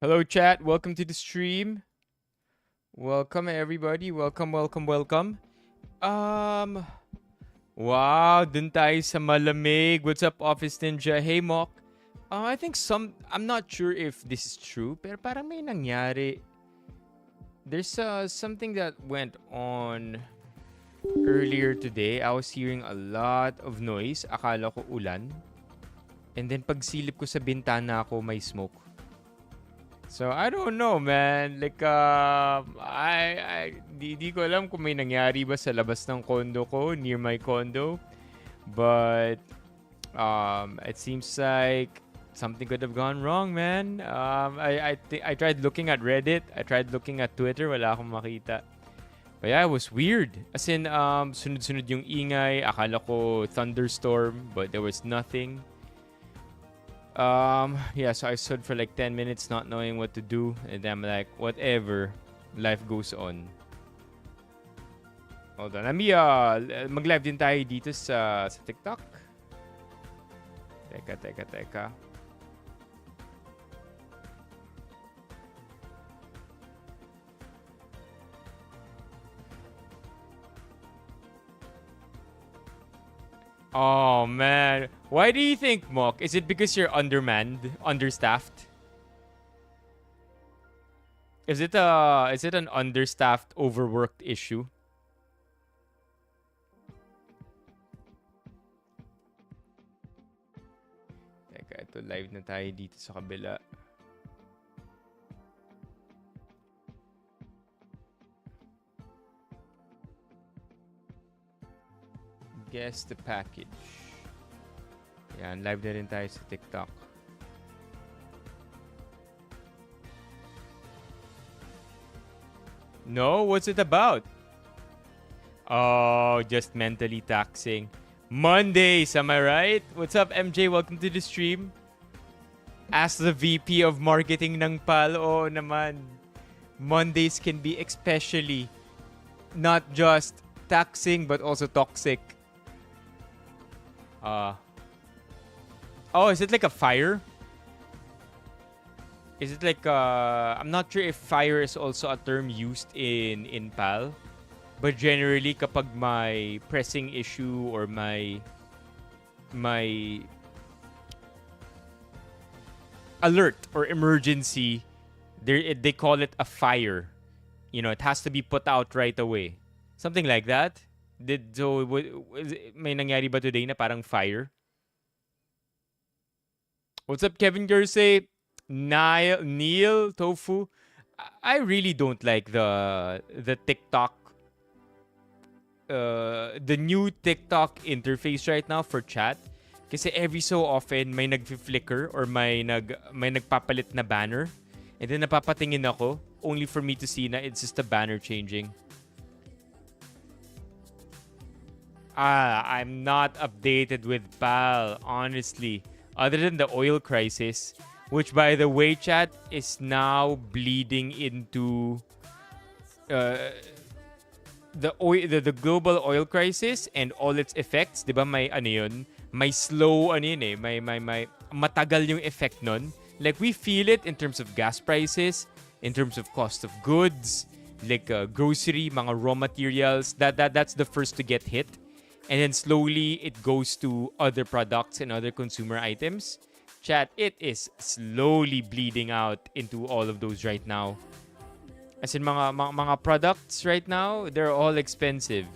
Hello, chat. Welcome to the stream. Welcome, everybody. Welcome, welcome, welcome. Um, wow, dun tayo sa malamig. What's up, Office Ninja? Hey, Mock. I think I'm not sure if this is true, pero parang may nangyari. There's something that went on earlier today. I was hearing a lot of noise. Akala ko ulan. And then pagsilip ko sa bintana ko, may smoke. So I don't know, man. Like di ko alam kung may nangyari ba sa labas ng condo ko, near my condo. But it seems like something could have gone wrong, man. I tried looking at Reddit, I tried looking at Twitter, wala akong makita. But yeah, it was weird. As in sunod-sunod yung ingay, akala ko thunderstorm, but there was nothing. Yeah, so I stood for like 10 minutes not knowing what to do. And then I'm like, whatever. Life goes on. Hold on. Let me, mag-live din tayo dito sa TikTok. Teka. Oh, man. Why do you think, Mock? Is it because you're undermanned, understaffed? Is it an understaffed, overworked issue? Teka, ito live na tayo dito sa kabila. Guess the package. Yan, live na rin tayo sa TikTok. No? What's it about? Oh, just mentally taxing. Mondays, am I right? What's up, MJ? Welcome to the stream. Ask the VP of Marketing ng PAL. Oo naman. Mondays can be especially not just taxing but also toxic. Oh, is it like a fire? Is it like I'm not sure if fire is also a term used in PAL, but generally kapag may pressing issue or may alert or emergency, they call it a fire. You know, it has to be put out right away. Something like that. May nangyari ba today na parang fire? What's up, Kevin Gersey? Neil Tofu. I really don't like the TikTok, the new TikTok interface right now for chat. Kasi every so often may nag-flicker or may nagpapalit na banner, and then napapatingin ako only for me to see na it's just a banner changing. I'm not updated with PAL, honestly. Other than the oil crisis, which, by the way, chat, is now bleeding into the global oil crisis and all its effects. Diba may ano yun? May slow ano yun eh. May matagal yung effect nun. Like, we feel it in terms of gas prices, in terms of cost of goods, like grocery, mga raw materials. That's the first to get hit. And then slowly, it goes to other products and other consumer items. Chat, it is slowly bleeding out into all of those right now. As in, mga products right now, they're all expensive.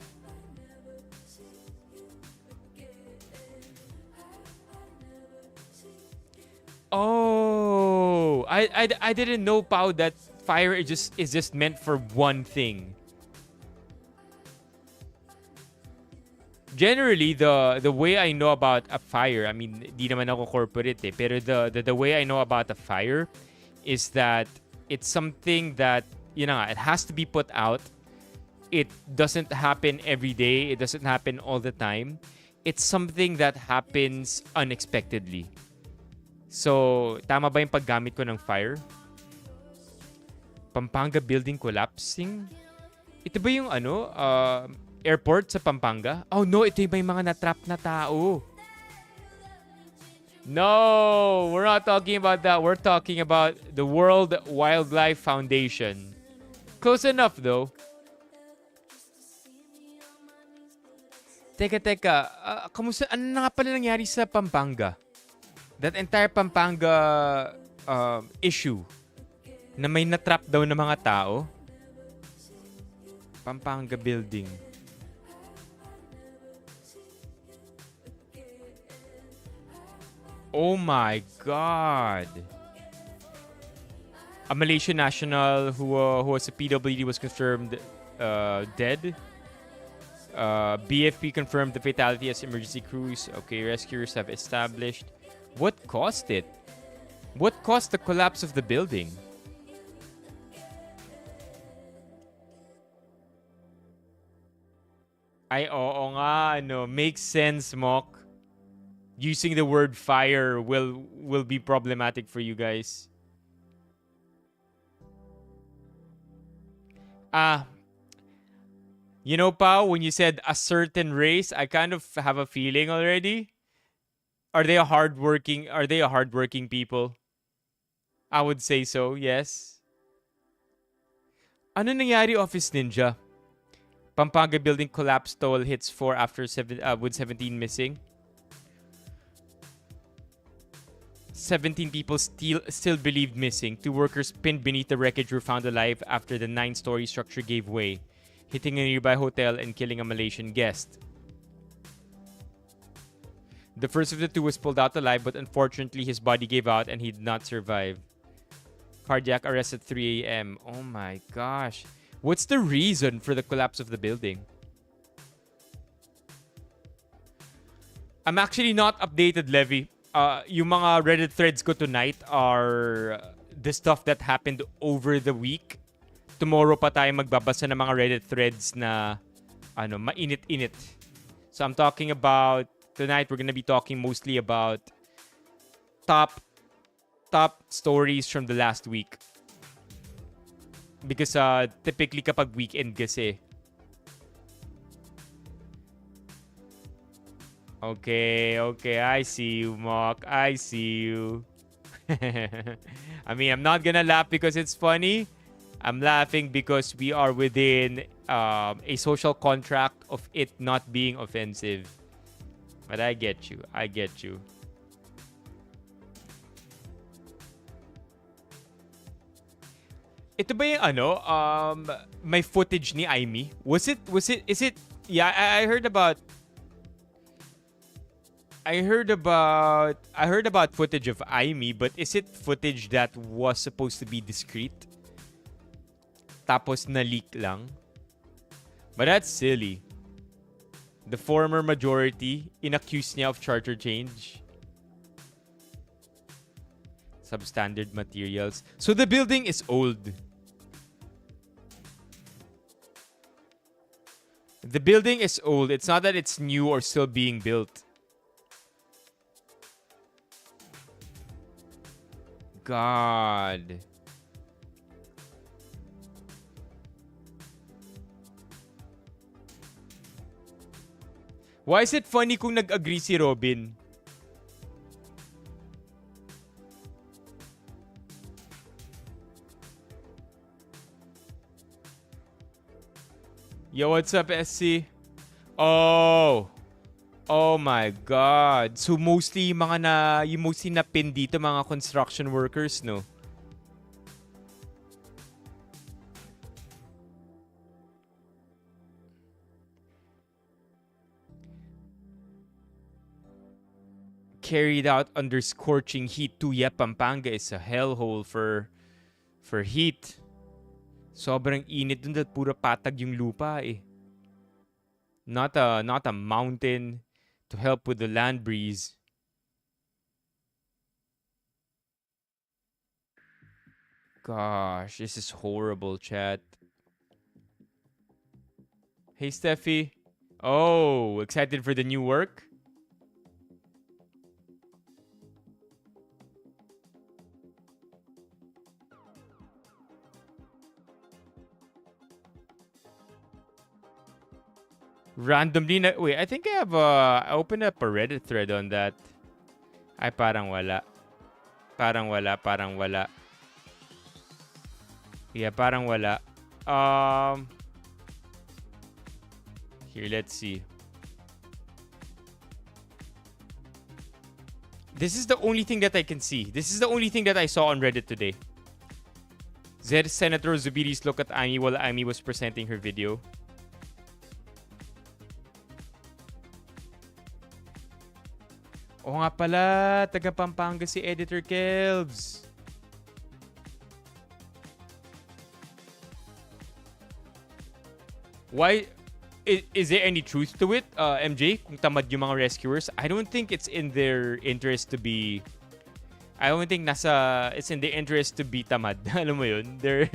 Oh, I didn't know, Pao, that fire is just meant for one thing. Generally, the way I know about a fire, I mean, di naman ako corporate eh, pero the way I know about a fire is that it's something that, you know, it has to be put out. It doesn't happen every day. It doesn't happen all the time. It's something that happens unexpectedly. So, tama ba yung paggamit ko ng fire? Pampanga building collapsing? Ito ba yung airport sa Pampanga? Oh no, ito yung may mga natrap na tao. No, we're not talking about that. We're talking about the World Wildlife Foundation. Close enough, though. Teka. Kamusta? Ano na nga pala nangyari sa Pampanga? That entire Pampanga issue na may natrap daw na mga tao. Pampanga building. Oh my God. A Malaysian national who was a PWD was confirmed dead. BFP confirmed the fatality as emergency crews. Okay, rescuers have established. What caused it? What caused the collapse of the building? Ay, oo nga, ano, makes sense, Mok. Using the word fire will be problematic for you guys. You know, Pao, when you said a certain race, I kind of have a feeling already. Are they a hardworking people? I would say so, yes. Ano nangyari, Office Ninja? Pampanga building collapse, toll hits 4 after with 17 missing. 17 people still believed missing. 2 workers pinned beneath the wreckage were found alive after the 9-story structure gave way, hitting a nearby hotel and killing a Malaysian guest. The first of the 2 was pulled out alive, but unfortunately his body gave out and he did not survive. Cardiac arrest at 3 a.m. Oh my gosh. What's the reason for the collapse of the building? I'm actually not updated, Levy. Yung mga Reddit threads ko tonight are the stuff that happened over the week. Tomorrow pa tayo magbabasa ng mga Reddit threads na mainit-init. So I'm talking about tonight. We're gonna be talking mostly about top stories from the last week. Because typically kapag weekend kasi. Okay, I see you, Mock. I see you. I mean, I'm not gonna laugh because it's funny. I'm laughing because we are within a social contract of it not being offensive. But I get you. Ito ba yung may footage ni Aimee? Is it yeah, I heard about footage of Aimee, but is it footage that was supposed to be discreet? Tapos na-leak lang? But that's silly. The former majority inaccused niya of charter change. Substandard materials. So the building is old. The building is old. It's not that it's new or still being built. God. Why is it funny kung nag-agree si Robin? Yo, what's up, SC? Oh my God. So mostly yung mostly na pin dito mga construction workers, no? Carried out under scorching heat. Tuya, Pampanga is a hellhole for heat. Sobrang init dun at pura patag yung lupa eh. Not a mountain to help with the land breeze. Gosh, this is horrible, chat. Hey, Steffi. Oh, excited for the new work? Randomly, wait, I think I have I opened up a Reddit thread on that. Ay, parang wala. Parang wala. Yeah, parang wala. Here, let's see. This is the only thing that I can see. This is the only thing that I saw on Reddit today. Senator Zubiri's look at Amy while Amy was presenting her video. Oo nga pala, taga Pampanga si Editor Kelvs. Why? Is there any truth to it, MJ? Kung tamad yung mga rescuers, I don't think it's in their interest to be... I don't think it's in their interest to be tamad. Alam mo yun? They're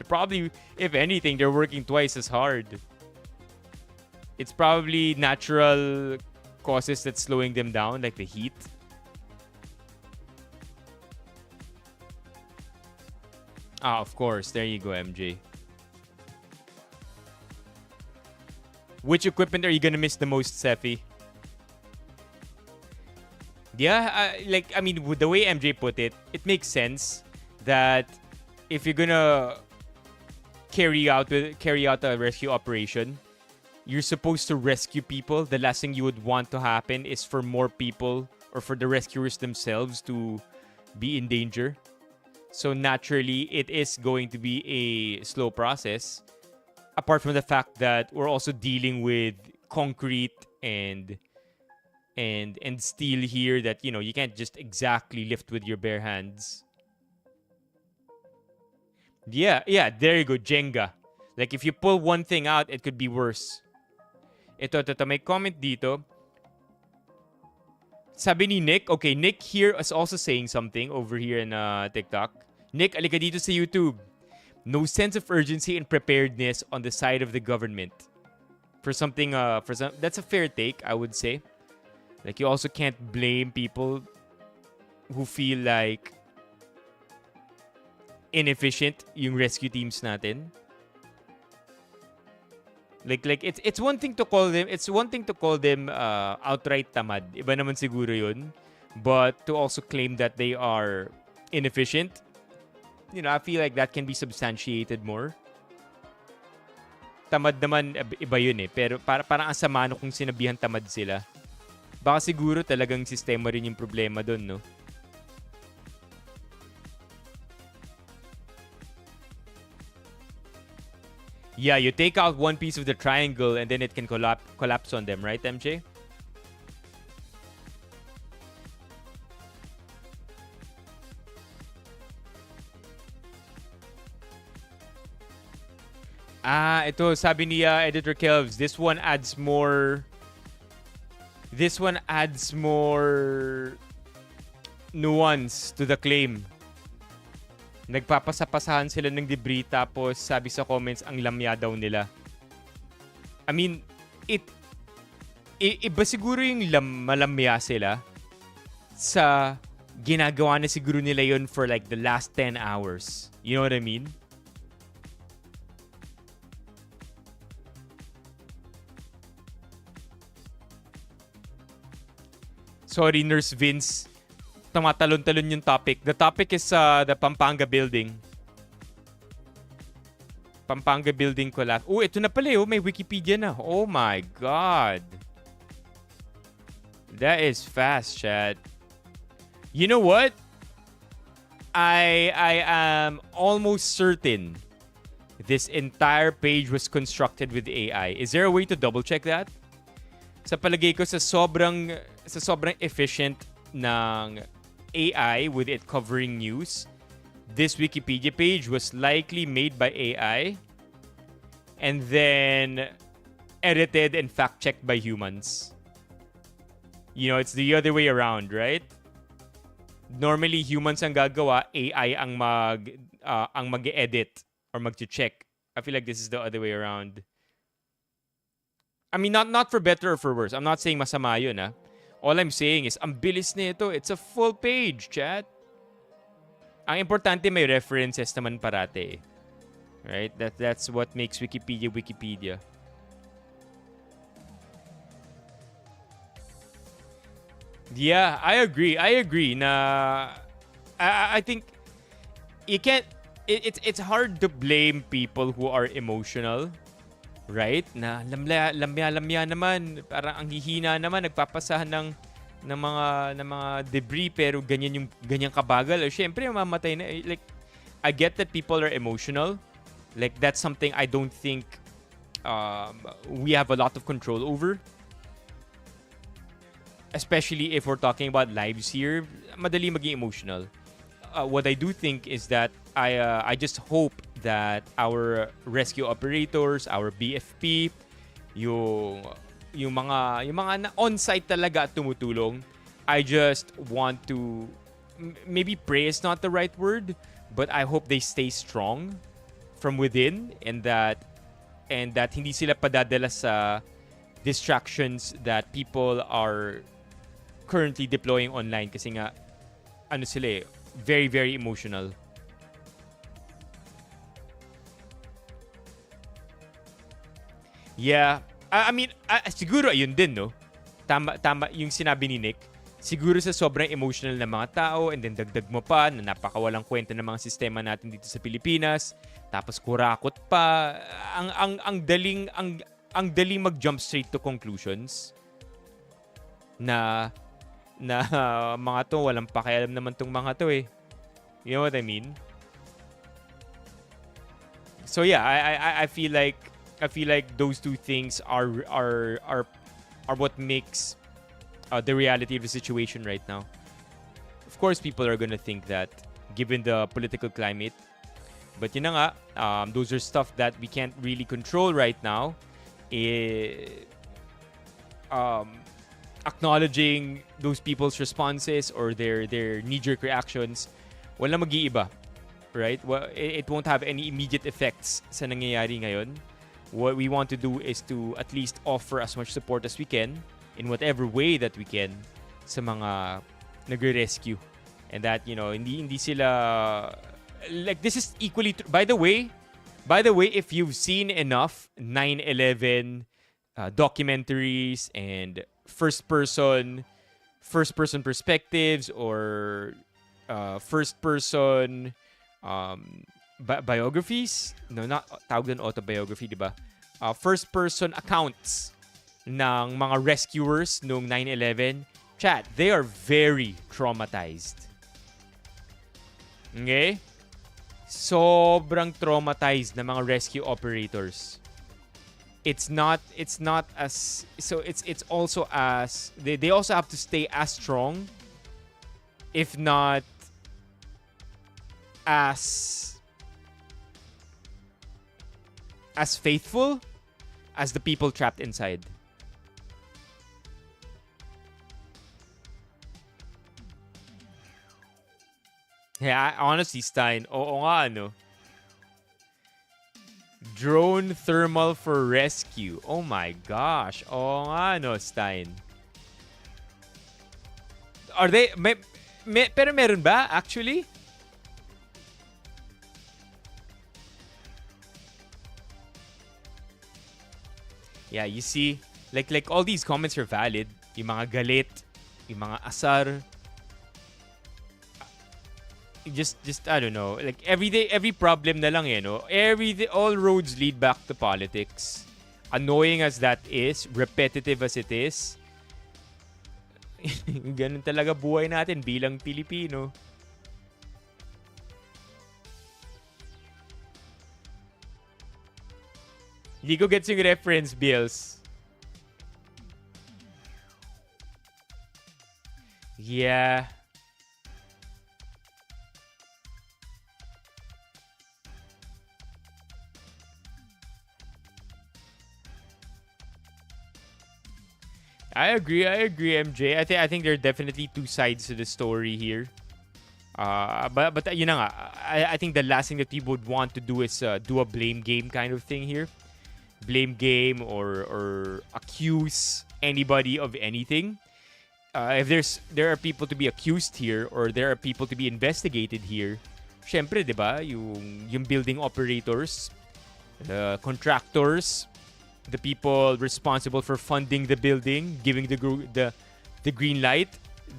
probably, if anything, they're working twice as hard. It's probably natural causes that's slowing them down, like the heat. Of course. There you go, MJ. Which equipment are you gonna miss the most, Sefi? Yeah, with the way MJ put it, it makes sense that if you're gonna carry out a rescue operation, you're supposed to rescue people. The last thing you would want to happen is for more people or for the rescuers themselves to be in danger. So naturally, it is going to be a slow process. Apart from the fact that we're also dealing with concrete and steel here that, you can't just exactly lift with your bare hands. Yeah, there you go, Jenga. Like if you pull one thing out, it could be worse. Ito, may comment dito. Sabi ni Nick, okay, Nick here is also saying something over here in TikTok. Nick, alika dito sa YouTube. No sense of urgency and preparedness on the side of the government. That's a fair take, I would say. Like, you also can't blame people who feel like inefficient yung rescue teams natin. Like it's one thing to call them outright tamad. Iba naman siguro yun. But to also claim that they are inefficient, I feel like that can be substantiated more. Tamad naman, iba yun eh. Pero parang ang sama no kung sinabihan tamad sila. Baka siguro talagang sistema rin yung problema doon, no? Yeah, you take out one piece of the triangle and then it can collapse on them, right, MJ? Ito, sabi ni Editor Kelvs, this one adds more nuance to the claim. Nagpapasapasahan sila ng debris tapos sabi sa comments ang lamya daw nila. I mean, iba siguro yung malamya sila sa ginagawa na siguro nila yun for like the last 10 hours. You know what I mean? Sorry, Nurse Vince. Tumatalon-talon yung topic. The topic is the Pampanga building. Pampanga building collapse. Oh, ito na pala. Oh, may Wikipedia na. Oh my God. That is fast, chat. You know what? I am almost certain this entire page was constructed with AI. Is there a way to double-check that? Sa palagay ko, sa sobrang efficient ng AI with it covering news, this Wikipedia page was likely made by AI and then edited and fact-checked by humans. It's the other way around, right? Normally, humans ang gagawa, AI ang mag-edit or mag-check. I feel like this is the other way around. I mean, not for better or for worse. I'm not saying masama yun, ah. All I'm saying is, ang bilis nito. It's a full page, chat. Ang importante, may references naman parate. Right? That's what makes Wikipedia Yeah, I agree. I agree na I think you can't it's hard to blame people who are emotional, right? Na lamya naman, parang ang hihina naman nagpapasahan ng mga debris pero ganyan kabagal. Syempre mamamatay na like I get that people are emotional. Like that's something I don't think we have a lot of control over. Especially if we're talking about lives here, madali maging emotional. What I do think is that I just hope that our rescue operators, our BFP, yung mga na on-site talaga at tumutulong, I just want to maybe pray is not the right word, but I hope they stay strong from within and that hindi sila padadala sa distractions that people are currently deploying online kasi nga ano sila very very emotional. Yeah, I mean siguro ayun din no. Tama yung sinabi ni Nick. Siguro sa sobrang emotional na mga tao and then dagdag mo pa na napakawalang kwenta ng mga sistema natin dito sa Pilipinas, tapos kurakot pa ang daling mag-jump straight to conclusions na mga to walang pakialam naman tong mga to eh. You know what I mean? So yeah, I feel like those two things are what makes the reality of the situation right now. Of course, people are gonna think that given the political climate, but yun na nga, those are stuff that we can't really control right now. Acknowledging those people's responses or their knee-jerk reactions, wala mag-iiba, right? Well, it won't have any immediate effects sa nangyayari ngayon. What we want to do is to at least offer as much support as we can in whatever way that we can sa mga nagre-rescue. And that, hindi sila like this is equally by the way, if you've seen enough 9/11 documentaries and first person perspectives or first person biographies, no, not tawag doon autobiography, di ba? First person accounts ng mga rescuers noong 9/11, chat, they are very traumatized. Okay? Sobrang traumatized na mga rescue operators. It's also as they also have to stay as strong, if not as faithful as the people trapped inside. Yeah, honestly, Stein, oo nga, ano. Drone thermal for rescue. Oh my gosh. Oo nga, no, Stein. Are they... pero meron ba, actually? Yeah, you see, like all these comments are valid. Yung mga galit, yung mga asar, just I don't know, like every problem na lang no, all roads lead back to politics. Annoying as that is, repetitive as it is, ganun talaga buhay natin bilang Pilipino. Hindi ko gets yung reference, Bills. Yeah. I agree, MJ. I think there are definitely two sides to the story here. But yun na nga, I think the last thing that we would want to do is do a blame game kind of thing here. Blame game or accuse anybody of anything. If there are people to be accused here or there are people to be investigated here, syempre, 'di ba, yung building operators, the contractors, the people responsible for funding the building, giving the green light,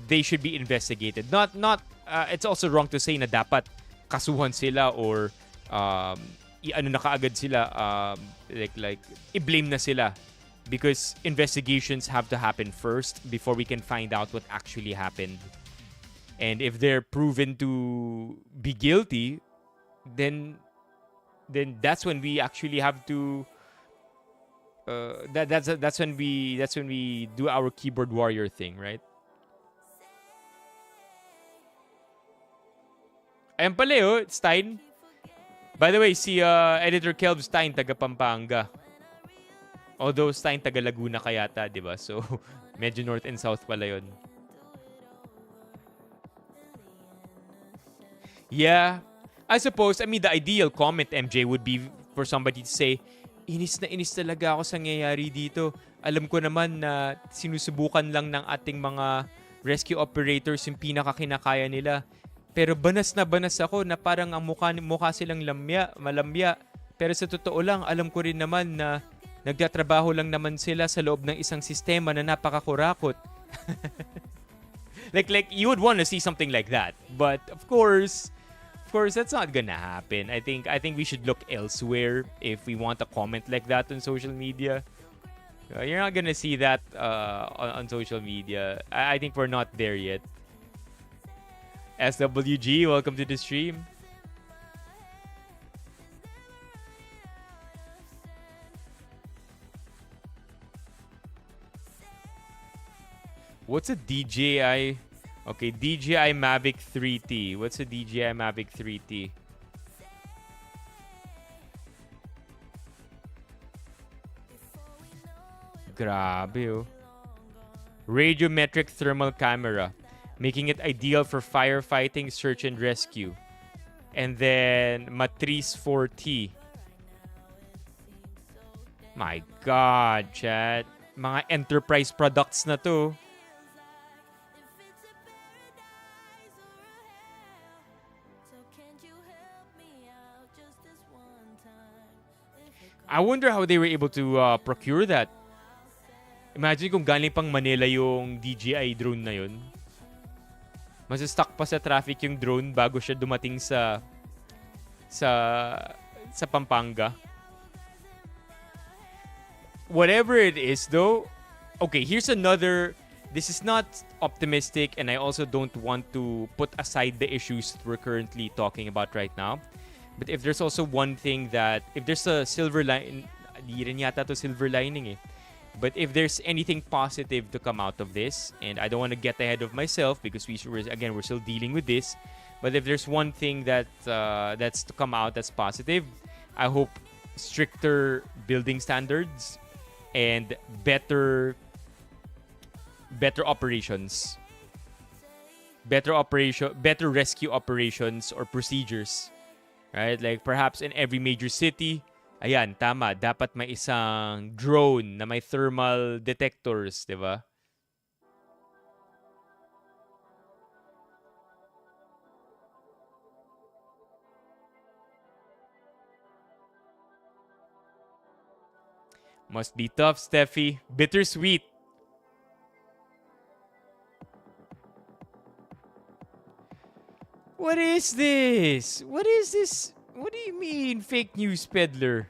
they should be investigated. It's also wrong to say na dapat kasuhan sila or i-ano na kaagad sila, like i-blame na sila, because investigations have to happen first before we can find out what actually happened. And if they're proven to be guilty, then that's when we actually have to that's when we do our keyboard warrior thing, right? Ayan pala Stein. By the way, si Editor Kelv Stein, taga Pampanga. Although Stein, taga Laguna kayata, di ba? So, medyo north and south pala yun. Yeah. I suppose, the ideal comment, MJ, would be for somebody to say, inis na inis talaga ako sa nangyayari dito. Alam ko naman na sinusubukan lang ng ating mga rescue operators yung pinakakinakaya nila. Pero banas na banas ako na parang ang mukha silang malambya. Pero sa totoo lang, alam ko rin naman na nagtatrabaho lang naman sila sa loob ng isang sistema na napakakurakot. like you would want to see something like that. But of course, that's not gonna happen. I think we should look elsewhere if we want a comment like that on social media. You're not gonna see that on social media. I think we're not there yet. SWG, welcome to the stream. What's a DJI? Okay, DJI Mavic 3T. What's a DJI Mavic 3T? Grabe Radiometric thermal camera, making it ideal for firefighting, search and rescue. And then Matrice 4T. My God, chat. Mga enterprise products na to. I wonder how they were able to procure that. Imagine kung galing pang Manila yung DJI drone na yun. Mas-stuck pa sa traffic yung drone bago siya dumating sa Pampanga. Whatever it is though, okay, here's another. This is not optimistic, and I also don't want to put aside the issues that we're currently talking about right now. But if there's also one thing that, if there's a silver lining, di rin yata to silver lining but if there's anything positive to come out of this, and I don't want to get ahead of myself because we're still dealing with this, but if there's one thing that that's to come out that's positive, I hope stricter building standards and better operations, better rescue operations or procedures. Right? Like perhaps in every major city, ayan, tama, dapat may isang drone na may thermal detectors, di ba? Must be tough, Steffi. Bittersweet. What is this? What is this? What do you mean, fake news peddler?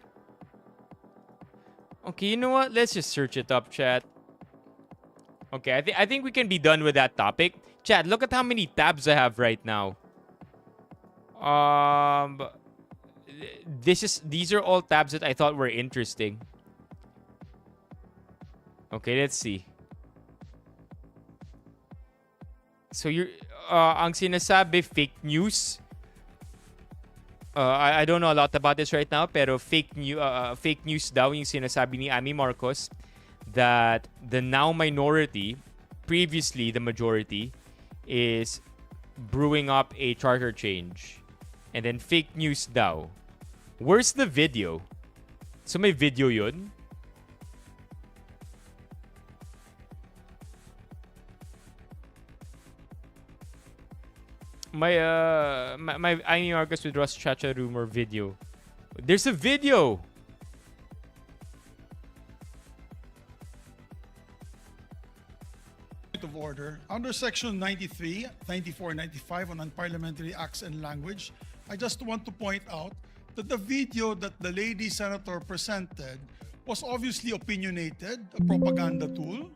Okay, you know what? Let's just search it up, chat. Okay, I think we can be done with that topic. Chat, look at how many tabs I have right now. These are all tabs that I thought were interesting. Okay, let's see. So ang sinasabi fake news. I don't know a lot about this right now, pero fake news daw yung sinasabi ni Amy Marcos that the now minority, previously the majority, is brewing up a charter change. And then fake news daw. Where's the video? So may video yun? My Amy Marcos with Ross Chacha rumor video. There's a video. Of order. Under Section 93, 94, 95 on Unparliamentary Acts and Language, I just want to point out that the video that the lady senator presented was obviously opinionated, a propaganda tool,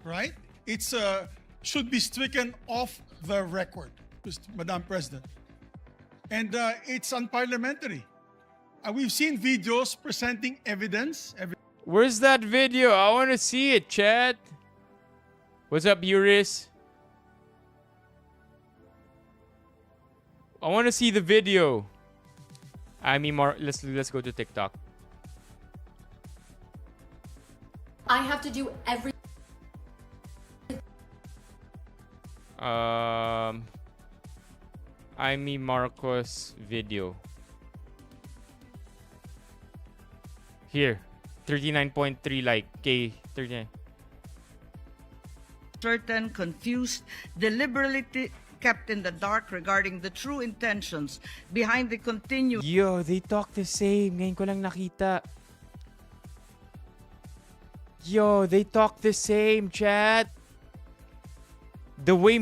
right? It's should be stricken off the record, Madam President. And it's unparliamentary. We've seen videos presenting evidence. Where's that video? I want to see it, chat. What's up, Euris? I want to see the video. I mean, let's go to TikTok. I have to do every. Amy Marcos video. Here, 39.3 like K 39. Certain, confused, deliberately kept in the dark regarding the true intentions behind the continued. Yo, they talk the same. Ngayon ko lang nakita. Yo, they talk the same, chat. The way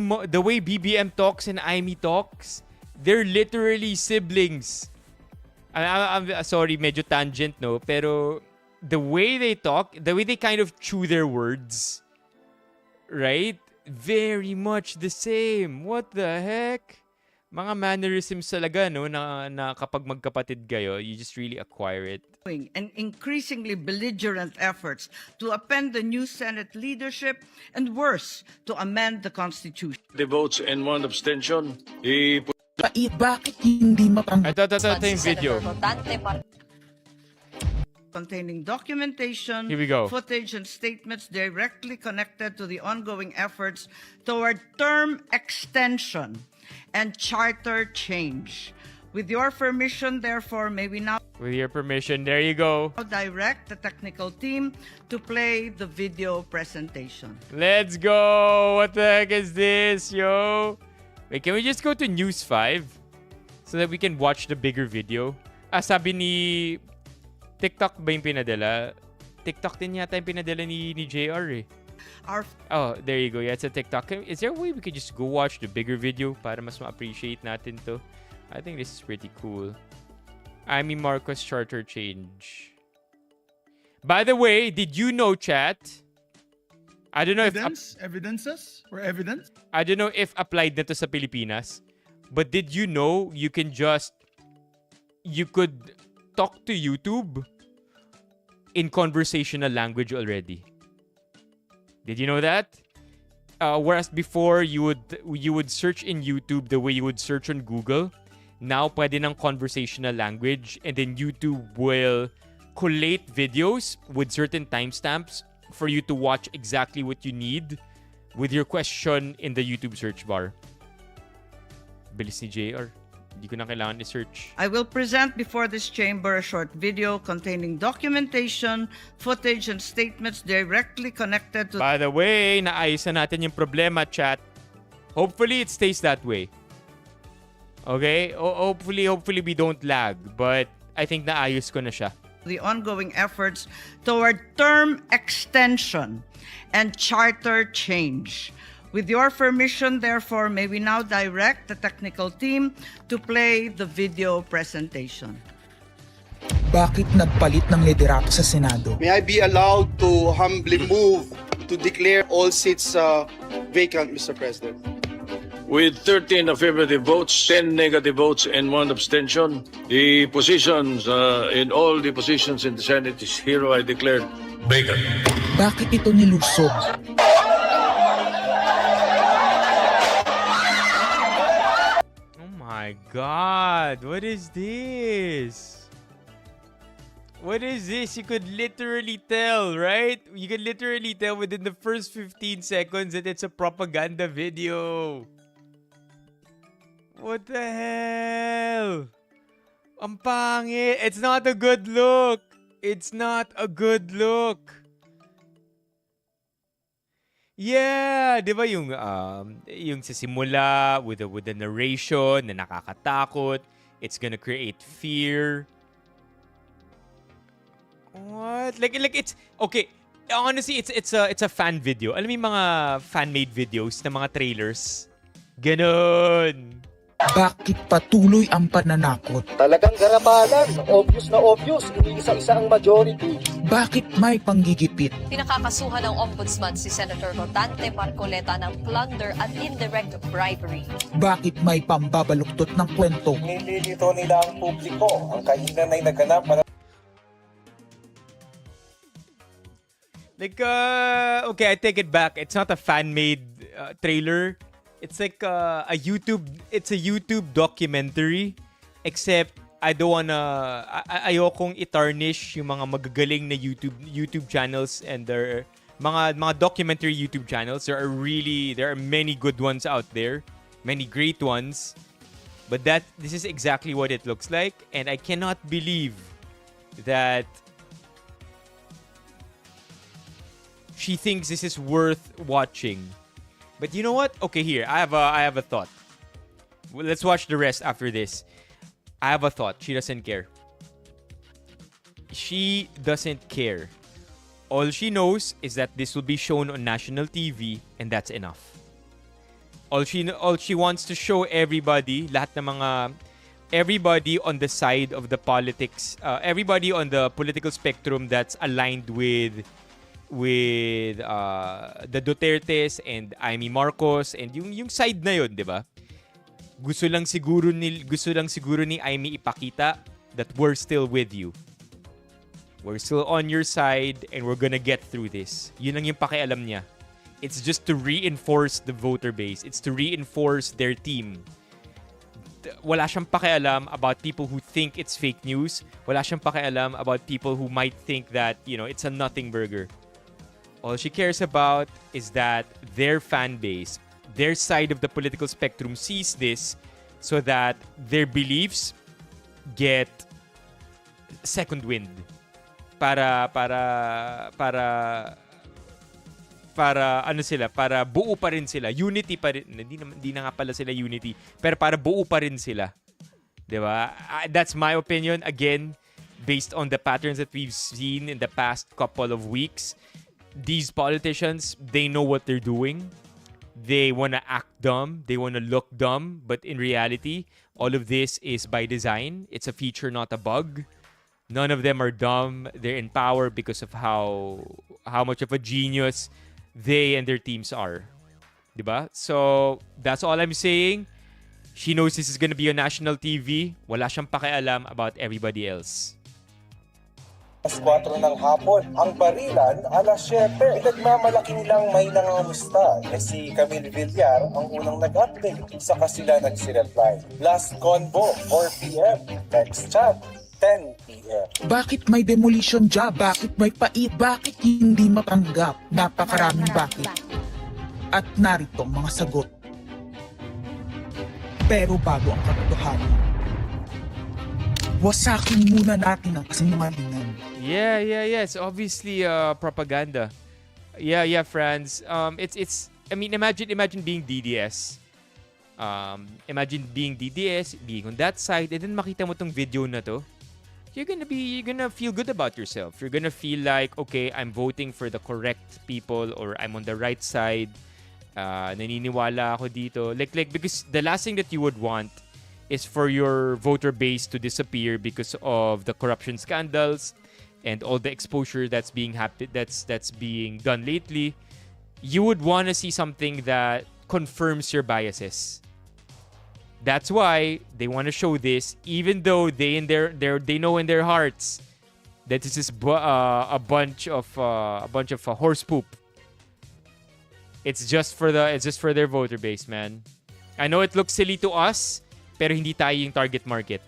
BBM talks and Amy talks, they're literally siblings. I'm sorry, medyo tangent, no? Pero the way they talk, the way they kind of chew their words, right? Very much the same. What the heck? Mga mannerisms talaga, no? Na kapag magkapatid kayo, you just really acquire it. And increasingly belligerent efforts to append the new Senate leadership and worse, to amend the Constitution. The votes and one abstention. Bakit hindi Ito yung video. Containing documentation, Here we go. footage, and statements directly connected to the ongoing efforts toward term extension and charter change. With your permission, therefore, may we now With your permission, there you go. direct the technical team to play the video presentation. Let's go! What the heck is this, yo? Wait, can we just go to News 5? So that we can watch the bigger video? Sabi ni... TikTok ba yung pinadala? TikTok din yata yung pinadala ni JR eh. Oh, there you go. Yeah, it's a TikTok. Is there a way we could just go watch the bigger video para mas ma-appreciate natin to? I think this is pretty cool. Amy Marcos charter change. By the way, did you know, chat? I don't know Evidences or evidence? I don't know if applied na to sa Pilipinas. But did you know you could talk to YouTube in conversational language already? Did you know that? Whereas before you would search in YouTube the way you would search on Google. Now pwede ng conversational language, and then YouTube will collate videos with certain timestamps for you to watch exactly what you need with your question in the YouTube search bar. Bilis ni JR. Hindi ko na kailangan i-search. I will present before this chamber a short video containing documentation, footage, and statements directly connected to... By the way, naayos na natin yung problema, chat. Hopefully, it stays that way. Okay? Hopefully we don't lag. But I think naayos ko na siya. The ongoing efforts toward term extension and charter change. With your permission, therefore, may we now direct the technical team to play the video presentation. Bakit nagpalit ng liderato sa Senado? May I be allowed to humbly move to declare all seats vacant, Mr. President? With 13 affirmative votes, 10 negative votes, and 1 abstention, the positions in all the positions in the Senate is hereby declared vacant. Bakit ito nilusog? Oh my God! What is this? What is this? You could literally tell, right? You could literally tell within the first 15 seconds that it's a propaganda video. What the hell? Ang pangit. It's not a good look. It's not a good look. Yeah, 'di ba yung sa simula with the narration na nakakatakot, it's gonna create fear. What? Like it's okay. Honestly, it's a fan video. Alam mo yung mga fan-made videos ng mga trailers? Ganon. Bakit patuloy ang pananakot? Talagang garapalan. Obvious na obvious. Iniisa-isa ang majority. Bakit may panggigipit? Pinakakasuhan ng Ombudsman si Senator Rotante Marcoleta ng plunder at indirect bribery. Bakit may pambabaluktot ng kwento? Nililito nila ang publiko. Ang kainan ay naganap Like, okay, I take it back. It's not a fan-made trailer. It's like a YouTube documentary. Except, I don't wanna, ayokong itarnish yung mga magagaling na YouTube channels and their mga documentary YouTube channels. There are many good ones out there, many great ones. But this is exactly what it looks like, and I cannot believe that she thinks this is worth watching. But you know what? Okay, here. I have a thought. Well, let's watch the rest after this. I have a thought. She doesn't care. She doesn't care. All she knows is that this will be shown on national TV, and that's enough. All she wants to show everybody, everybody on the side of the politics, everybody on the political spectrum that's aligned with the Dutertes and Amy Marcos and yung side na yun, 'di ba? Gusto lang siguro ni Amy ipakita that we're still with you. We're still on your side and we're gonna get through this. Yun lang yung pakialam niya. It's just to reinforce the voter base. It's to reinforce their team. Wala siyang pakialam about people who think it's fake news. Wala siyang pakialam about people who might think that, it's a nothing burger. All she cares about is that their fan base, their side of the political spectrum sees this so that their beliefs get second wind. Para buo pa rin sila. Unity pa rin. Hindi na nga pala sila unity. Pero para buo pa rin sila. Diba? That's my opinion. Again, based on the patterns that we've seen in the past couple of weeks. These politicians, they know what they're doing. They want to act dumb. They want to look dumb. But in reality, all of this is by design. It's a feature, not a bug. None of them are dumb. They're in power because of how much of a genius they and their teams are. Diba? So, that's all I'm saying. She knows this is gonna be on national TV. Wala siyang pakialam about everybody else. Alas 4 ng hapon, ang barilan alas 7. Nagmamalaki nilang may nangangamusta. Si Camille Villar ang unang nag-update. Saka sila nag-reply. Last convo, 4 p.m. Next chat, 10 p.m. Bakit may demolition job? Bakit may pait? Bakit hindi matanggap? Napakaraming bakit. At narito ang mga sagot. Pero bago ang katotohanan, wasakin muna natin ang kasinungalingan. Yeah. It's obviously propaganda. Yeah, friends. It's. I mean, imagine being DDS. Imagine being DDS, being on that side, and then makita mo tong video na to. You're gonna feel good about yourself. You're gonna feel like, okay, I'm voting for the correct people, or I'm on the right side. Naniniwala ako dito. Like because the last thing that you would want is for your voter base to disappear because of the corruption scandals and all the exposure that's being done lately. You would want to see something that confirms your biases. That's why they want to show this, even though they know in their hearts that this is a bunch of horse poop. It's just for their voter base, man. I know it looks silly to us, pero hindi tayo yung target market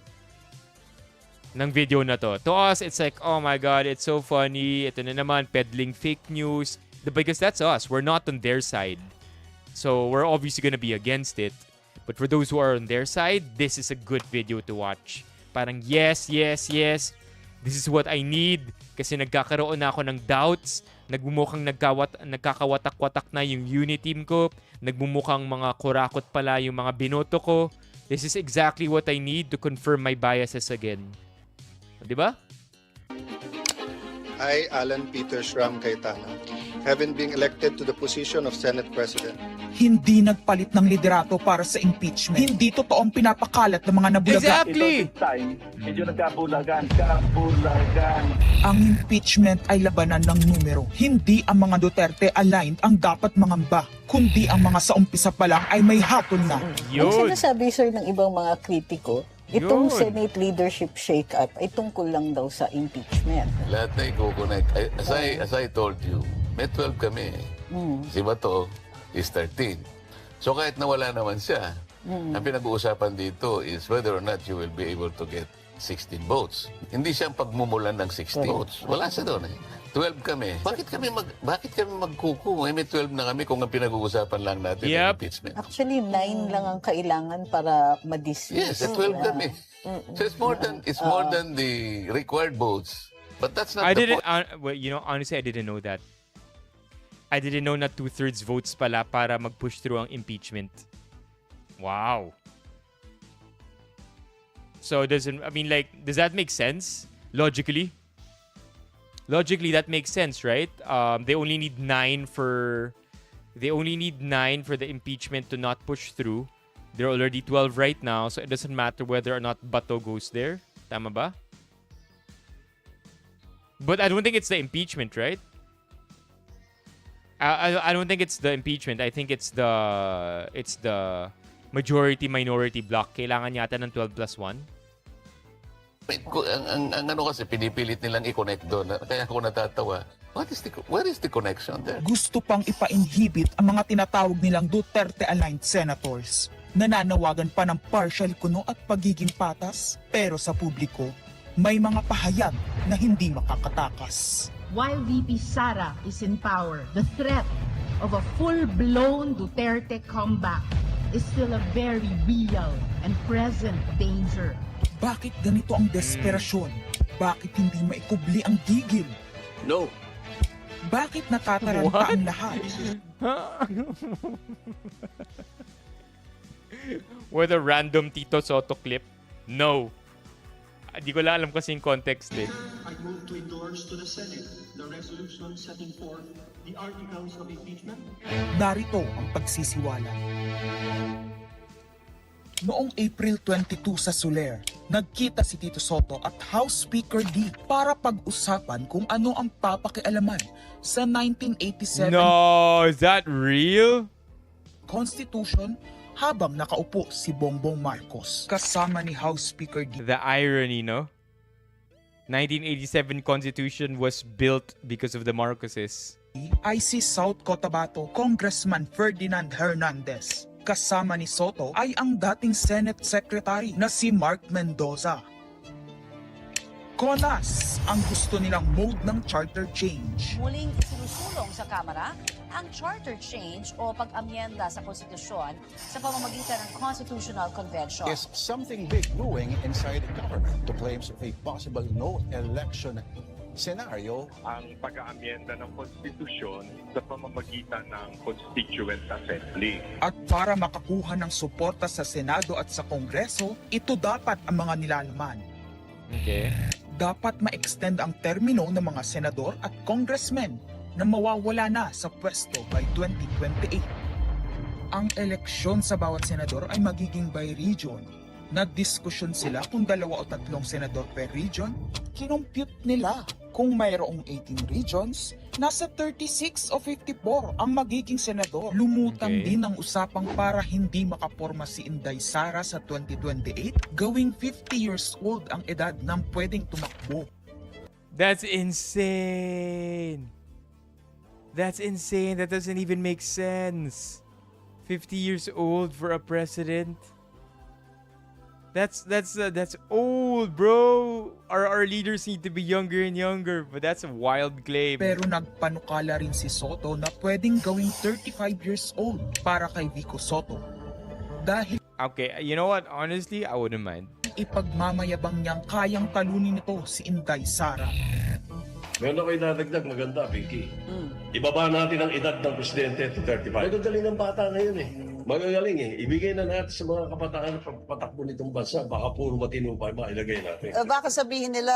ng video na to. To us, it's like, oh my God, it's so funny. Ito na naman, peddling fake news. Because that's us. We're not on their side. So we're obviously gonna be against it. But for those who are on their side, this is a good video to watch. Parang yes. This is what I need. Kasi nagkakaroon na ako ng doubts. Nagmumukhang nagkakawatak-watak na yung unity team ko. Nagmumukhang mga kurakot pala yung mga binoto ko. This is exactly what I need to confirm my biases again. Diba? I, Alan Peter Shram Cayetano, having been elected to the position of Senate President, Hindi nagpalit ng liderato para sa impeachment. Hindi totoo ang pinapakalat ng mga nabulaga. Exactly. medyo nagkabulagan. Ang impeachment ay labanan ng numero. Hindi ang mga Duterte aligned ang dapat mangamba, kundi ang mga sa umpisa pa lang ay may hatol na. Ang Yun. sinasabi, sir, ng ibang mga kritiko, itong Yun. Senate leadership shake-up ay tungkol lang daw sa impeachment. Lahat na i-connect. As I told you, may 12 kami. Si Bato is 13. So kahit nawala naman siya, ang pinag-uusapan dito is whether or not you will be able to get 16 votes. Hindi siya ang pagmumulan ng 16 votes. Wala siya doon eh. 12 kami. Bakit kami magkuku? May 12 na kami kung ang pinag-uusapan lang natin Yep. ang impeachment. Actually, 9 lang ang kailangan para ma-dismiss. Yes, 12 kami. So it's more than the required votes. But that's not I the didn't, point. well, you know, honestly, I didn't know that. I didn't know na 2/3 votes pala para mag-push through ang impeachment. Wow. So does that make sense? Logically? Logically, that makes sense, right? They only need 9 for the impeachment to not push through. They're already 12 right now, so it doesn't matter whether or not Bato goes there. Tama ba? But I don't think it's the impeachment, right? I don't think it's the impeachment. I think it's the majority-minority block. Kailangan yata ng 12 plus 1. Ang ano kasi, pinipilit nilang i-connect doon. Kaya ako natatawa. Where is the connection there? Gusto pang ipa-inhibit ang mga tinatawag nilang Duterte-aligned senators. Nananawagan pa ng partial kuno at pagiging patas, pero sa publiko, may mga pahayag na hindi makakatakas. While VP Sara is in power, the threat of a full-blown Duterte comeback is still a very real and present danger. Bakit ganito ang desperasyon? Bakit hindi maikubli ang gigil? No. Bakit natataranta ang lahat? With a random Tito Soto clip? No. Di ko lang alam kasi yung context eh. I move to endorse to the Senate the resolution setting forth the articles of impeachment. Narito ang pagsisiwala. Noong April 22 sa Soler, nagkita si Tito Soto at House Speaker D para pag-usapan kung ano ang papakialaman sa 1987 No, is that real? Constitution habang nakaupo si Bongbong Marcos kasama ni House Speaker D. The irony, no? 1987 Constitution was built because of the Marcoses. Ay si South Cotabato Congressman Ferdinand Hernandez. Kasama ni Soto ay ang dating Senate Secretary na si Mark Mendoza. Konas ang gusto nilang mode ng charter change. Muling sinusulong sa Kamara ang charter change o pag-amyenda sa konstitusyon sa pamamagitan ng Constitutional Convention. Is something big brewing inside the government to claims of a possible no election scenario? Ang pag-aamyenda ng konstitusyon sa pamamagitan ng Constituent Assembly. At para makakuha ng suporta sa Senado at sa Kongreso, ito dapat ang mga nilalaman. Okay. Dapat ma-extend ang termino ng mga senador at congressmen na mawawala na sa pwesto by 2028. Ang eleksyon sa bawat senador ay magiging by region. Nagdiskusyon sila kung 2 o 3 senador per region. Kinompute nila kung mayroong 18 regions, nasa 36 o 54 ang magiging senador. Lumutang din ang usapang para hindi makaporma si Inday Sara sa 2028, gawing 50 years old ang edad ng pwedeng tumakbo. That's insane. That's insane. That doesn't even make sense. 50 years old for a president. That's old, bro. Our leaders need to be younger and younger, but that's a wild claim. Pero nagpanukala rin si Soto na pwedeng gawing 35 years old para kay Vico Soto. Dahil Okay, you know what? Honestly, I wouldn't mind. ipagmamayabang niyang kayang talunin nito si Inday Sara. Meron ako idadagdag maganda, Vicky. Ibaba natin ang edad ng presidente to 35. Magagaling ng bata ngayon eh. magagaling eh. Ibigay na natin sa mga kabataan na patakbo nitong bansa. Baka puro matino pa mailagay natin. Baka sabihin nila,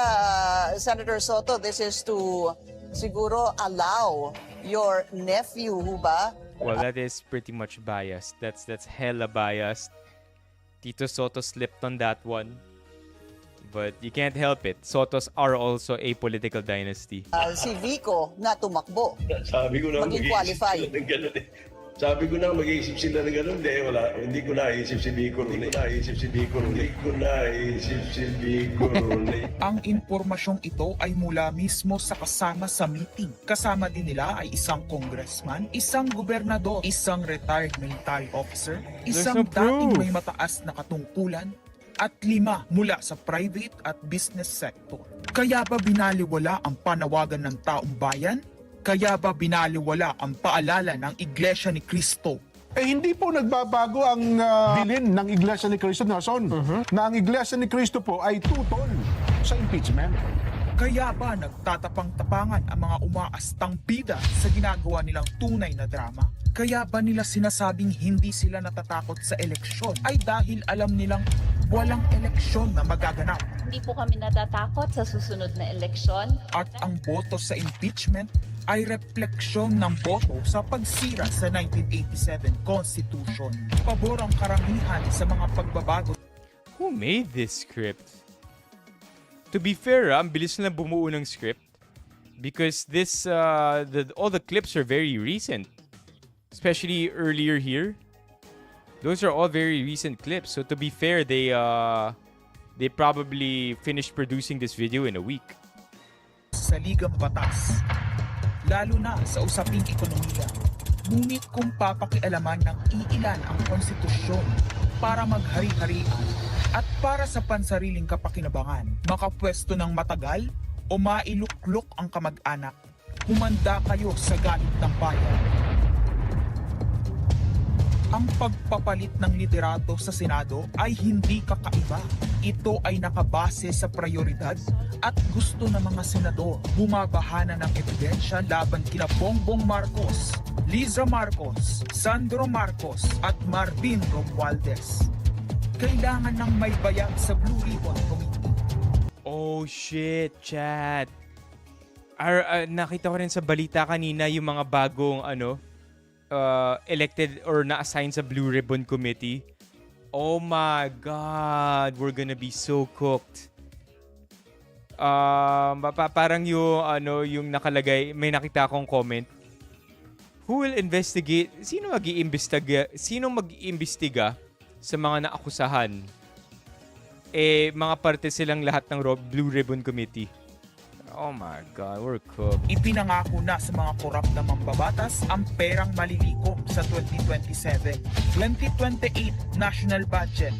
Senator Soto, this is to siguro allow your nephew, ba? Well, that is pretty much biased. That's hella biased. Tito Soto slipped on that one. But you can't help it. Sotos are also a political dynasty. Si Vico na tumakbo. Sabi ko na maging qualify. Sabi ko na mag-iisip sila ng gano'n. Hindi ko naisip si Vico. Ang impormasyong ito ay mula mismo sa kasama sa meeting. Kasama din nila ay isang congressman, isang gobernador, isang retired military officer, isang dating may mataas na katungkulan, at 5 mula sa private at business sector. Kaya ba binaliwala ang panawagan ng taong bayan? Kaya ba binaliwala ang paalala ng Iglesia ni Cristo? Hindi po nagbabago ang bilin ng Iglesia ni Cristo, Nelson, na ang Iglesia ni Cristo po ay tutol sa impeachment. Kaya ba nagtatapang-tapangan ang mga umaastang bida sa ginagawa nilang tunay na drama? Kaya ba nila sinasabing hindi sila natatakot sa eleksyon ay dahil alam nilang walang eleksyon na magaganap? Hindi po kami natatakot sa susunod na eleksyon. At ang boto sa impeachment ay refleksyon ng boto sa pagsira sa 1987 Constitution. Pabor ang karamihan sa mga pagbabago. Who made this script? To be fair, ang bilis na bumuo ng script because this all the clips are very recent. Especially earlier here. Those are all very recent clips. So to be fair, they probably finished producing this video in a week. Sa ligang batas, lalo na sa usaping ekonomiya. Ngunit kung papakialaman ng iilan ang konstitusyon para maghari-harian at para sa pansariling kapakinabangan, makapwesto ng matagal o mailuklok ang kamag-anak, humanda kayo sa galit ng bayan. Ang pagpapalit ng liderato sa Senado ay hindi kakaiba. Ito ay nakabase sa prioridad at gusto ng mga senador. Bumabahana ng ebidensya laban kina Bongbong Marcos, Liza Marcos, Sandro Marcos at Marvin Romualdez. Kailangan ng may bayag sa Blue Ribbon Committee. Oh shit, chat. Nakita ko rin sa balita kanina yung mga bagong elected or na-assign sa Blue Ribbon Committee. Oh my God, we're gonna be so cooked. Parang yung nakalagay, may nakita akong comment. Who will investigate? Sino mag-iimbestiga sa mga naakusahan? Mga parte silang lahat ng Blue Ribbon Committee. Oh my God, we're cooked. Ipinangako na sa mga korap na mambabatas ang perang malilikom sa 2027. 2028 national budget.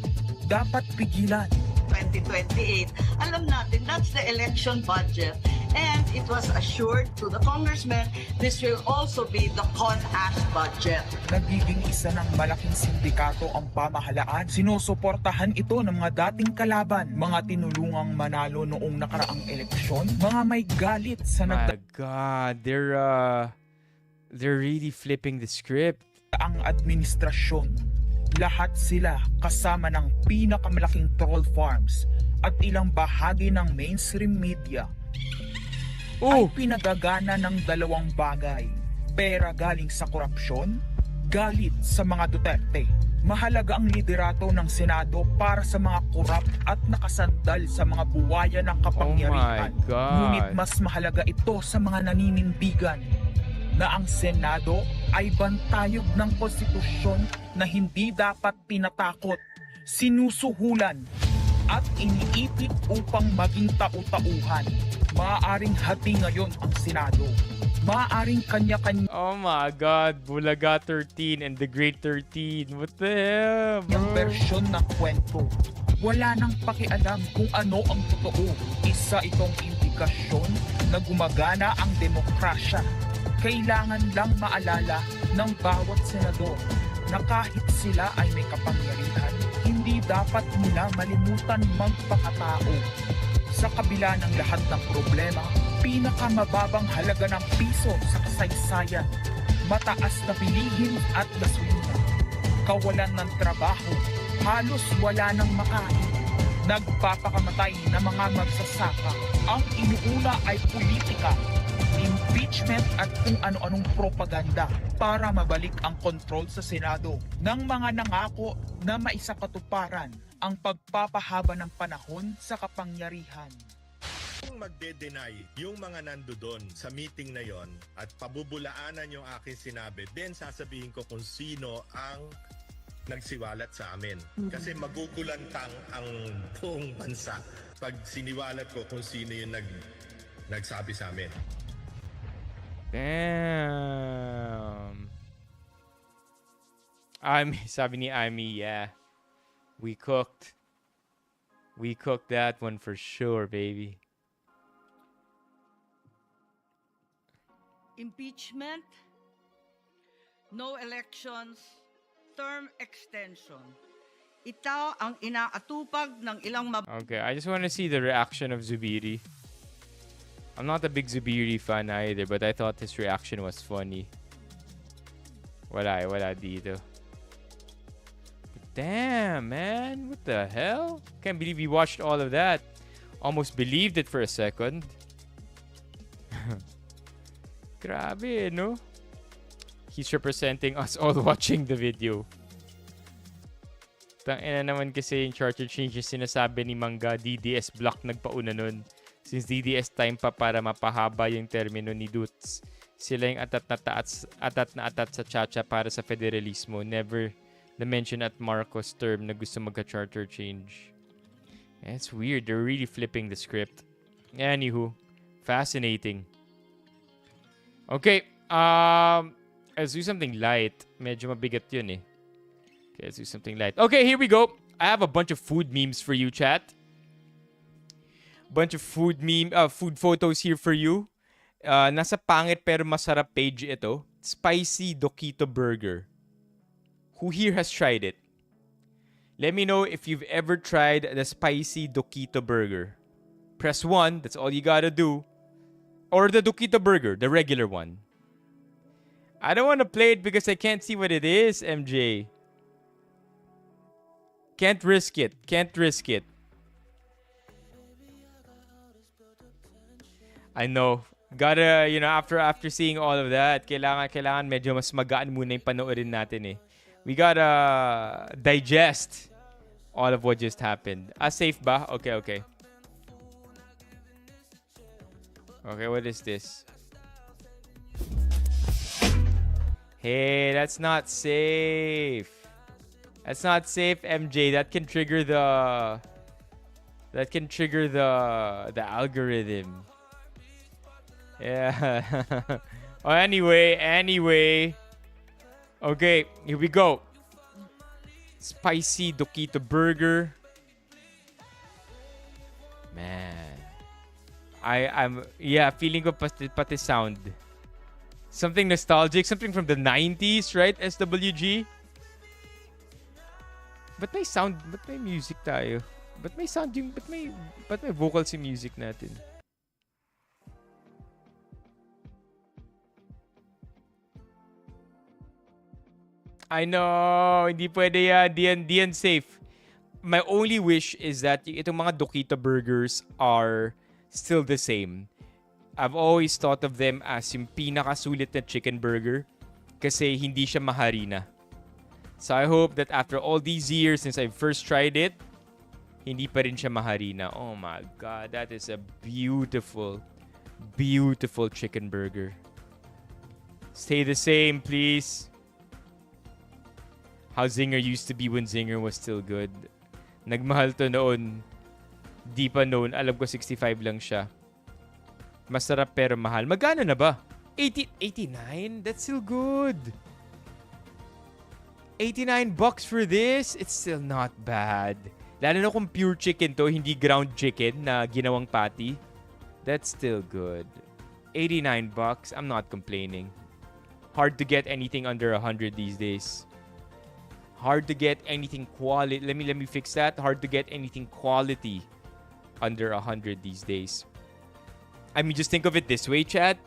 Dapat pigilan. 2028, alam natin that's the election budget. And it was assured to the congressman, this will also be the CONAS budget. Nagiging isa ng malaking sindikato ang pamahalaan. Sinusuportahan ito ng mga dating kalaban, mga tinulungang manalo noong nakaraang eleksyon, mga may galit sa My God, they're really flipping the script. Ang administrasyon. Lahat sila kasama ng pinakamalaking troll farms at ilang bahagi ng mainstream media ay pinagagana ng dalawang bagay. Pera galing sa korupsyon, galit sa mga Duterte. Mahalaga ang liderato ng Senado para sa mga korap at nakasandal sa mga buwaya ng kapangyarihan. Oh my God. Ngunit mas mahalaga ito sa mga naninindigan na ang Senado ay bantayog ng konstitusyon na hindi dapat tinatakot, sinusuhulan at iniipit upang maging tau-tauhan. Maaaring hati ngayon ang Senado. Maaaring kanya-kanya. Oh my God, Bulaga 13 and the Great 13. What the hell, bro? Yung versyon ng kwento. Wala nang pakialam kung ano ang totoo. Isa itong indikasyon na gumagana ang demokrasya. Kailangan lang maalala ng bawat senador na kahit sila ay may kapangyarihan, hindi dapat nila malimutan magpakatao. Sa kabila ng lahat ng problema, pinakamababang halaga ng piso sa kasaysayan, mataas na bilihin at gasolina, kawalan ng trabaho, halos wala nang makain. Nagpapakamatay na mga magsasaka. Ang inuuna ay politika, impeachment at kung ano-anong propaganda para mabalik ang kontrol sa Senado ng mga nangako na maisakatuparan ang pagpapahaba ng panahon sa kapangyarihan. Kung magde-deny yung mga nandoon sa meeting na yon at pabubulaanan yung aking sinabi, then sasabihin ko kung sino ang nagsiwalat sa amin. Kasi magugulantang ang buong bansa pag siniwalat ko kung sino yung nagsabi sa amin. Damn. Sabi ni Amy, yeah. We cooked. We cooked that one for sure, baby. Impeachment, no elections, term extension. Ito ang inaatupag ng ilang Okay, I just want to see the reaction of Zubiri. I'm not a big Zubiri fan either, but I thought his reaction was funny. Wala dito. But damn, man. What the hell? Can't believe we watched all of that. Almost believed it for a second. Grabe, no? He's representing us all watching the video. Tangina naman kasi yung charter changes sinasabi ni Mangga, DDS block nagpauna nun. Since DDS time pa para mapahaba yung termino ni Dutz. Sila yung atat na atat sa Chacha para sa federalismo. Never na-mention at Marcos term na gusto magka-charter change. It's weird. They're really flipping the script. Anywho, fascinating. Okay, let's do something light. Medyo mabigat yun eh. Okay, let's do something light. Okay, here we go. I have a bunch of food memes for you, chat. Bunch of food photos here for you. Nasa pangit pero masarap page ito. Spicy Dokito Burger. Who here has tried it? Let me know if you've ever tried the Spicy Dokito Burger. Press 1, that's all you gotta do. Or the Dokito Burger, the regular one. I don't want to play it because I can't see what it is, MJ. Can't risk it. Can't risk it. I know. Gotta, after seeing all of that, kailangan medyo mas magaan muna yung panoorin natin eh. We gotta digest all of what just happened. Safe ba? Okay. Okay, what is this? Hey, that's not safe. That's not safe, MJ. That can trigger the algorithm. Yeah. Oh, anyway. Okay, here we go. Spicy Dokito Burger. Man. I'm feeling ko pati sound. Something nostalgic, something from the 90s, right? SWG. But may sound, but may music tayo. But may sound yung, but may vocals yung music natin. I know, hindi pwede yan. Di yan safe. My only wish is that itong mga Dokito burgers are still the same. I've always thought of them as yung pinakasulit na chicken burger kasi hindi siya maharina. So I hope that after all these years since I first tried it, hindi pa rin siya maharina. Oh my God, that is a beautiful, beautiful chicken burger. Stay the same, please. How Zinger used to be when Zinger was still good. Nagmahal to noon. Di pa noon. Alam ko 65 lang siya. Masarap pero mahal. Magkano na ba? 89? That's still good. $89 for this? It's still not bad. Lalo na kung pure chicken to, hindi ground chicken na ginawang patty. That's still good. $89. I'm not complaining. Hard to get anything under 100 these days. Hard to get anything quality. Let me fix that. Hard to get anything quality under 100 these days. I mean, just think of it this way, chat.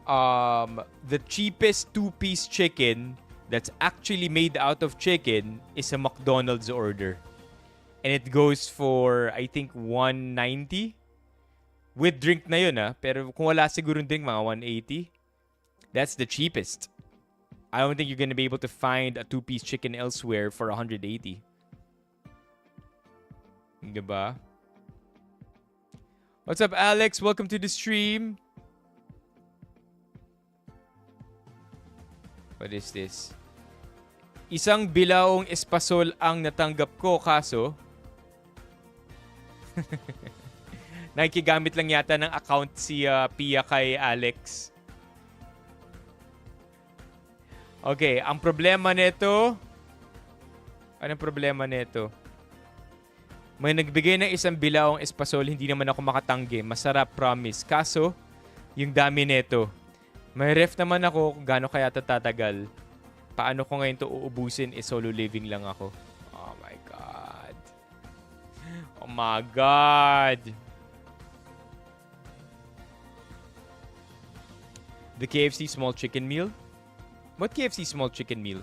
The cheapest 2-piece chicken that's actually made out of chicken is a McDonald's order. And it goes for, I think, 190. With drink na yun, Pero kung wala siguro drink, mga 180. That's the cheapest. I don't think you're gonna be able to find a 2-piece chicken elsewhere for 180. Diba? What's up, Alex? Welcome to the stream. What is this? Isang bilaong espasol ang natanggap ko, kaso nakikigamit lang yata ng account si Pia kay Alex. Okay, ang problema nito... Anong problema nito? May nagbigay ng isang bilaong espasol, hindi naman ako makatanggi. Masarap, promise. Kaso, yung dami nito. May ref naman ako kung gaano kaya tatagal. Paano ko ngayon to uubusin? Solo living lang ako. Oh my God. Oh my God. The KFC small chicken meal? What KFC small chicken meal?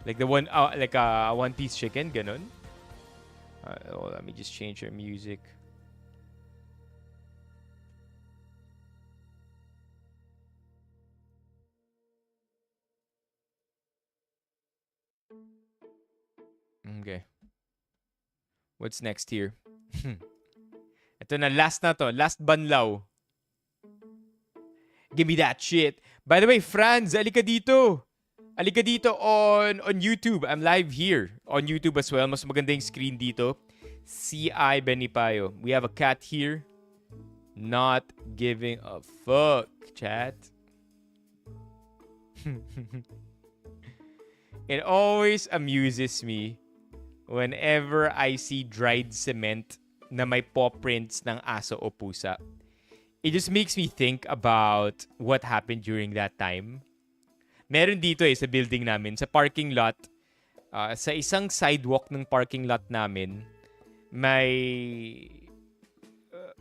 Like the one, like a one-piece chicken, ganon? Let me just change your music. Okay. What's next here? Ito na, last na to. Last banlaw. Give me that shit. By the way, Franz, alika dito. Alika dito on YouTube. I'm live here on YouTube as well. Mas maganda yung screen dito. CI Benipayo. We have a cat here. Not giving a fuck, chat. It always amuses me whenever I see dried cement na may paw prints ng aso o pusa. It just makes me think about what happened during that time. Meron dito sa building namin, sa parking lot, sa isang sidewalk ng parking lot namin, may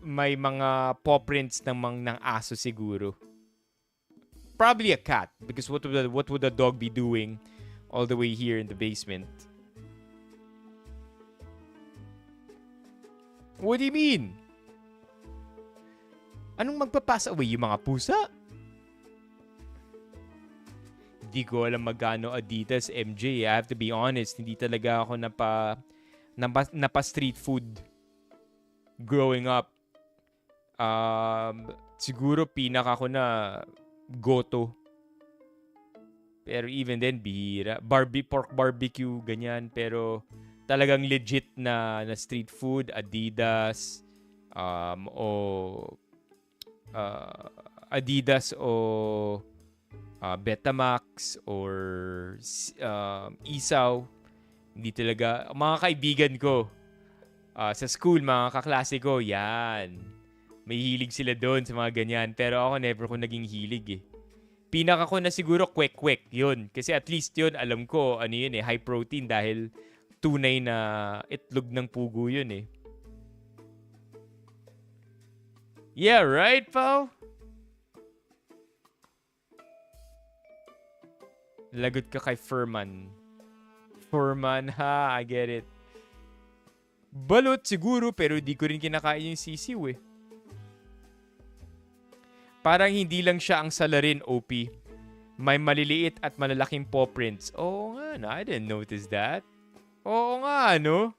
mga paw prints ng aso siguro. Probably a cat, because what would a dog be doing all the way here in the basement? What do you mean? Anong magpapass away, yung mga pusa? Hindi ko alam magkano Adidas, MJ. I have to be honest, hindi talaga ako napa street food growing up. Siguro pinaka ko na goto. Pero even then, bihira. Pork barbecue, ganyan. Pero talagang legit na street food, Adidas, Adidas o Betamax or Isaw. Hindi talaga. Mga kaibigan ko sa school, mga kaklase ko, yan. May hilig sila doon sa mga ganyan. Pero ako never ko naging hilig Pinaka ko na siguro kwek-kwek yun. Kasi at least yun, alam ko, ano yun high protein dahil tunay na itlog ng pugo yun Yeah, right, pal? Lagot ka kay Furman. Furman, ha? I get it. Balot siguro, pero di ko rin kinakain yung sisiw Parang hindi lang siya ang salarin, OP. May maliliit at malalaking paw prints. Oo nga, no? I didn't notice that. Oo nga, no?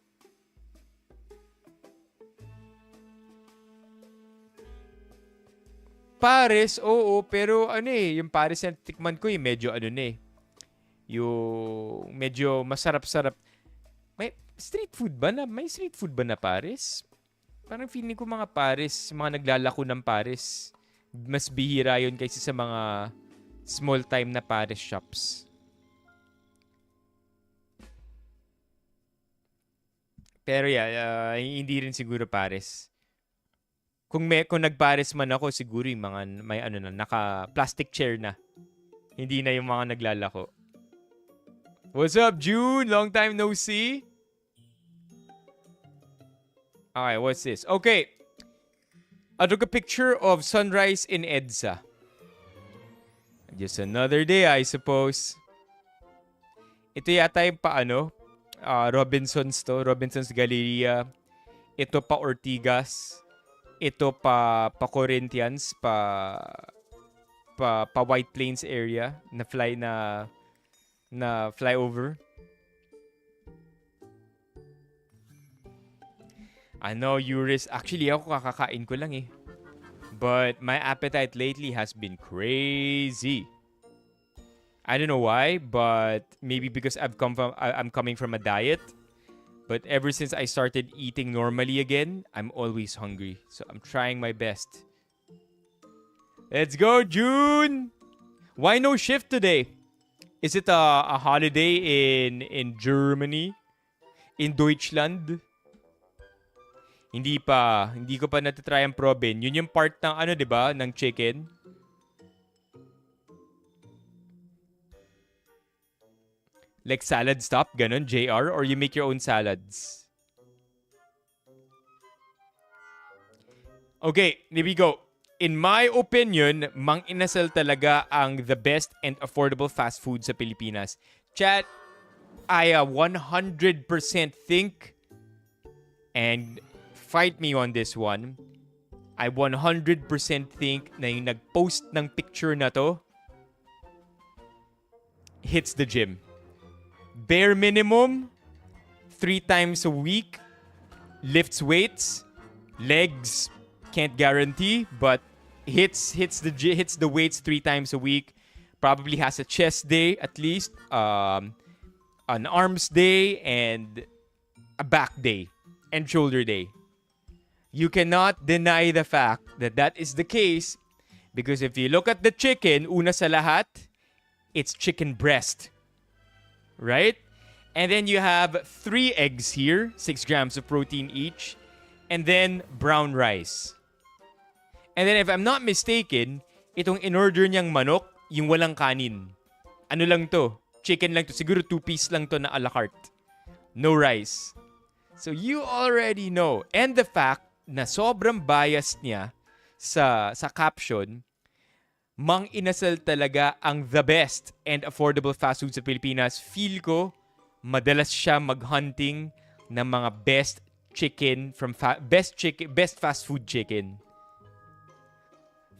Pares, oo, pero yung pares na tikman ko medyo yung medyo masarap-sarap. May street food ba na pares? Parang feeling ko mga pares, mga naglalako ng pares. Mas bihira yun kaysa sa mga small time na pares shops. Pero hindi rin siguro pares. Kung nagpares man ako, siguro yung mga may naka plastic chair na. Hindi na yung mga naglalako. What's up, June? Long time no see. Okay, what's this? Okay. I took a picture of sunrise in EDSA. Just another day, I suppose. Ito yata yung Robinson's to. Robinson's Galleria. Ito pa Ortigas. Ito pa Corinthians. Pa White Plains area. Na flyover. Euris. Actually, ako kakakain ko lang eh. But my appetite lately has been crazy. I don't know why, but maybe because I'm coming from a diet. But ever since I started eating normally again, I'm always hungry. So I'm trying my best. Let's go, June! Why no shift today? Is it a holiday in Germany? In Deutschland? Hindi pa. Hindi ko pa natatry ang proben. Yun yung part ng diba? Ng chicken. Like salad stop, ganon, JR? Or you make your own salads? Okay, here we go. In my opinion, Mang Inasal talaga ang the best and affordable fast food sa Pilipinas. Chat, I 100% think, and fight me on this one, I 100% think na yung nag-post ng picture na to hits the gym. Bare minimum, 3 times a week, lifts weights, legs, can't guarantee, but hits the weights 3 times a week. Probably has a chest day at least, an arms day, and a back day, and shoulder day. You cannot deny the fact that that is the case, because if you look at the chicken, una sa lahat, it's chicken breast. Right? And then you have 3 eggs here, 6 grams of protein each, and then brown rice. And then if I'm not mistaken, itong in-order niyang manok, yung walang kanin. Ano lang to? Chicken lang to. Siguro 2-piece lang to na a la carte. No rice. So you already know. And the fact na sobrang biased niya sa caption, Mang Inasal talaga ang the best and affordable fast food sa Pilipinas. Feel ko, madalas siya mag-hunting ng mga best chicken from best fast food chicken.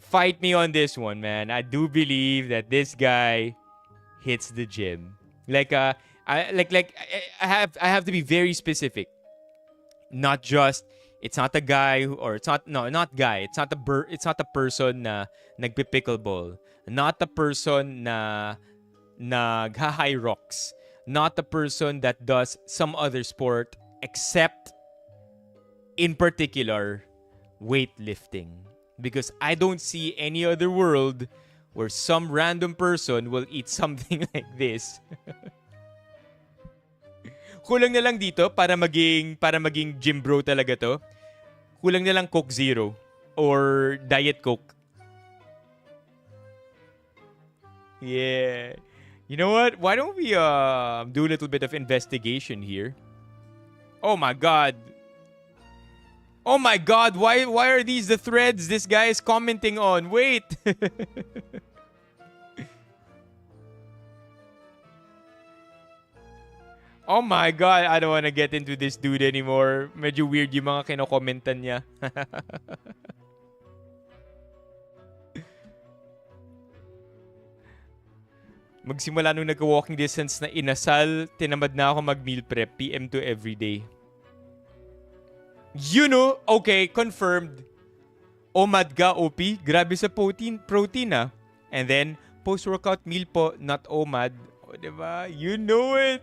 Fight me on this one, man. I do believe that this guy hits the gym. I have to be very specific. Not just it's not a guy it's not a person na nagpi-pickleball. Not a person na nag-high rocks. Not a person that does some other sport except in particular weightlifting. Because I don't see any other world where some random person will eat something like this. Kulang na lang dito para maging gym bro talaga to. Kulang na lang Coke Zero or Diet Coke. Yeah. You know what? Why don't we do a little bit of investigation here? Oh my god. Oh my god, why are these the threads this guy is commenting on? Wait. Oh my god, I don't want to get into this dude anymore. Medyo weird yung mga kinokomentan niya. Magsimula nung nagka-walking distance na inasal, tinamad na ako mag-meal prep, PM to everyday. You know, okay, confirmed. OMAD ka, OP. Grabe sa protein ah. And then, post-workout meal po, not OMAD. O, diba? You know it.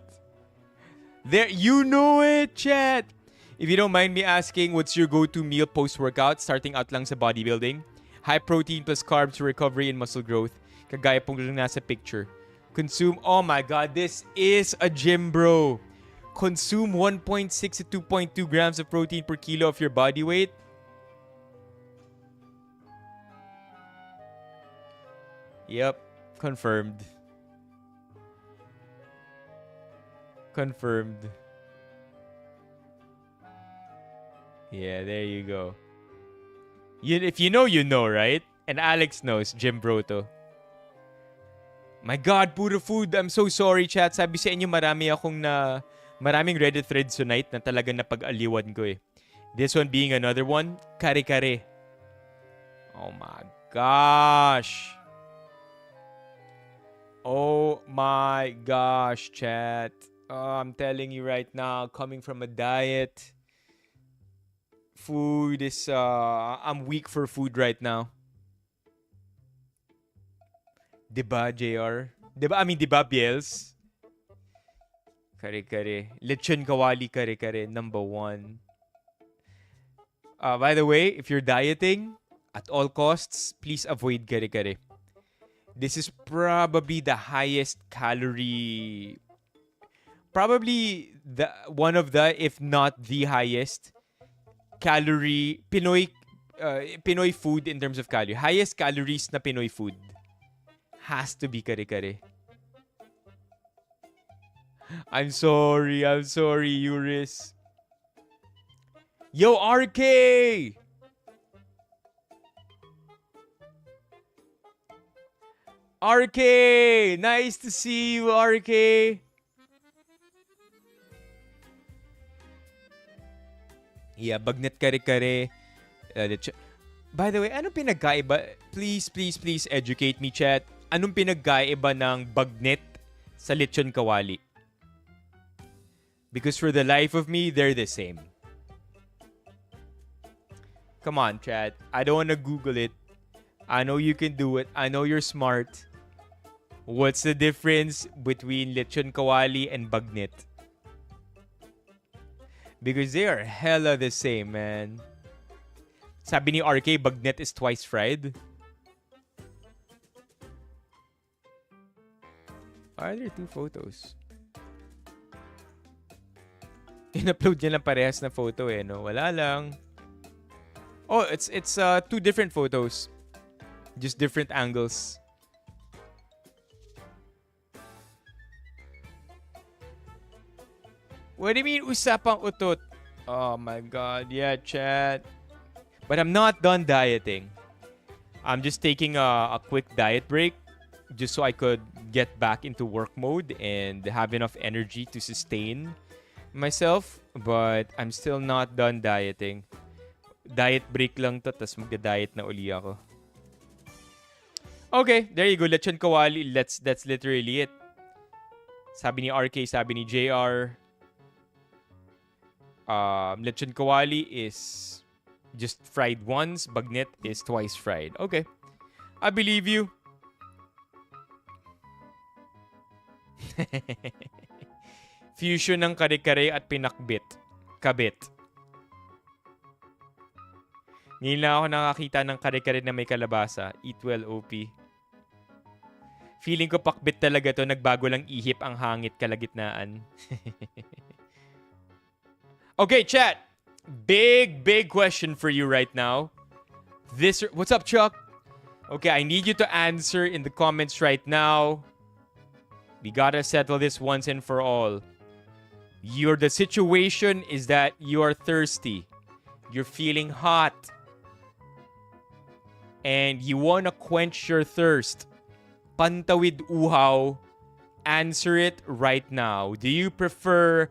There, you know it, chat. If you don't mind me asking, what's your go-to meal post-workout? Starting out lang sa bodybuilding. High protein plus carbs for recovery and muscle growth. Kagaya pong nasa picture. Consume, oh my god, this is a gym bro. Consume 1.6 to 2.2 grams of protein per kilo of your body weight. Yep, confirmed. Confirmed. Yeah, there you go. If you know, you know, right? And Alex knows, gym bro to. My God, puro food. I'm so sorry, chat. Sabi sa inyo, maraming Reddit threads tonight na talagang napag-aliwan ko eh. This one being another one, kare-kare. Oh my gosh. Oh my gosh, chat. I'm telling you right now, coming from a diet, food is, I'm weak for food right now. Diba, JR? Diba, Biels? Kare-kare. Lechon kawali kare-kare, number 1. By the way, if you're dieting, at all costs, please avoid kare-kare. This is probably the highest calorie... Probably one of the, if not the highest calorie Pinoy food in terms of calorie. Highest calories na Pinoy food has to be kare-kare. I'm sorry, Yuris. Yo, RK! RK! Nice to see you, RK! Yeah, bagnet kare-kare. By the way, anong pinagkaiba? Please educate me, chat. Anong pinagkaiba ng bagnet sa lechon kawali? Because for the life of me, they're the same. Come on, chat. I don't want to Google it. I know you can do it. I know you're smart. What's the difference between lechon kawali and bagnet? Because they are hella the same, man. Sabi ni RK, bagnet is twice fried. Are there 2 photos? In-upload niya lang parehas na photo eh, no? Wala lang. Oh, it's 2 different photos. Just different angles. What do you mean usapang utot? Oh my God, yeah, chat. But I'm not done dieting. I'm just taking a quick diet break just so I could get back into work mode and have enough energy to sustain myself. But I'm still not done dieting. Diet break lang to, tas magda-diet na uli ako. Okay, there you go. Lechon kawali. That's literally it. Sabi ni RK, sabi ni JR. Lechon kawali is just fried once. Bagnet is twice fried. Okay. I believe you. Fusion ng kare-kare at pinakbit. Kabit. Ngayon lang ako nakakita ng kare-kare na may kalabasa. Eat well, OP. Feeling ko pakbit talaga to. Nagbago lang ihip ang hangit kalagitnaan. Okay, chat. Big question for you right now. What's up, Chuck? Okay, I need you to answer in the comments right now. We gotta settle this once and for all. The situation is that you are thirsty. You're feeling hot. And you wanna quench your thirst. Pantawid uhaw. Answer it right now. Do you prefer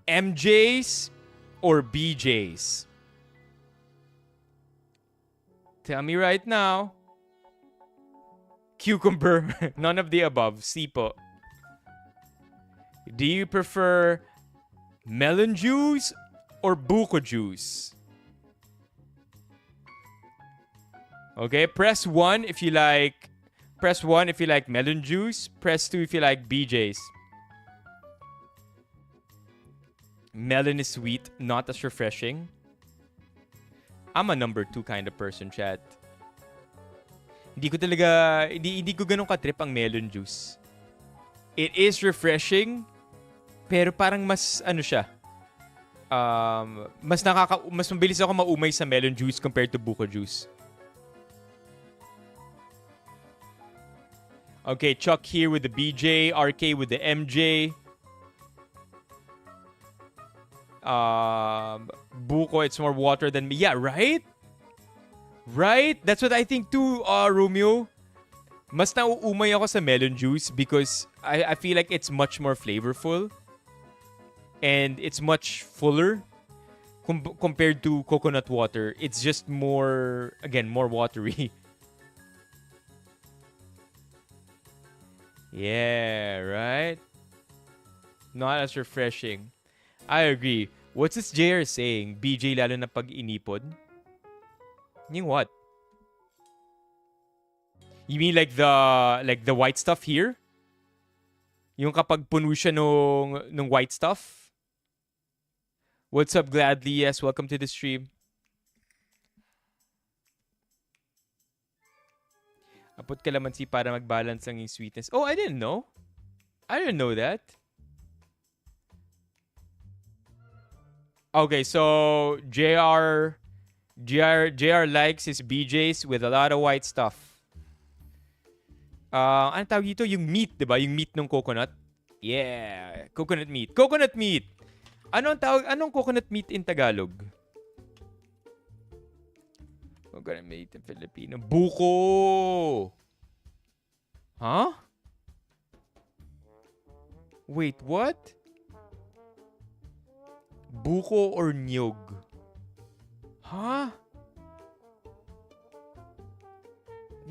MJ's or BJ's? Tell me right now. Cucumber. None of the above. Sipo. Do you prefer melon juice or buko juice? Okay, press 1 if you like. Press 1 if you like melon juice. Press 2 if you like BJ's. Melon is sweet, not as refreshing. I'm a number 2 kind of person, chat. Hindi ko ganun ka-trip ang melon juice. It is refreshing, pero parang mas siya. Mas mabilis ako maumay sa melon juice compared to buko juice. Okay, Chuck here with the BJ, RK with the MJ. Buko, it's more water than me. Yeah, right? Right? That's what I think too, Romeo. Mas nauumay ako sa melon juice because I feel like it's much more flavorful and it's much fuller compared to coconut water. It's just more, again, more watery. Yeah, right? Not as refreshing. I agree. What's this JR saying? BJ lalo na pag inipod? Yung what? You mean like the white stuff here? Yung kapag puno siya nung white stuff? What's up, Gladly? Yes, welcome to the stream. Apot kalamansi para mag-balance ang yung sweetness. Oh, I didn't know. I didn't know that. Okay, so JR likes his BJs with a lot of white stuff. Ano tawag dito? Yung meat, diba? Yung meat ng coconut. Yeah, coconut meat. Coconut meat! Anong coconut meat in Tagalog? Coconut meat in Filipino. Buko! Huh? Wait, what? Buko or niyog? Huh?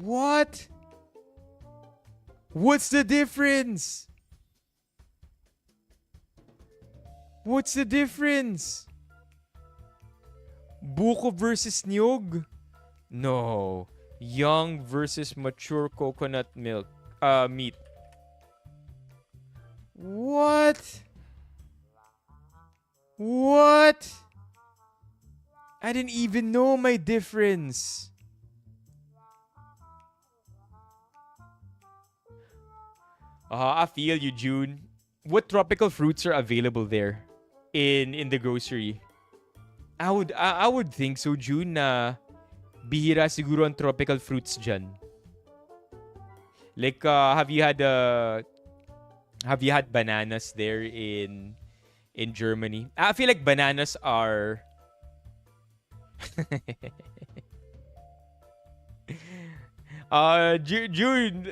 What? What's the difference? What's the difference? Buko versus niyog? No. Young versus mature coconut milk. Meat. What? What? I didn't even know my difference. I feel you, June. What tropical fruits are available there in the grocery? I would think so, June, na bihira siguro ang tropical fruits dyan. Like, have you had bananas there in Germany? I feel like bananas are June,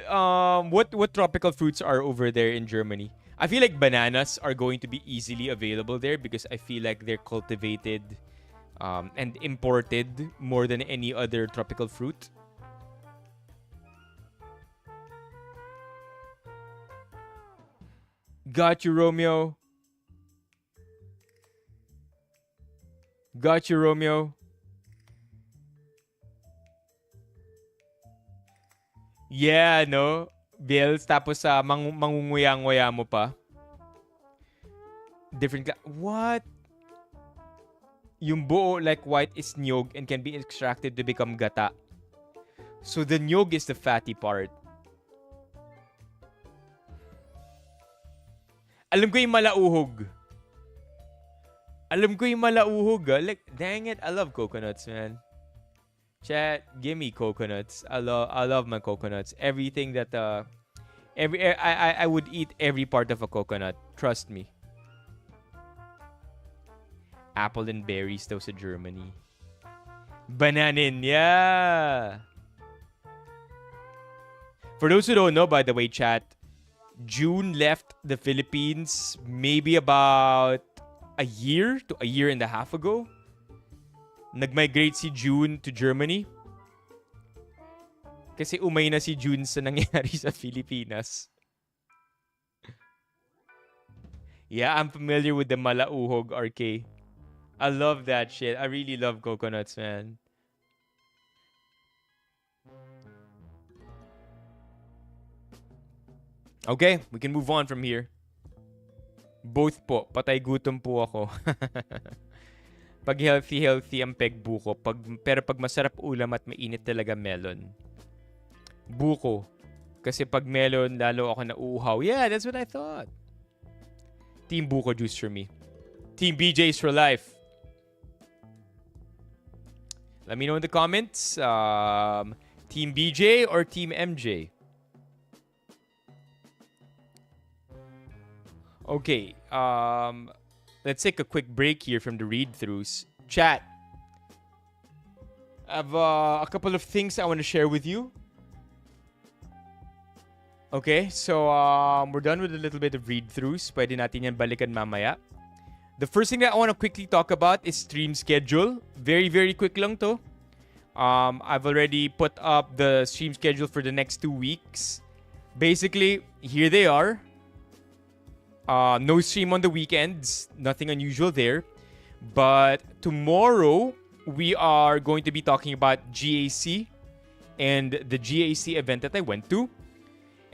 what tropical fruits are over there in Germany? I feel like bananas are going to be easily available there because I feel like they're cultivated and imported more than any other tropical fruit. Got you, Romeo. Got you, Romeo. Yeah, no? Bills, tapos mangunguya-nguya mo pa. Different what? Yung buo like white is niyog and can be extracted to become gata. So the niyog is the fatty part. Alam ko yung malauhog. Like, dang it, I love coconuts, man. Chat, give me coconuts. I love my coconuts. Everything that I would eat every part of a coconut. Trust me. Apple and berries daw sa Germany. Bananin, yeah. For those who don't know, by the way, chat, June left the Philippines maybe about a year to a year and a half ago. Nag-migrate si June to Germany. Kasi umay na si June sa nangyari sa Pilipinas. Yeah, I'm familiar with the malauhog, RK. I love that shit. I really love coconuts, man. Okay, we can move on from here. Both po. Patay gutom po ako. Pag healthy ang peg buko. Pero pag masarap ulam at mainit talaga melon. Buko. Kasi pag melon, lalo ako nauuhaw. Yeah, that's what I thought. Team Buko juice for me. Team BJ's for life. Let me know in the comments. Team BJ or Team MJ? Okay. Let's take a quick break here from the read-throughs. Chat. I have a couple of things I want to share with you. Okay, so we're done with a little bit of read-throughs. Pwede natin yan balikan mamaya. The first thing that I want to quickly talk about is stream schedule. Very, very quick lang to. I've already put up the stream schedule for the next 2 weeks. Basically, here they are. No stream on the weekends. Nothing unusual there. But tomorrow, we are going to be talking about GAC and the GAC event that I went to.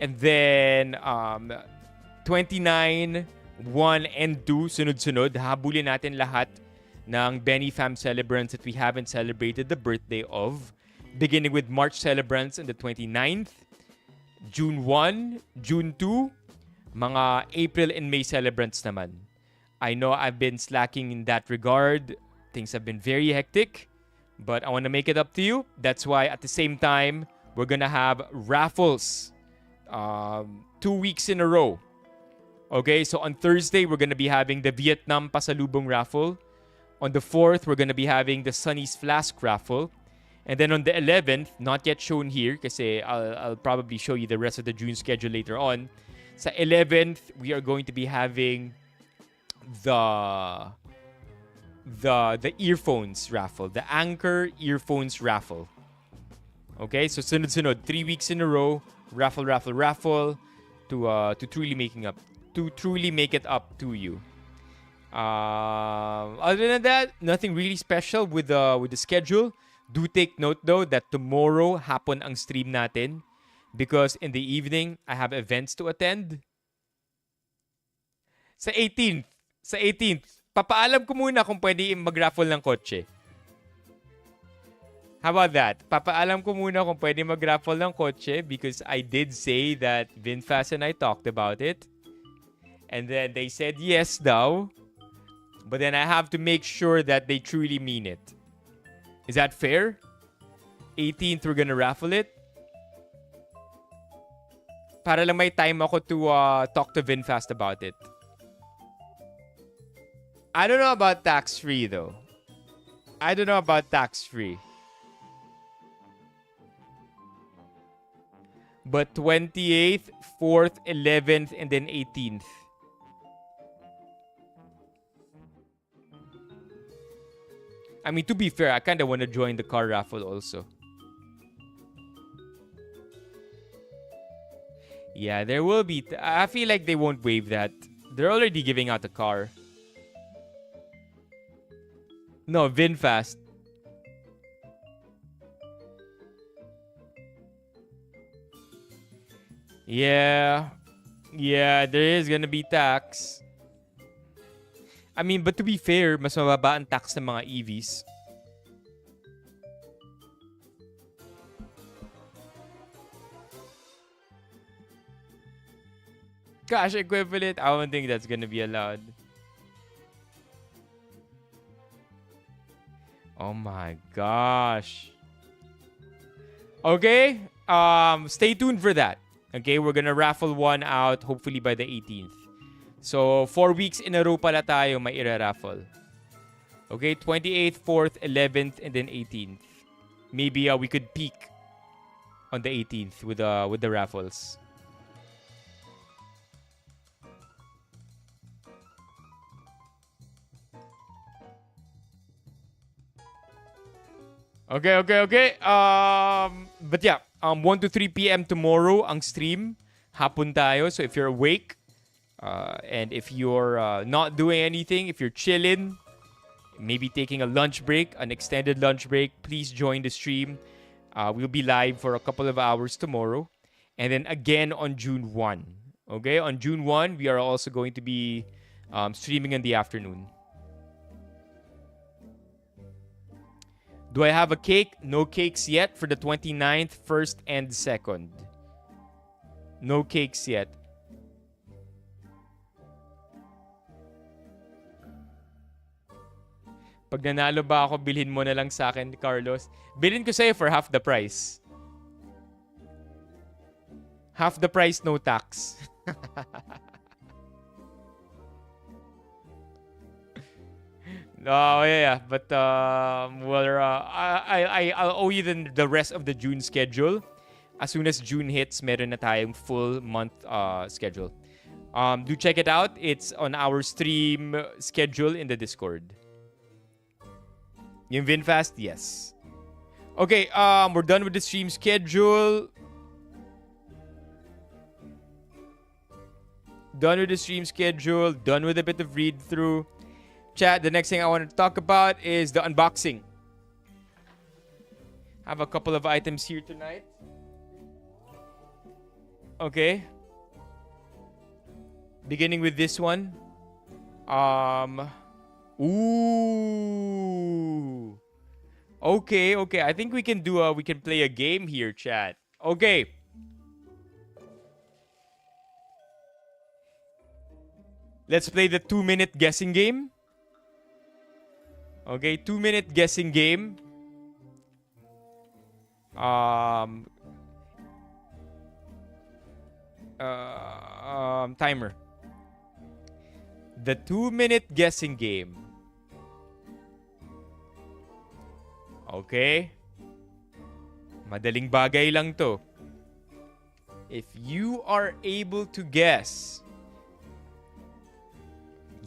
And then 29, 1, and 2, sunod-sunod, habulin natin lahat ng Benifam celebrants that we haven't celebrated the birthday of. Beginning with March celebrants on the 29th, June 1, June 2, mga April and May celebrants naman. I know I've been slacking in that regard. Things have been very hectic, but I want to make it up to you. That's why at the same time, we're gonna have raffles 2 weeks in a row. Okay, so on Thursday, we're gonna be having the Vietnam Pasalubong raffle. On the 4th, we're gonna be having the Sunny's Flask raffle. And then on the 11th, not yet shown here, kasi I'll probably show you the rest of the June schedule later on. Sa 11th, we are going to be having the earphones raffle, the Anchor earphones raffle. Okay, so sunod-sunod, 3 weeks in a row, raffle to truly make it up to you. Other than that, nothing really special with the schedule. Do take note though that tomorrow hapon ang stream natin because in the evening I have events to attend. Sa 18th, papaalam ko muna kung pwede mag-raffle ng kotse. How about that? Papaalam ko muna kung pwede mag-raffle ng kotse because I did say that VinFast and I talked about it. And then they said yes daw. But then I have to make sure that they truly mean it. Is that fair? 18th, we're gonna raffle it. Para lang may time ako to talk to VinFast about it. I don't know about tax-free though. I don't know about tax-free. But 28th, 4th, 11th, and then 18th. I mean, to be fair, I kind of want to join the car raffle also. Yeah, there will be... I feel like they won't waive that. They're already giving out a car. No, VinFast. Yeah. Yeah, there is gonna be tax. I mean, but to be fair, mas mababa ang tax ng mga EVs. Cash equivalent, I don't think that's gonna be allowed. Oh my gosh. Okay, stay tuned for that. Okay, we're gonna raffle one out hopefully by the 18th. So, 4 weeks in a row pala tayo may ira-raffle. Okay, 28th, 4th, 11th, and then 18th. Maybe we could peak on the 18th with the raffles. Okay. But yeah, 1 to 3 p.m. tomorrow ang stream. Hapon tayo. So if you're awake, and if you're not doing anything, if you're chilling, maybe taking a lunch break, an extended lunch break, please join the stream. We'll be live for a couple of hours tomorrow. And then again on June 1. Okay, on June 1, we are also going to be streaming in the afternoon. Do I have a cake? No cakes yet for the 29th, 1st, and 2nd. No cakes yet. Pag nanalo ba ako, bilhin mo na lang sa akin, Carlos. Bilhin ko sa'yo for half the price. Half the price, no tax. Oh yeah, but I'll owe you the rest of the June schedule. As soon as June hits, meron na tayong full month schedule. Do check it out. It's on our stream schedule in the Discord. Yung VinFast, yes. Okay, we're done with the stream schedule. Done with the stream schedule. Done with a bit of read-through. Chat, the next thing I want to talk about is the unboxing. I have a couple of items here tonight. Okay. Beginning with this one. Ooh. Okay. I think we can play a game here, chat. Okay. Let's play the 2-minute guessing game. Okay, 2-minute guessing game. Timer. The 2-minute guessing game. Okay. Madaling bagay lang to. If you are able to guess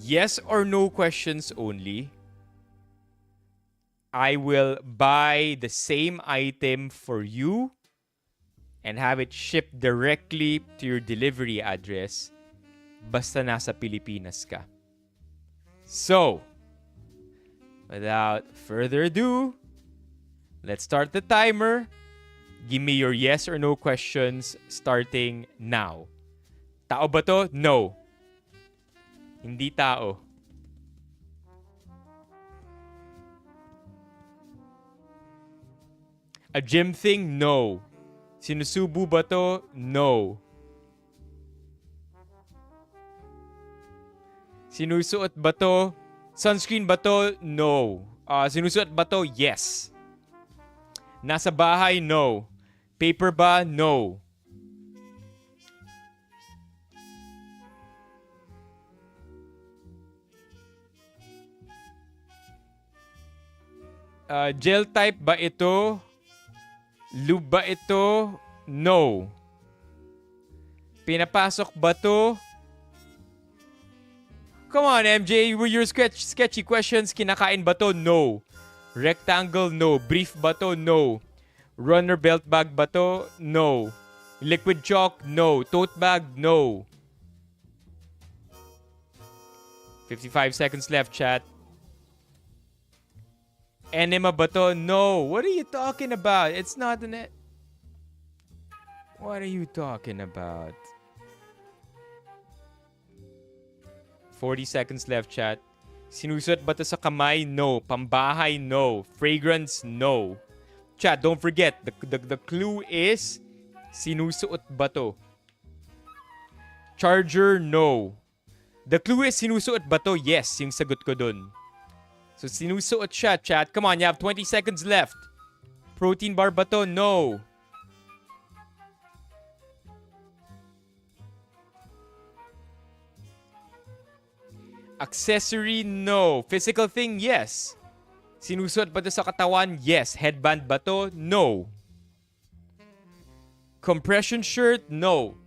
yes or no questions only, I will buy the same item for you and have it shipped directly to your delivery address basta nasa Pilipinas ka. So, without further ado, let's start the timer. Give me your yes or no questions starting now. Tao ba to? No. Hindi tao. A gym thing? No. Sinusubo ba to? No. Sinusuot ba to? Sunscreen ba to? No. Sinusuot ba to? Yes. Nasa bahay? No. Paper ba? No. Gel type ba ito? Lube ba ito? No. Pinapasok ba to? Come on, MJ. Were your sketchy questions? Kinakain ba to? No. Rectangle? No. Brief ba to? No. Runner belt bag ba to? No. Liquid chalk? No. Tote bag? No. 55 seconds left, chat. Enema ba to? No. What are you talking about? It's not an... What are you talking about? 40 seconds left, chat. Sinusuot ba to sa kamay? No. Pambahay? No. Fragrance? No. Chat, don't forget, the clue is sinusuot ba to? Charger? No. The clue is sinusuot ba to? Yes, yung sagot ko dun. So, sinusuot siya, chat. Come on, you have 20 seconds left. Protein bar ba to? No. Accessory? No. Physical thing? Yes. Sinusuot ba to sa katawan? Yes. Headband ba to? No. Compression shirt? No.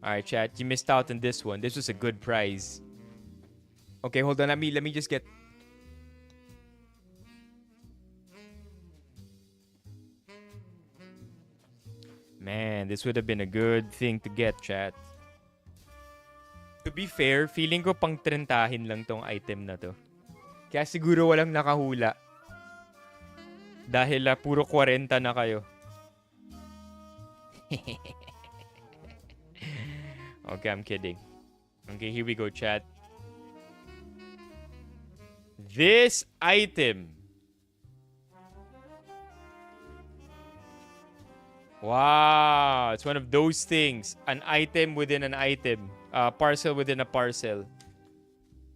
Alright, chat. You missed out on this one. This was a good prize. Okay, hold on. Let me just get... Man, this would have been a good thing to get, chat. To be fair, feeling ko pang 30 lang tong item na to. Kaya siguro walang nakahula. Dahil puro 40 na kayo. Okay, I'm kidding. Okay, here we go, chat. This item. Wow, it's one of those things. An item within an item. Parcel within a parcel.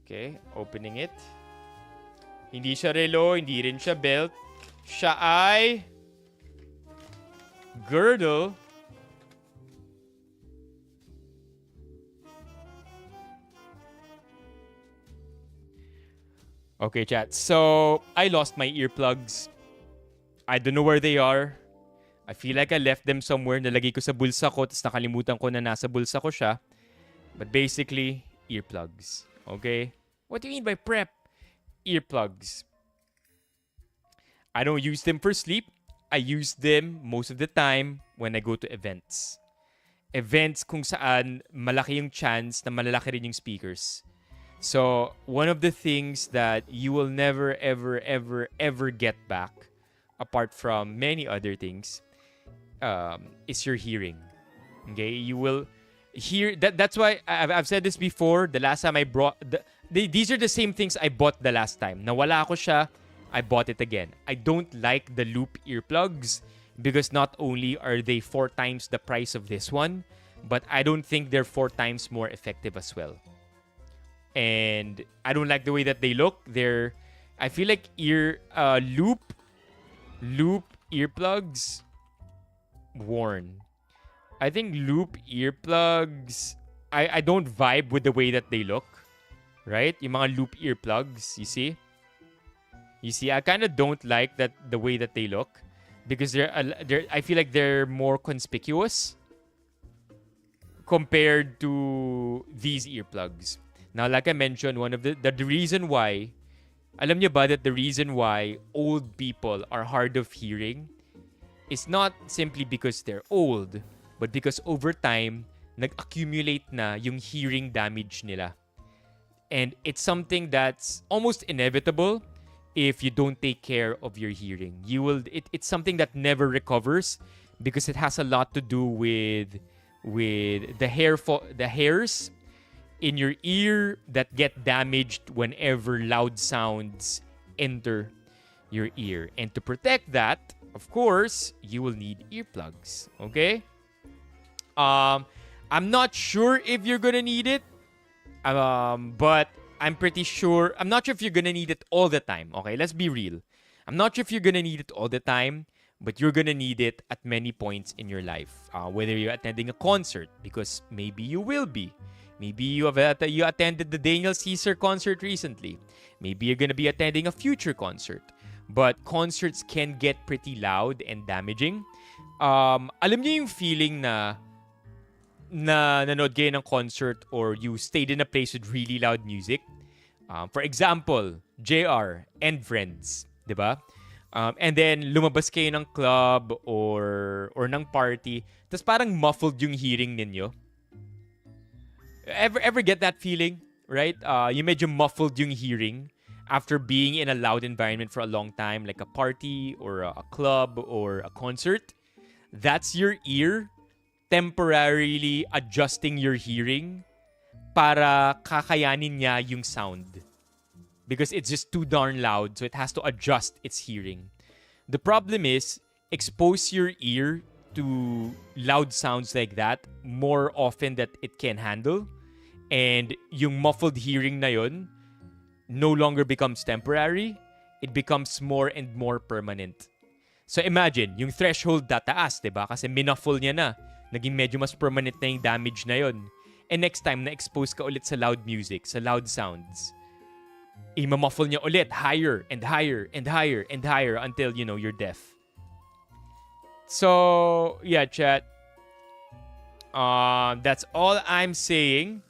Okay, opening it. Hindi siya relo, hindi rin siya belt. Siya ay girdle. Okay, chat. So, I lost my earplugs. I don't know where they are. I feel like I left them somewhere, nalagay ko sa bulsa ko, tapos nakalimutan ko na nasa bulsa ko siya. But basically, earplugs. Okay? What do you mean by prep? Earplugs. I don't use them for sleep. I use them most of the time when I go to events. Events kung saan malaki yung chance na malalaki rin yung speakers. So, one of the things that you will never, ever, ever, ever get back, apart from many other things, is your hearing. Okay? You will hear... That's why I've said this before. The last time I brought... these are the same things I bought the last time. Nawala ko siya, I bought it again. I don't like the loop earplugs because not only are they 4 times the price of this one, but I don't think they're 4 times more effective as well. And I don't like the way that they look. I feel like loop earplugs worn. I think loop earplugs, I don't vibe with the way that they look. Right? Yung mga loop earplugs, you see? You see, I kind of don't like the way that they look because I feel like they're more conspicuous compared to these earplugs. Now, like I mentioned, one of the reason why, alam niyo ba that the reason why old people are hard of hearing is not simply because they're old, but because over time, nag-accumulate na yung hearing damage nila. And it's something that's almost inevitable if you don't take care of your hearing. It's something that never recovers because it has a lot to do with the hairs in your ear that get damaged whenever loud sounds enter your ear. And to protect that, of course, you will need earplugs. Okay? I'm not sure if you're gonna need it. But I'm pretty sure... I'm not sure if you're gonna need it all the time. Okay, let's be real. I'm not sure if you're gonna need it all the time, but you're gonna need it at many points in your life. Whether you're attending a concert, because maybe you will be. Maybe you attended the Daniel Caesar concert recently. Maybe you're gonna be attending a future concert. But concerts can get pretty loud and damaging. Alam niyo yung feeling na nanood kayo ng concert or you stayed in a place with really loud music. For example, JR and Friends, di ba? And then lumabas kayo ng club or ng party, tapos parang muffled yung hearing ninyo. Ever get that feeling, right? Yung medyo muffled yung hearing after being in a loud environment for a long time, like a party or a club or a concert. That's your ear temporarily adjusting your hearing para kakayanin niya yung sound. Because it's just too darn loud, so it has to adjust its hearing. The problem is, expose your ear to loud sounds like that more often that it can handle. And yung muffled hearing na yun no longer becomes temporary. It becomes more and more permanent. So imagine, yung threshold tataas, diba? Kasi minuffle niya na. Naging medyo mas permanent na yung damage na yun. And next time, na-expose ka ulit sa loud music, sa loud sounds, i-muffle niya ulit higher and higher and higher and higher until, you're deaf. So, yeah, chat. That's all I'm saying.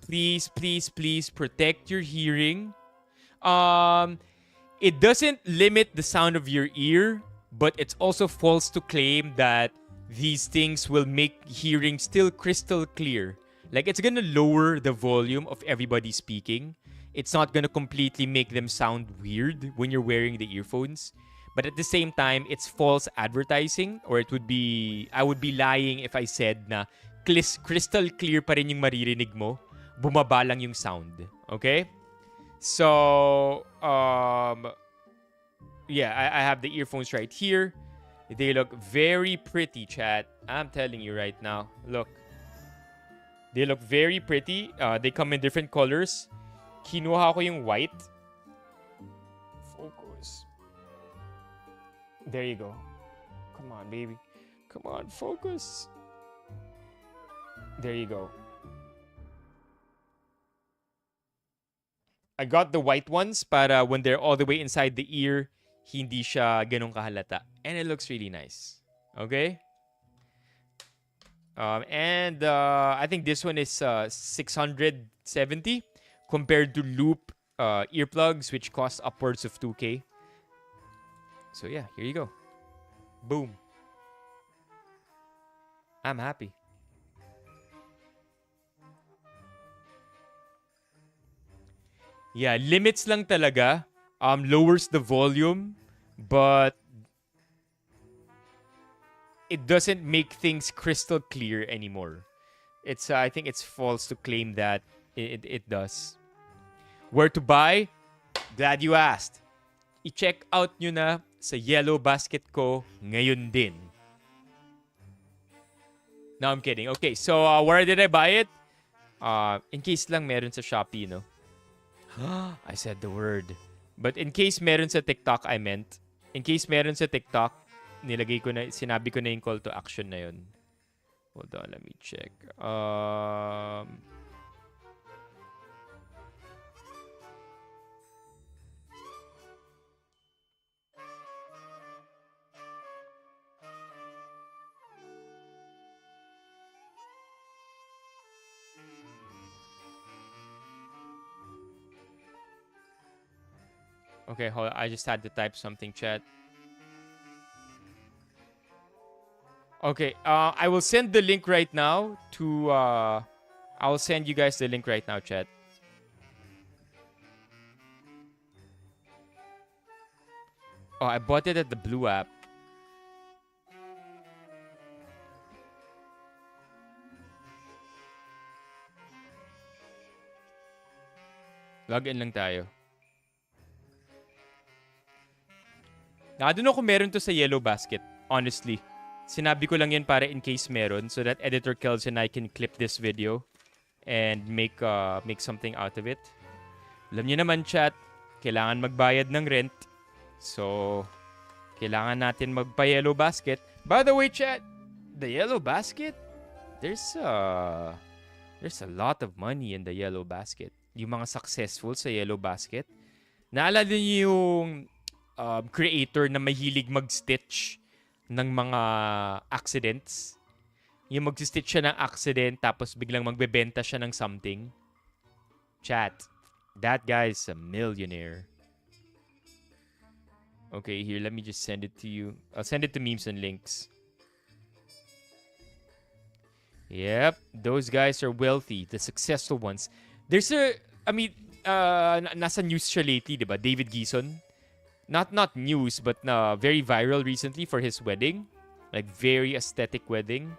Please, please, please protect your hearing. It doesn't limit the sound of your ear, but it's also false to claim that these things will make hearing still crystal clear. Like, it's gonna lower the volume of everybody speaking. It's not gonna completely make them sound weird when you're wearing the earphones. But at the same time, it's false advertising, or I would be lying if I said na crystal clear pa rin yung maririnig mo, bumaba lang yung sound. Okay? So, yeah, I have the earphones right here. They look very pretty, chat. I'm telling you right now. Look. They look very pretty. They come in different colors. Kinuha ko yung white. Focus. There you go. Come on, baby. Come on, focus. There you go. I got the white ones para when they're all the way inside the ear, hindi siya ganun kahalata. And it looks really nice. Okay? And I think this one is 670 compared to loop earplugs, which cost upwards of 2K. So yeah, here you go. Boom. I'm happy. Yeah, limits lang talaga. Lowers the volume, but it doesn't make things crystal clear anymore. It's I think it's false to claim that it does. Where to buy? Glad you asked. I-check out nyo na sa Yellow Basket ko ngayon din. No, I'm kidding. Okay, so where did I buy it? In case lang meron sa Shopee, no? I said the word. But in case meron sa TikTok, I meant. In case meron sa TikTok, sinabi ko na yung call to action na yun. Hold on, let me check. Okay, hold on. I just had to type something, chat. Okay, I will send the link right now to... I will send you guys the link right now, chat. Oh, I bought it at the Blue app. Login lang tayo. I don't know kung meron to sa Yellow Basket, honestly. Sinabi ko lang yan para in case meron so that Editor Kels and I can clip this video and make something out of it. Alam niyo naman, chat, kailangan magbayad ng rent. So, kailangan natin magpa-Yellow Basket. By the way, chat, the Yellow Basket, there's a lot of money in the Yellow Basket. Yung mga successful sa Yellow Basket. Naalala niyo yung creator na mahilig mag-stitch ng mga accidents? Yung mag-stitch siya ng accident tapos biglang magbebenta siya ng something. Chat, that guy is a millionaire. Okay, here, let me just send it to you. I'll send it to memes and links. Yep, those guys are wealthy, the successful ones. There's nasa news siya lately, diba? David Gison. Not news, but very viral recently for his wedding. Like, very aesthetic wedding.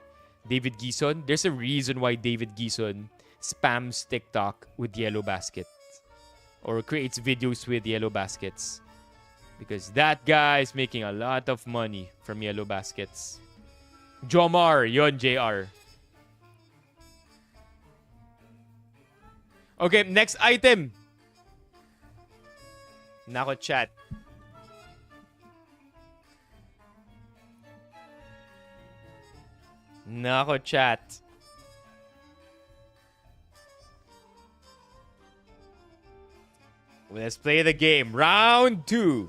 David Gison. There's a reason why David Gison spams TikTok with Yellow Baskets. Or creates videos with Yellow Baskets. Because that guy is making a lot of money from Yellow Baskets. Jomar, yon JR. Okay, next item. Nako, chat. Nako, chat. Let's play the game. Round 2.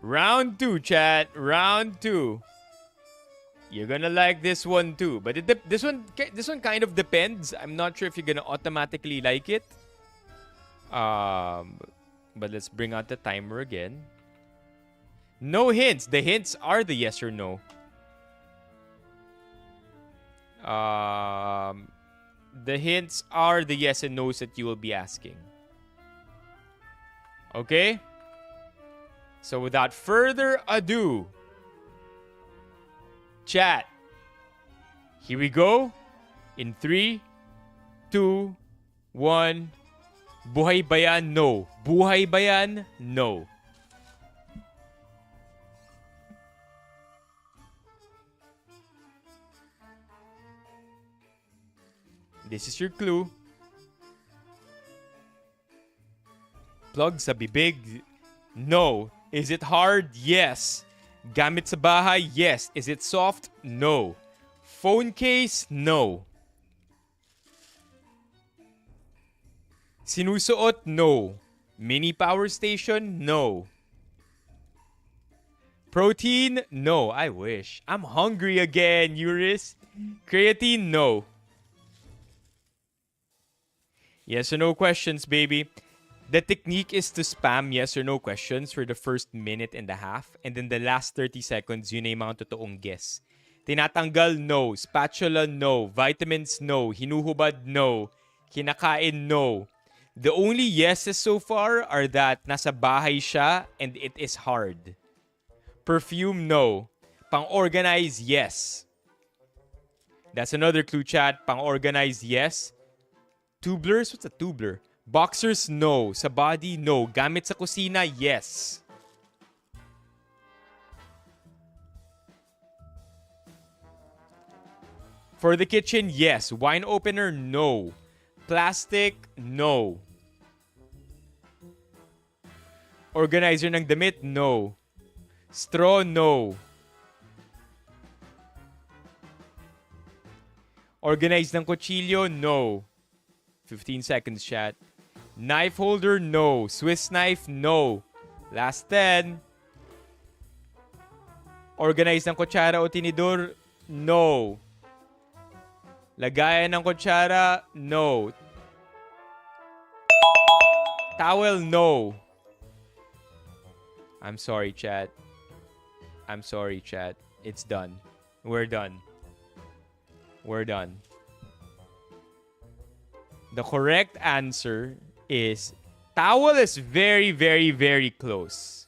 Round 2, chat. Round 2. You're gonna like this one too. But this one kind of depends. I'm not sure if you're gonna automatically like it. But let's bring out the timer again. No hints. The hints are the yes or no. The hints are the yes and no's that you will be asking. Okay? So without further ado, chat, here we go. In 3, 2, 1. Buhay ba yan? No. Buhay ba yan? No. This is your clue. Plug sa bibig? No. Is it hard? Yes. Gamit sa bahay? Yes. Is it soft? No. Phone case? No. Sinusuot? No. Mini power station? No. Protein? No. I wish. I'm hungry again, Euris. Creatine? No. Yes or no questions, baby. The technique is to spam yes or no questions for the first minute and a half. And then the last 30 seconds, yun na yung mga totoong guess. Tinatanggal? No. Spatula? No. Vitamins? No. Hinuhubad? No. Kinakain? No. The only yeses so far are that nasa bahay siya and it is hard. Perfume? No. Pang-organize? Yes. That's another clue, chat. Pang-organize? Yes. Tubulars? What's a tubular? Boxers? No. Sa body? No. Gamit sa kusina? Yes. For the kitchen? Yes. Wine opener? No. Plastic? No. Organizer ng damit? No. Straw? No. Organize ng kutsilyo? No. 15 seconds, chat. Knife holder? No. Swiss knife? No. Last 10. Organize ng kutsara o tinidor? No. Lagayan ng kutsara? No. Towel? No. I'm sorry, chat. I'm sorry, chat. It's done. We're done. We're done. The correct answer is towel is very, very, very close.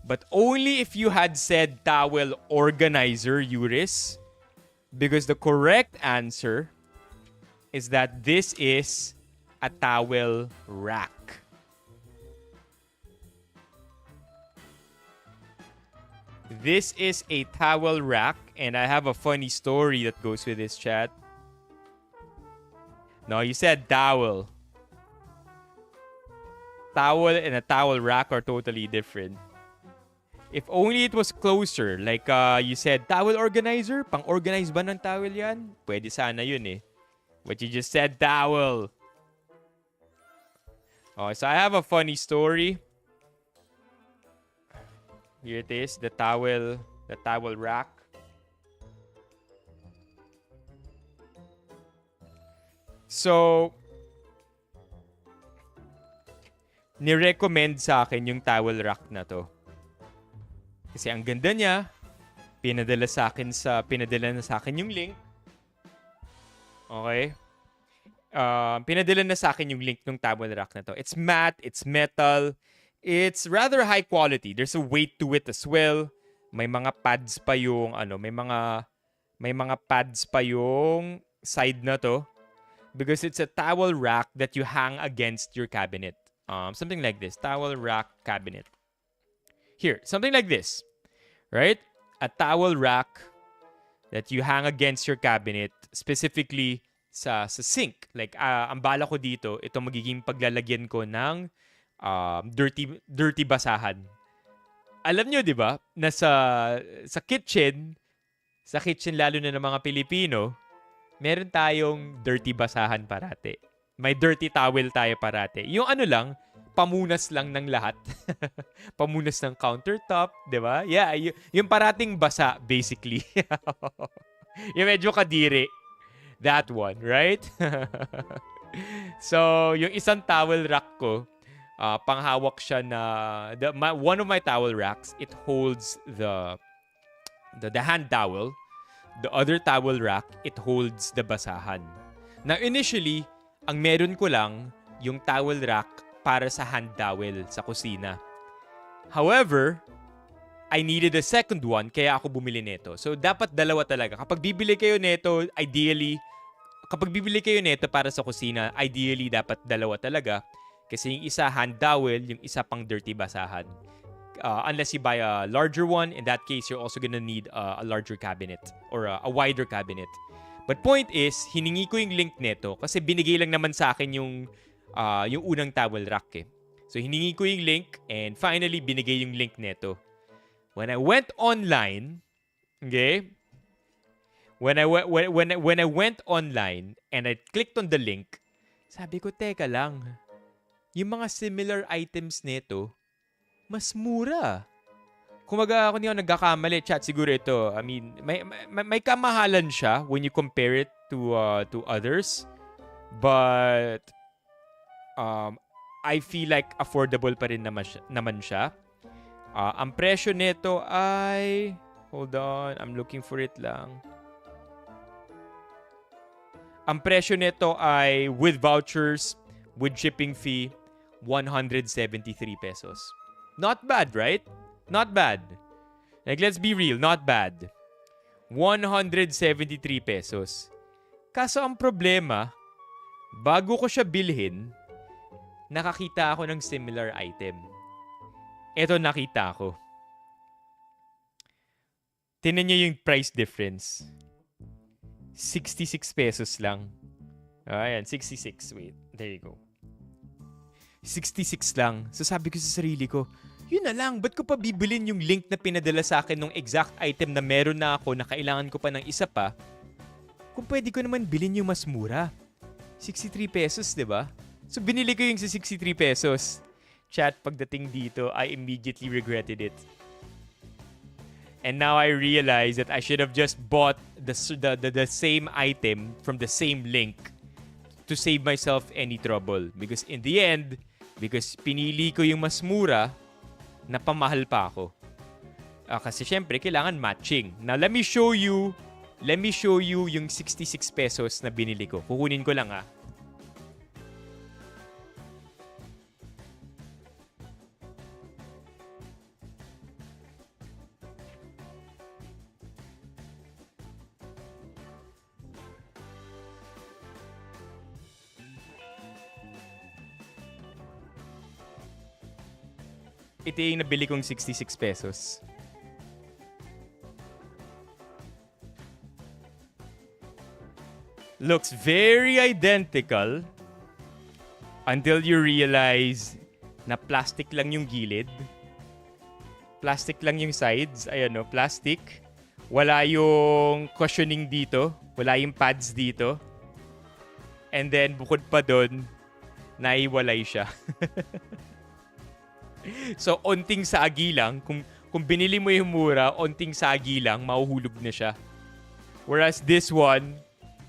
But only if you had said towel organizer, Euris. Because the correct answer is that this is a towel rack. This is a towel rack, and I have a funny story that goes with this, chat. No, you said towel. Towel and a towel rack are totally different. If only it was closer. Like you said, towel organizer? Pang-organize ba ng towel yan? Pwede sana yun eh. But you just said towel. Okay, so I have a funny story. Here it is, the towel rack. So, ni-recommend sa akin yung towel rack na to. Kasi ang ganda niya, pinadala na sa akin yung link. Okay? Pinadala na sa akin yung link ng towel rack na to. It's matte, it's metal, it's rather high quality. There's a weight to it as well. May mga pads pa yung may mga pads pa yung side na to. Because it's a towel rack that you hang against your cabinet. Something like this. Towel rack cabinet. Here, something like this. Right? A towel rack that you hang against your cabinet. Specifically sa sink. Like, ang bala ko dito, ito magiging paglalagyan ko ng dirty basahan. Alam nyo, di ba? Na sa kitchen lalo na ng mga Pilipino, meron tayong dirty basahan parate. May dirty towel tayo parate. Yung ano lang, pamunas lang ng lahat. Pamunas ng countertop, di ba? Yeah, yung parating basa, basically. Yung medyo kadiri. That one, right? So, yung isang towel rack ko, panghawak siya na... one of my towel racks, it holds the hand towel. The other towel rack, it holds the basahan. Now, initially, ang meron ko lang yung towel rack para sa hand towel sa kusina. However, I needed a second one, kaya ako bumili nito. So, dapat dalawa talaga. Kapag bibili kayo nito para sa kusina, ideally, dapat dalawa talaga. Kasi yung isa hand towel, yung isa pang dirty basahan. Unless you buy a larger one, in that case, you're also gonna need a larger cabinet or a wider cabinet. But point is, hiningi ko yung link nito kasi binigay lang naman sa akin yung unang towel rack eh. So hiningi ko yung link and finally binigay yung link nito. When I went online, okay? When I went online and I clicked on the link, sabi ko, teka lang. Yung mga similar items nito, mas mura. Kumaga ako niyo nagkakamali, chat, siguro ito. I mean, may kamahalan siya when you compare it to others. But I feel like affordable pa rin naman siya. Ang presyo nito ay, hold on, I'm looking for it lang. Ang presyo nito ay with vouchers, with shipping fee, 173 pesos. Not bad, right? Not bad. Like, let's be real, not bad. 173 pesos. Kaso ang problema, bago ko siya bilhin, nakakita ako ng similar item. Ito nakita ko. Tingnan niyo yung price difference. 66 pesos lang. Ayan, 66. Wait, there you go. 66 lang. So sabi ko sa sarili ko, yun na lang, ba't ko pa bibilin yung link na pinadala sa akin ng exact item na meron na ako na kailangan ko pa ng isa pa? Kung pwede ko naman bilhin yung mas mura. 63 pesos, di ba? So binili ko yung sa 63 pesos. Chat, pagdating dito, I immediately regretted it. And now I realize that I should have just bought the same item from the same link to save myself any trouble. Because in the end, because pinili ko yung mas mura, napamahal pa ako. Kasi syempre, kailangan matching. Now, let me show you yung 66 pesos na binili ko. Kukunin ko lang Ito yung nabili kong 66 pesos. Looks very identical until you realize na plastic lang yung gilid. Plastic lang yung sides. Ayan o, plastic. Wala yung cushioning dito. Wala yung pads dito. And then, bukod pa dun, naiwalay siya. So, onting saagi lang. Kung binili mo yung mura, onting saagi lang, mahuhulog na siya. Whereas this one,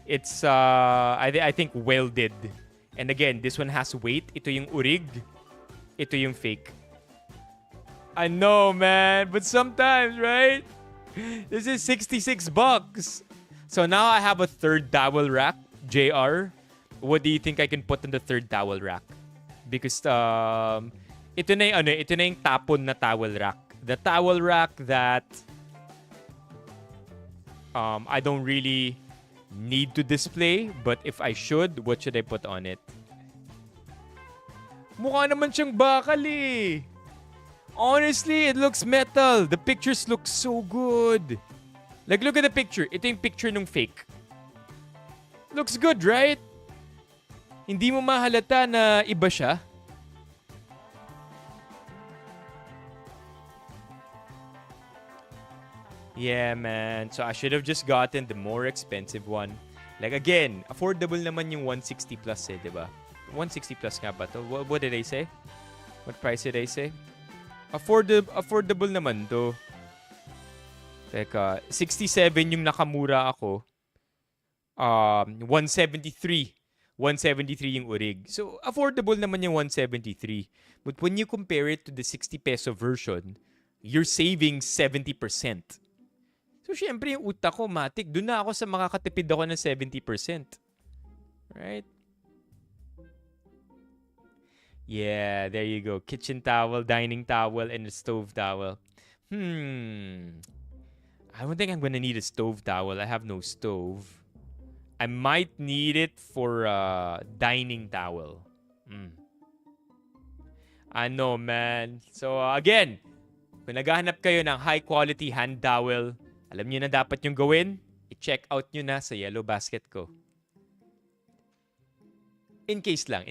it's, I think, welded. And again, this one has weight. Ito yung urig. Ito yung fake. I know, man. But sometimes, right? This is 66 bucks. So now I have a third towel rack. JR, what do you think I can put in the third towel rack? Because, ito na yung tapon na towel rack. The towel rack that I don't really need to display, but if I should, what should I put on it? Mukha naman siyang bakal eh. Honestly, it looks metal. The pictures look so good. Like, look at the picture. Ito yung picture nung fake. Looks good, right? Hindi mo mahalata na iba siya. Yeah, man. So I should have just gotten the more expensive one. Like, again, affordable naman yung 160 plus eh, diba? 160 plus nga ba to? What did I say? What price did I say? Affordable naman to. Teka, 67 yung nakamura ako. 173. 173 yung urig. So, affordable naman yung 173. But when you compare it to the 60 peso version, you're saving 70%. So, syempre, yung utak ko, matik. Doon na ako sa makakatipid ako ng 70%. Right? Yeah, there you go. Kitchen towel, dining towel, and a stove towel. I don't think I'm gonna need a stove towel. I have no stove. I might need it for a dining towel. I know, man. So, again, kung naghahanap kayo ng high-quality hand towel, alam nyo na dapat yung gawin, i-check out nyo na sa yellow basket ko. In case lang,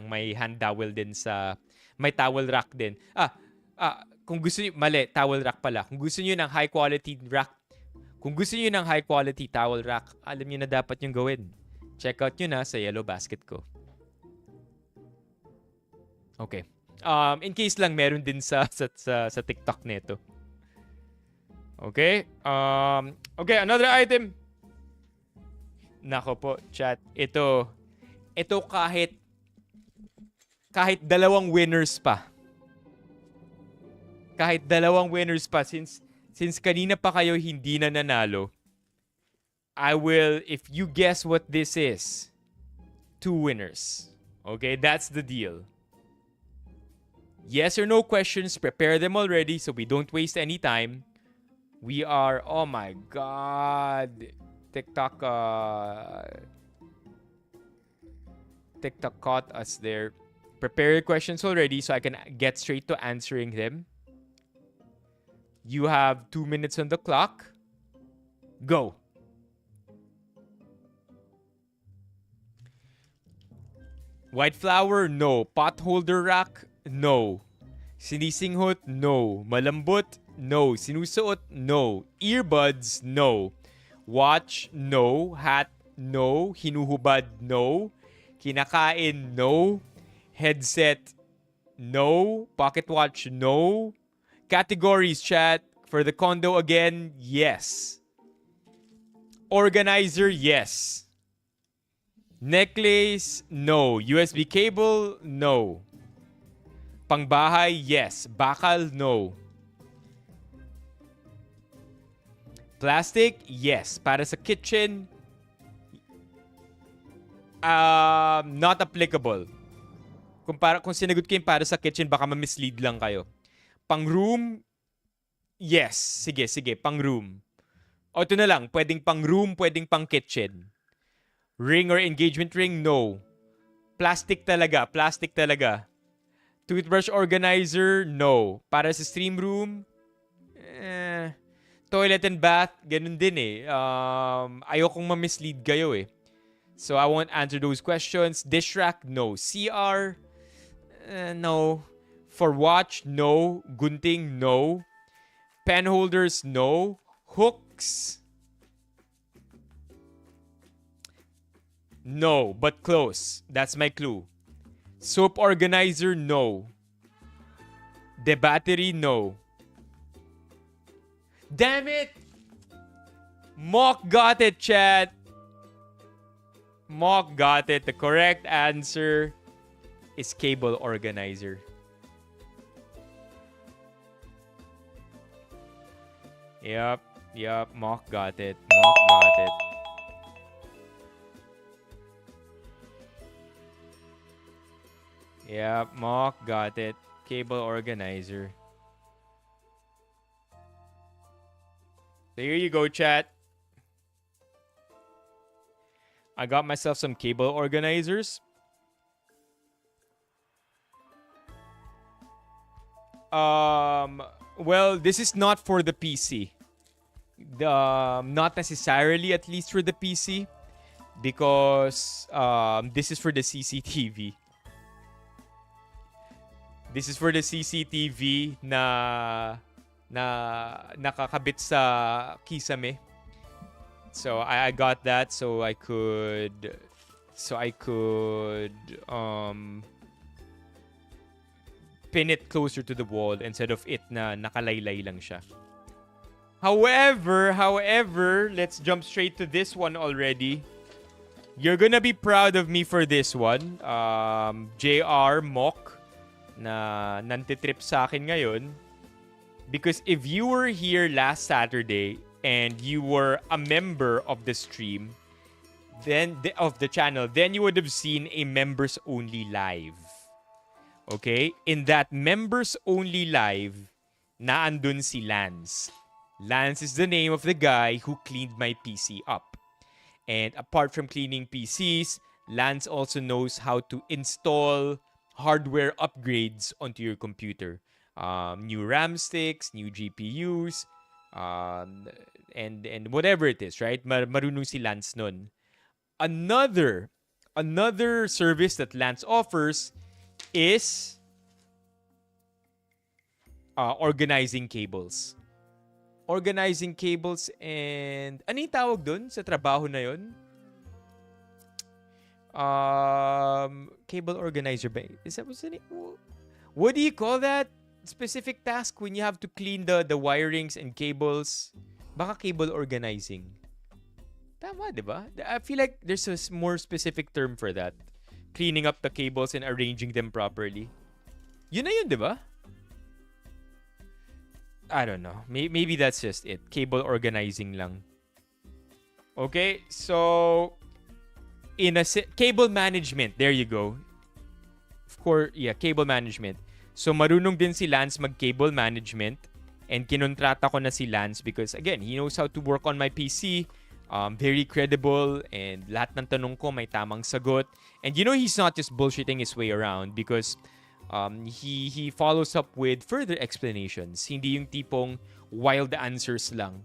may hand towel din sa, may towel rack din. Kung gusto nyo, mali, towel rack pala. Kung gusto nyo ng high-quality rack, kung gusto nyo ng high-quality towel rack, alam nyo na dapat yung gawin. Check out nyo na sa yellow basket ko. Okay. In case lang, meron din sa TikTok nito. Okay? Okay, another item. Nako po, chat. Ito kahit dalawang winners pa. Kahit dalawang winners pa, since kanina pa kayo hindi na nanalo, I will, if you guess what this is, 2 winners. Okay, that's the deal. Yes or no questions, prepare them already so we don't waste any time. We are, oh my God, TikTok caught us there. Prepare your questions already so I can get straight to answering them. You have 2 minutes on the clock. Go. White flower, no. Pot holder rack, no. Sinisinghot, no. Malambot, no. Sinusuot, no. Earbuds, no. Watch, no. Hat, no. Hinuhubad, no. Kinakain, no. Headset, no. Pocket watch, no. Categories, chat. For the condo again, yes. Organizer, yes. Necklace, no. USB cable, no. Pangbahay, yes. Bakal, no. Plastic, yes. Para sa kitchen, not applicable. Kung sinagot ko yung para sa kitchen, baka ma-mislead lang kayo. Pang room, yes. Sige, pang room. O ito na lang, pwedeng pang room, pwedeng pang kitchen. Ring or engagement ring, no. Plastic talaga. Toothbrush organizer, no. Para sa stream room, toilet and bath, ganun din eh. Ayokong ma-mislead kayo eh. So I won't answer those questions. Dish rack, no. CR, no. For watch, no. Gunting, no. Pen holders, no. Hooks, no, but close. That's my clue. Soap organizer, no. The battery, no. Damn it! Mock got it, chat. Mock got it. The correct answer is cable organizer. Yep. Mock got it. Yep, Mock got it. Cable organizer. So here you go, chat. I got myself some cable organizers. Well, this is not for the PC. Not necessarily, at least for the PC, because this is for the CCTV. This is for the CCTV na nakakabit sa kisame. So I got that so I could pin it closer to the wall instead of it na nakalaylay lang siya. However, let's jump straight to this one already. You're gonna be proud of me for this one. JR Mock na nantitrip sa akin ngayon. Because if you were here last Saturday and you were a member of the stream, of the channel, then you would have seen a members only live. Okay? In that members only live, naandun si Lance. Lance is the name of the guy who cleaned my PC up. And apart from cleaning PCs, Lance also knows how to install hardware upgrades onto your computer. New RAM sticks, new GPUs, and whatever it is, right? Marunong si Lance nun. Another service that Lance offers is organizing cables. Organizing cables and... Ano yung tawag dun sa trabaho na yun? Cable organizer ba? Is that what's the name? What do you call that? specific task when you have to clean the wirings and cables. Baka cable organizing. Tama, di ba? I feel like there's a more specific term for that. Cleaning up the cables and arranging them properly. Yun na yun, di ba? I don't know. Maybe that's just it. Cable organizing lang. Okay, so cable management. There you go. Of course, yeah, cable management. So marunong din si Lance mag-cable management, and kinontrata ko na si Lance because again, he knows how to work on my PC. Very credible, and lahat ng tanong ko may tamang sagot. And you know he's not just bullshitting his way around because he follows up with further explanations. Hindi yung tipong wild answers lang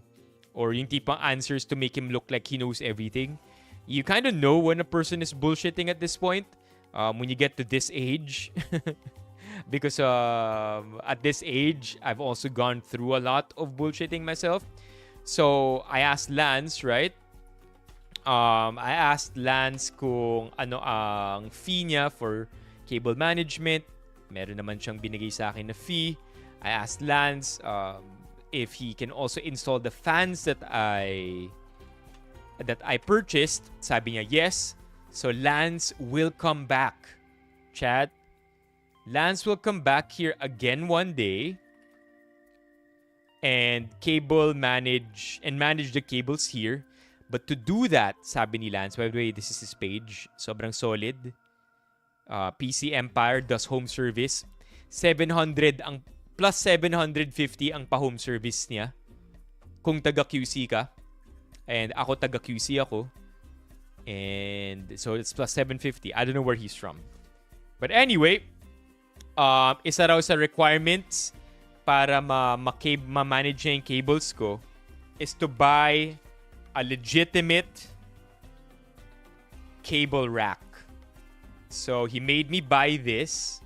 or yung tipong answers to make him look like he knows everything. You kind of know when a person is bullshitting at this point when you get to this age. Because at this age, I've also gone through a lot of bullshitting myself. So, I asked Lance, right? I asked Lance kung ano ang fee niya for cable management. Meron naman siyang binigay sa akin na fee. I asked Lance if he can also install the fans that I purchased. Sabi niya, yes. So, Lance will come back. Chat. Lance will come back here again one day and manage the cables here. But to do that, sabi ni Lance, by the way, this is his page. Sobrang solid. PC Empire does home service. 700 ang plus 750 ang pa-home service niya. Kung taga QC ka. And ako taga QC ako. And so it's plus 750. I don't know where he's from. But anyway, isa raw sa requirements para ma-manage yung cables ko is to buy a legitimate cable rack. So, he made me buy this.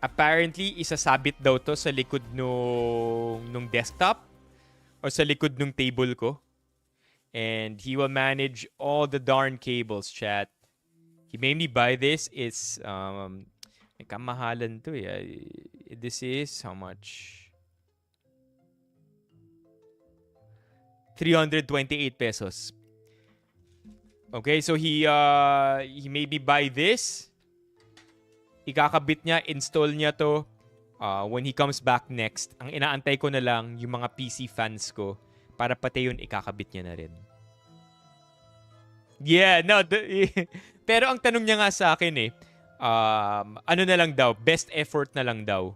Apparently, isasabit daw to sa likod nung desktop or sa likod nung table ko. And he will manage all the darn cables, chat. He made me buy this. It's may kamahalan to eh. This is how much? 328 pesos. Okay, so he made me buy this. Ikakabit niya, install niya to when he comes back next. Ang inaantay ko na lang yung mga PC fans ko para pati yun ikakabit niya na rin. Yeah, no. Pero ang tanong niya nga sa akin ano na lang daw, best effort na lang daw.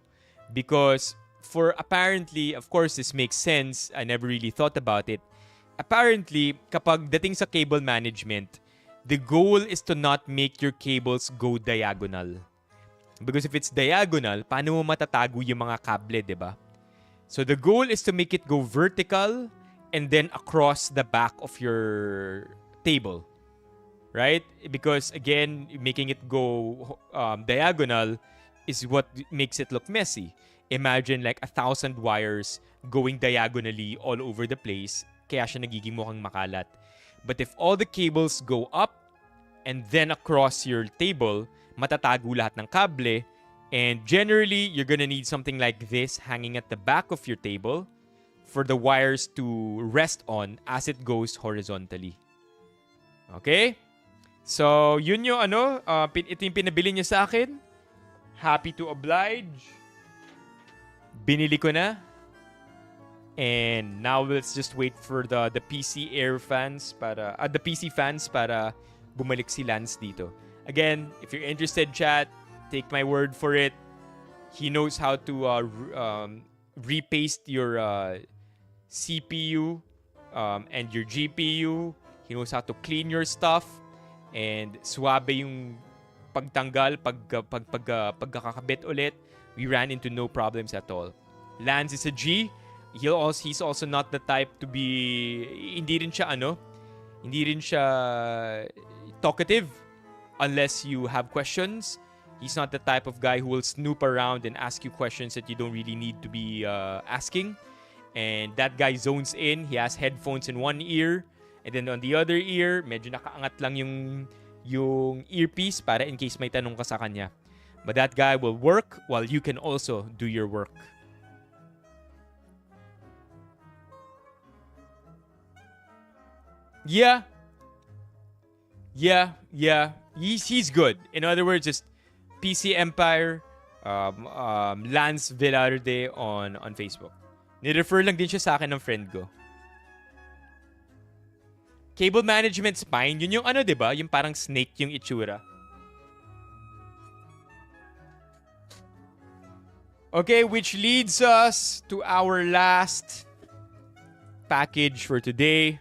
Because for apparently, of course, this makes sense. I never really thought about it. Apparently, kapag dating sa cable management, the goal is to not make your cables go diagonal. Because if it's diagonal, paano mo matatago yung mga kable, diba? So the goal is to make it go vertical and then across the back of your table. Right? Because again, making it go diagonal is what makes it look messy. Imagine like 1,000 wires going diagonally all over the place. Kaya siya nagiging mukhang makalat. But if all the cables go up and then across your table, matatago lahat ng kable. And generally, you're gonna need something like this hanging at the back of your table for the wires to rest on as it goes horizontally. Okay? So, yun yung ito yung pinabili niya sa akin. Happy to oblige. Binili ko na. And now let's just wait for the PC air fans para the PC fans para bumalik si Lance dito. Again, if you're interested, chat, take my word for it. He knows how to repaste your CPU and your GPU. He knows how to clean your stuff. And suwabe yung pagtanggal, pagkakabit ulit. We ran into no problems at all. Lance is a G. He's also not the type to be, hindi rin siya talkative unless you have questions. He's not the type of guy who will snoop around and ask you questions that you don't really need to be asking. And that guy zones in. He has headphones in one ear. And then on the other ear, medyo nakaangat lang yung earpiece para in case may tanong ka sa kanya. But that guy will work while you can also do your work. Yeah. He's good. In other words, just PC Empire, Lance Velarde on Facebook. Ni-refer lang din siya sa akin ng friend ko. Cable management spine, yun yung ano, 'di ba? Yung parang snake yung itsura. Okay, which leads us to our last package for today.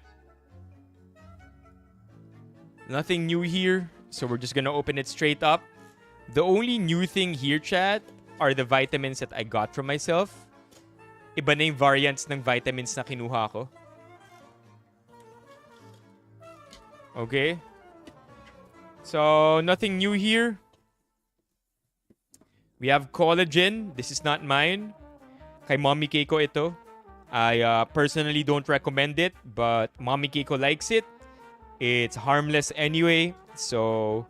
Nothing new here, so we're just gonna open it straight up. The only new thing here, chat, are the vitamins that I got from myself. Iba na yung variants ng vitamins na kinuha ko. Okay. So, nothing new here. We have collagen. This is not mine. Kay Mommy Keiko ito. I personally don't recommend it, but Mommy Keiko likes it. It's harmless anyway. So,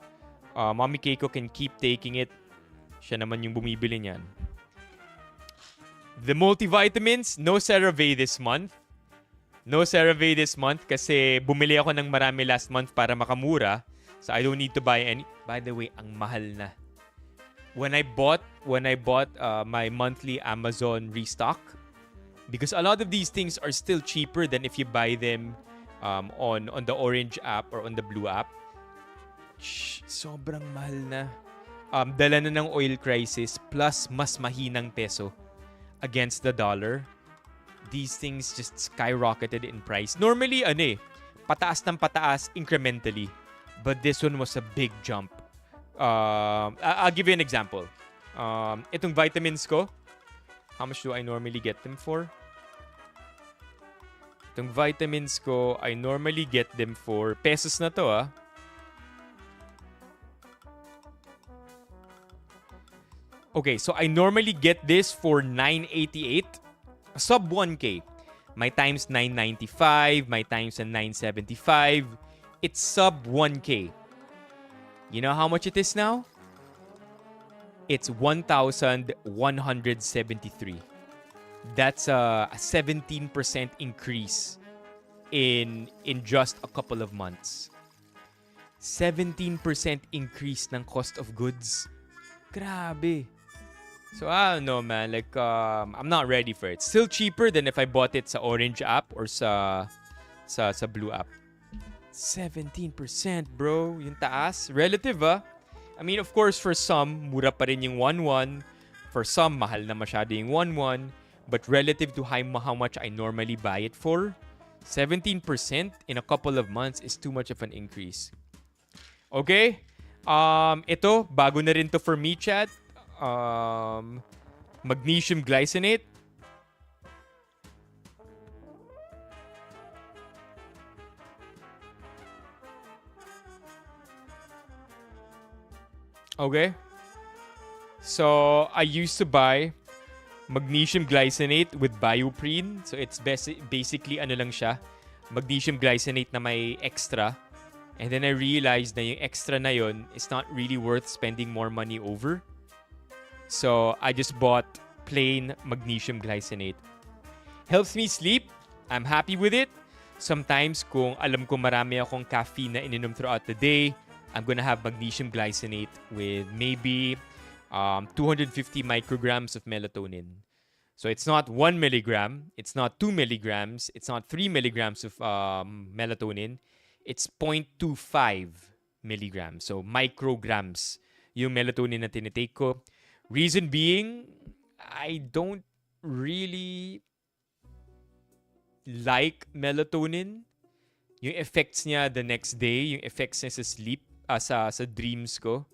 Mommy Keiko can keep taking it. Siya naman yung bumibili niyan. The multivitamins, no CeraVe this month. No CeraVe this month kasi bumili ako ng marami last month para makamura. So, I don't need to buy any. By the way, ang mahal na. When I bought my monthly Amazon restock, because a lot of these things are still cheaper than if you buy them on the orange app or on the blue app. Sobrang mahal na. Dala na ng oil crisis plus mas mahinang peso against the dollar. These things just skyrocketed in price. Normally, pataas ng pataas incrementally. But this one was a big jump. I'll give you an example. Itong vitamins ko, how much do I normally get them for? Itong vitamins ko, I normally get them for pesos na to, ah. Okay, so I normally get this for 988, sub 1K. My times 995, my times 975. It's sub 1K. You know how much it is now? It's 1,173. That's a 17% increase in just a couple of months. 17% increase ng cost of goods. Grabe. So I don't know, man. Like, I'm not ready for it. Still cheaper than if I bought it sa Orange app or sa Blue app. 17%, bro. Yung taas. Relative, ah. I mean, of course, for some, mura pa rin yung 1-1. For some, mahal na masyado yung 1-1. But relative to how much I normally buy it for, 17% in a couple of months is too much of an increase. Okay? Ito, bago na rin to for me, chat. Magnesium glycinate. Okay? So, I used to buy magnesium glycinate with bioprene. So, it's basically ano lang siya, magnesium glycinate na may extra. And then I realized na yung extra na yun is not really worth spending more money over. So, I just bought plain magnesium glycinate. Helps me sleep. I'm happy with it. Sometimes, kung alam ko marami akong caffeine na ininom throughout the day, I'm gonna have magnesium glycinate with maybe 250 micrograms of melatonin. So it's not 1 milligram, it's not 2 milligrams, it's not 3 milligrams of melatonin. It's 0.25 milligrams. So micrograms yung melatonin na tinitake ko. Reason being, I don't really like melatonin. Yung effects niya the next day, yung effects niya sa sleep, sa dreams ko.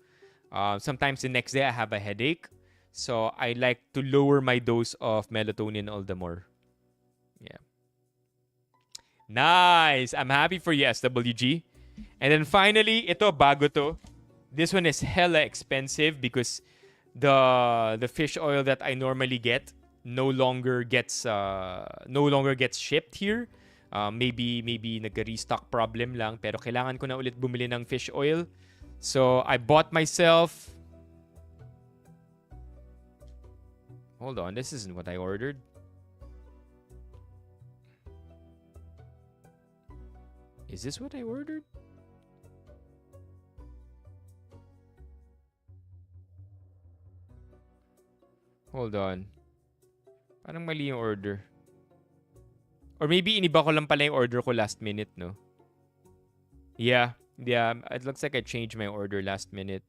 Sometimes the next day I have a headache. So I like to lower my dose of melatonin all the more. Yeah. Nice! I'm happy for you, SWG. And then finally, ito, bago to. This one is hella expensive because the fish oil that I normally get no longer gets shipped here. Maybe nagka-restock problem lang, pero kailangan ko na ulit bumili ng fish oil. So, I bought myself... Hold on, this isn't what I ordered. Is this what I ordered? Hold on. Parang mali yung order. Or maybe iniba ko lang pala yung order ko last minute, no? Yeah. It looks like I changed my order last minute.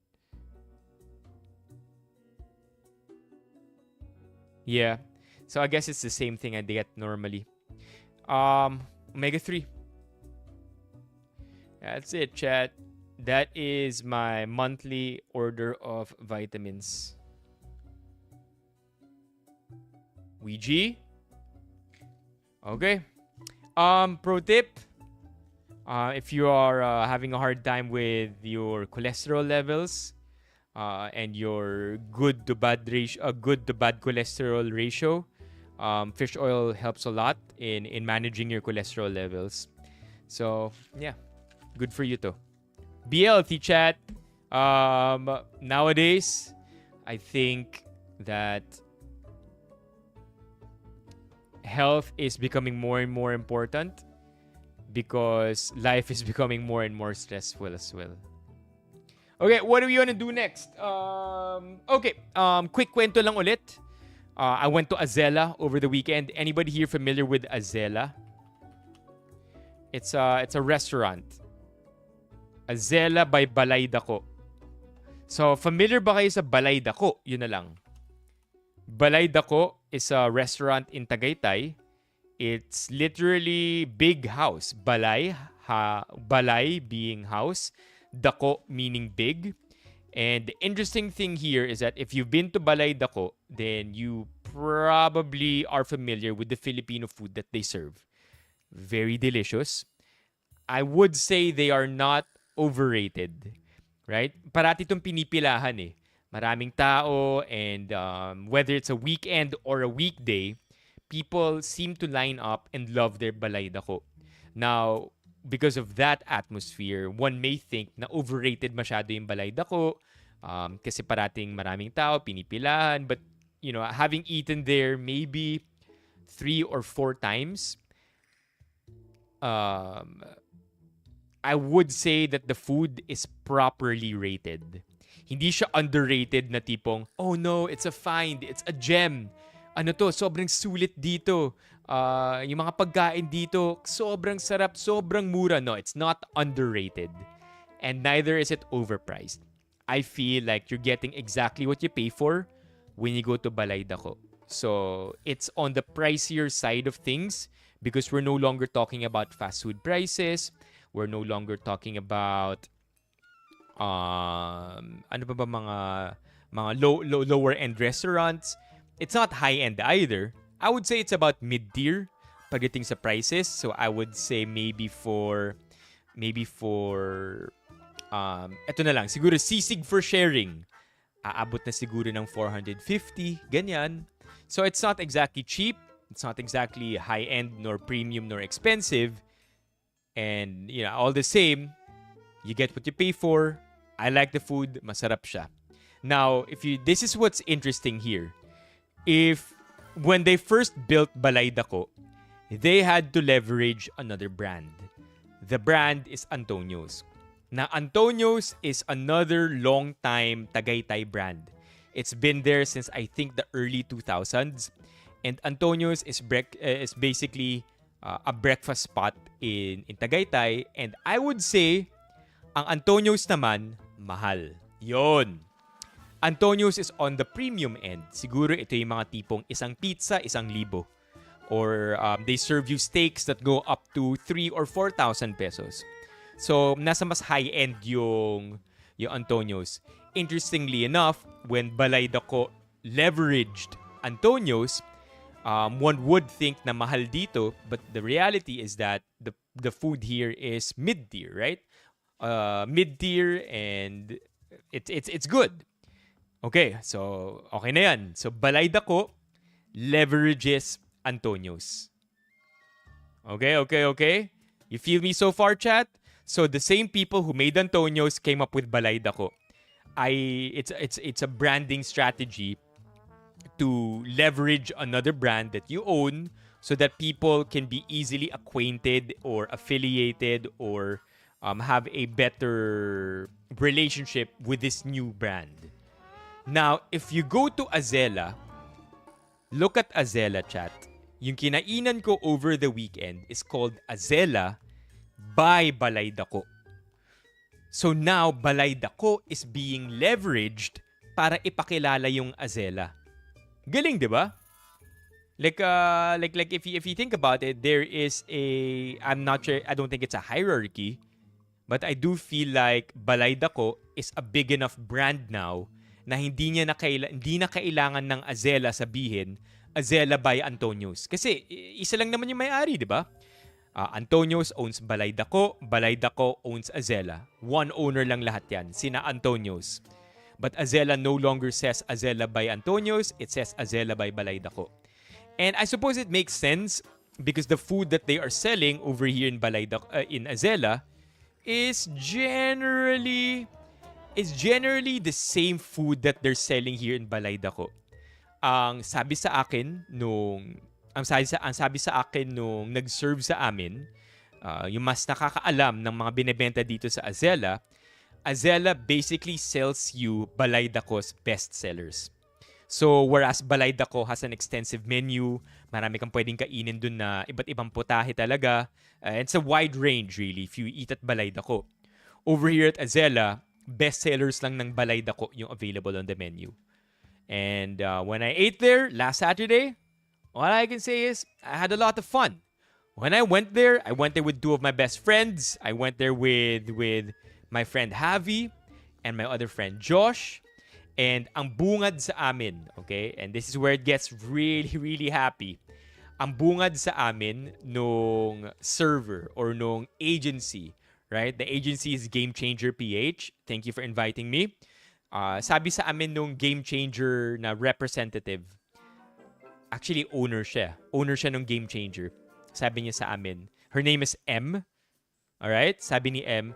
Yeah. So I guess it's the same thing I get normally. Omega-3. That's it, chat. That is my monthly order of vitamins. Ouija? Okay. Pro tip. If you are having a hard time with your cholesterol levels and your good to bad cholesterol ratio, fish oil helps a lot in managing your cholesterol levels. So, yeah. Good for you too. Be healthy, chat. Nowadays, I think that health is becoming more and more important because life is becoming more and more stressful as well. Okay, what do we want to do next? Quick kwento lang ulit. I went to Azela over the weekend. Anybody here familiar with Azela? It's a restaurant. Azela by Balay Dako. So, familiar ba kayo sa Balay Dako? Yun na lang. Balay Dako is a restaurant in Tagaytay. It's literally big house. Balay being house. Dako meaning big. And the interesting thing here is that if you've been to Balay Dako, then you probably are familiar with the Filipino food that they serve. Very delicious. I would say they are not overrated. Right? Parati itong pinipilahan eh. Maraming tao and whether it's a weekend or a weekday, people seem to line up and love their balay dako. Now, because of that atmosphere, one may think na overrated masyado yung balay dako kasi parating maraming tao, pinipilahan. But, you know, having eaten there maybe 3 or 4 times, I would say that the food is properly rated. Hindi siya underrated na tipong, oh no, it's a find, it's a gem. Ano to, sobrang sulit dito. Yung mga pagkain dito, sobrang sarap, sobrang mura. No, it's not underrated. And neither is it overpriced. I feel like you're getting exactly what you pay for when you go to Balay Dako. So, it's on the pricier side of things because we're no longer talking about fast food prices. We're no longer talking about ano pa ba mga lower end restaurants. It's not high end either. I would say it's about mid-tier pagdating sa prices. So I would say maybe for eto na lang, siguro sisig for sharing. Aabot na siguro ng 450, ganyan. So it's not exactly cheap, it's not exactly high end nor premium nor expensive. And you know, all the same, you get what you pay for. I like the food, masarap siya. Now, this is what's interesting here. When they first built Balay Dako, they had to leverage another brand. The brand is Antonio's. Now, Antonio's is another long-time Tagaytay brand. It's been there since I think the early 2000s. And Antonio's is basically a breakfast spot in Tagaytay. And I would say, ang Antonio's naman, mahal. Yon. Antonio's is on the premium end. Siguro ito yung mga tipong isang pizza, 1,000. Or they serve you steaks that go up to 3,000 or 4,000 pesos. So, nasa mas high-end yung Antonio's. Interestingly enough, when Balay Dako leveraged Antonio's, one would think na mahal dito, but the reality is that the food here is mid-tier, right? Mid-tier and it's good. Okay, so okay na yan. So Balay Dako leverages Antonio's. Okay. You feel me so far, chat? So the same people who made Antonio's came up with Balay Dako. It's a branding strategy to leverage another brand that you own so that people can be easily acquainted or affiliated or have a better relationship with this new brand. Now, if you go to Azela, look at Azela, chat. Yung kinainan ko over the weekend is called Azela by Balay Dako. So now, Balay Dako is being leveraged para ipakilala yung Azela. Galing, di ba? Like if you think about it, there is I'm not sure, I don't think it's a hierarchy, but I do feel like Balay Dako is a big enough brand now na hindi na kailangan ng Azela sabihin Azela by Antonio's. Kasi isa lang naman yung may-ari, di ba? Antonio's owns Balay Dako owns Azela. One owner lang lahat yan, sina Antonio's. But Azela no longer says Azela by Antonio's, it says Azela by Balay Dako. And I suppose it makes sense because the food that they are selling over here in in Azela is generally the same food that they're selling here in Balay Dako. Ang sabi sa akin nung nag-serve sa amin, yung mas nakakaalam ng mga binebenta dito sa Azela, Azela basically sells you Balay Dako's best sellers. So, whereas Balay Dako has an extensive menu, marami kang pwedeng kainin dun na iba't ibang putahe talaga. It's a wide range, really, if you eat at Balay Dako. Over here at Azela, best sellers lang ng Balay Dako yung available on the menu. And when I ate there last Saturday, all I can say is I had a lot of fun. When I went there with two of my best friends. I went there with my friend Javi and my other friend Josh. And ang bungad sa amin, okay? And this is where it gets really, really happy. Ang bungad sa amin nung server or nung agency, right? The agency is Game Changer PH. Thank you for inviting me. Sabi sa amin nung Game Changer na representative, actually owner siya. Owner siya nung Game Changer. Sabi niya sa amin, her name is M. Alright? Sabi ni M,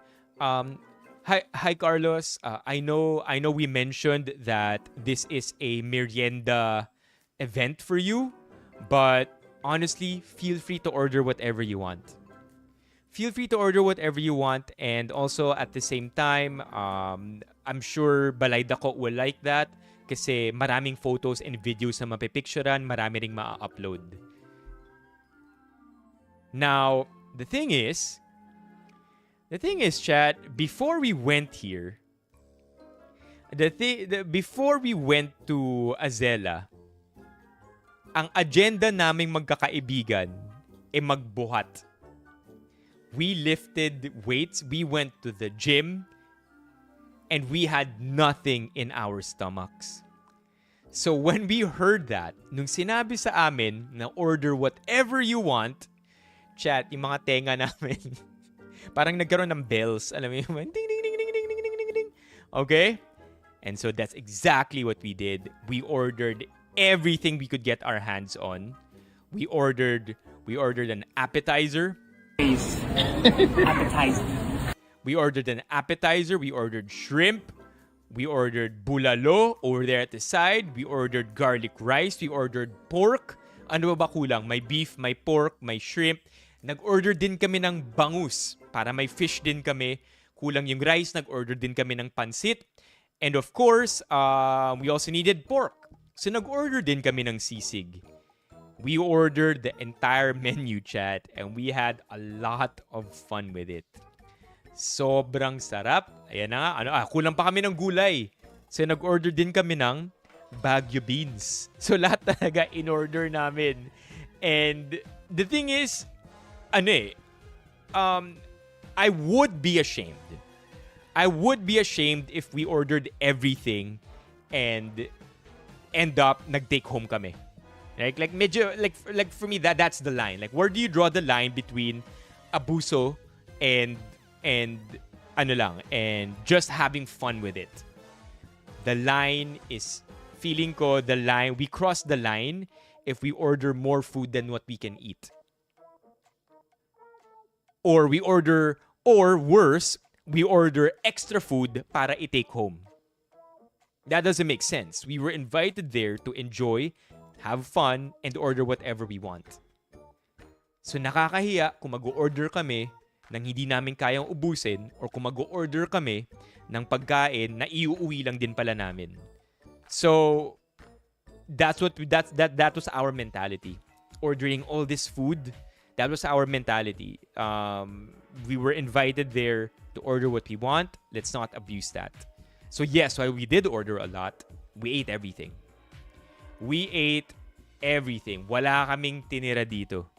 Hi Carlos, I know we mentioned that this is a merienda event for you, but honestly, feel free to order whatever you want. Feel free to order whatever you want, and also at the same time, I'm sure Balay Dako will like that kasi maraming photos and videos na mapipicturean, marami ring ma-upload. Now, the thing is, chat, before we went here, before we went to Azela, ang agenda naming magkakaibigan ay magbuhat. We lifted weights, we went to the gym, and we had nothing in our stomachs. So when we heard that, nung sinabi sa amin na order whatever you want, chat, yung mga tenga namin, parang nagkaroon ng bells. Alam mo yun? Ding, ding, ding, ding, ding, ding, ding, ding, ding. Okay? And so that's exactly what we did. We ordered everything we could get our hands on. We ordered an appetizer. Appetizer. We ordered an appetizer. We ordered shrimp. We ordered bulalo over there at the side. We ordered garlic rice. We ordered pork. Ano ba kulang? May beef, may pork, may shrimp. Nag-order din kami ng bangus para may fish din kami. Kulang yung rice, nag-order din kami ng pansit. And of course, we also needed pork. So nag-order din kami ng sisig. We ordered the entire menu, chat, and we had a lot of fun with it. Sobrang sarap. Ayan na nga. Kulang pa kami ng gulay. So nag-order din kami ng Baguio beans. So lahat talaga in-order namin. And the thing is, I would be ashamed. I would be ashamed if we ordered everything and end up nag-take home kami. Like medyo like for me that's the line. Like where do you draw the line between abuso and just having fun with it? The line is feeling ko we cross the line if we order more food than what we can eat. Or worse, we order extra food para i-take home. That doesn't make sense. We were invited there to enjoy, have fun, and order whatever we want. So nakakahiya kung mag-order kami ng hindi namin kayang ubusin or kung mag-order kami ng pagkain na iuuwi lang din pala namin. So that was our mentality. Ordering all this food, that was our mentality. We were invited there to order what we want. Let's not abuse that. So yes, while we did order a lot, we ate everything. We ate everything. Wala kaming tinira dito.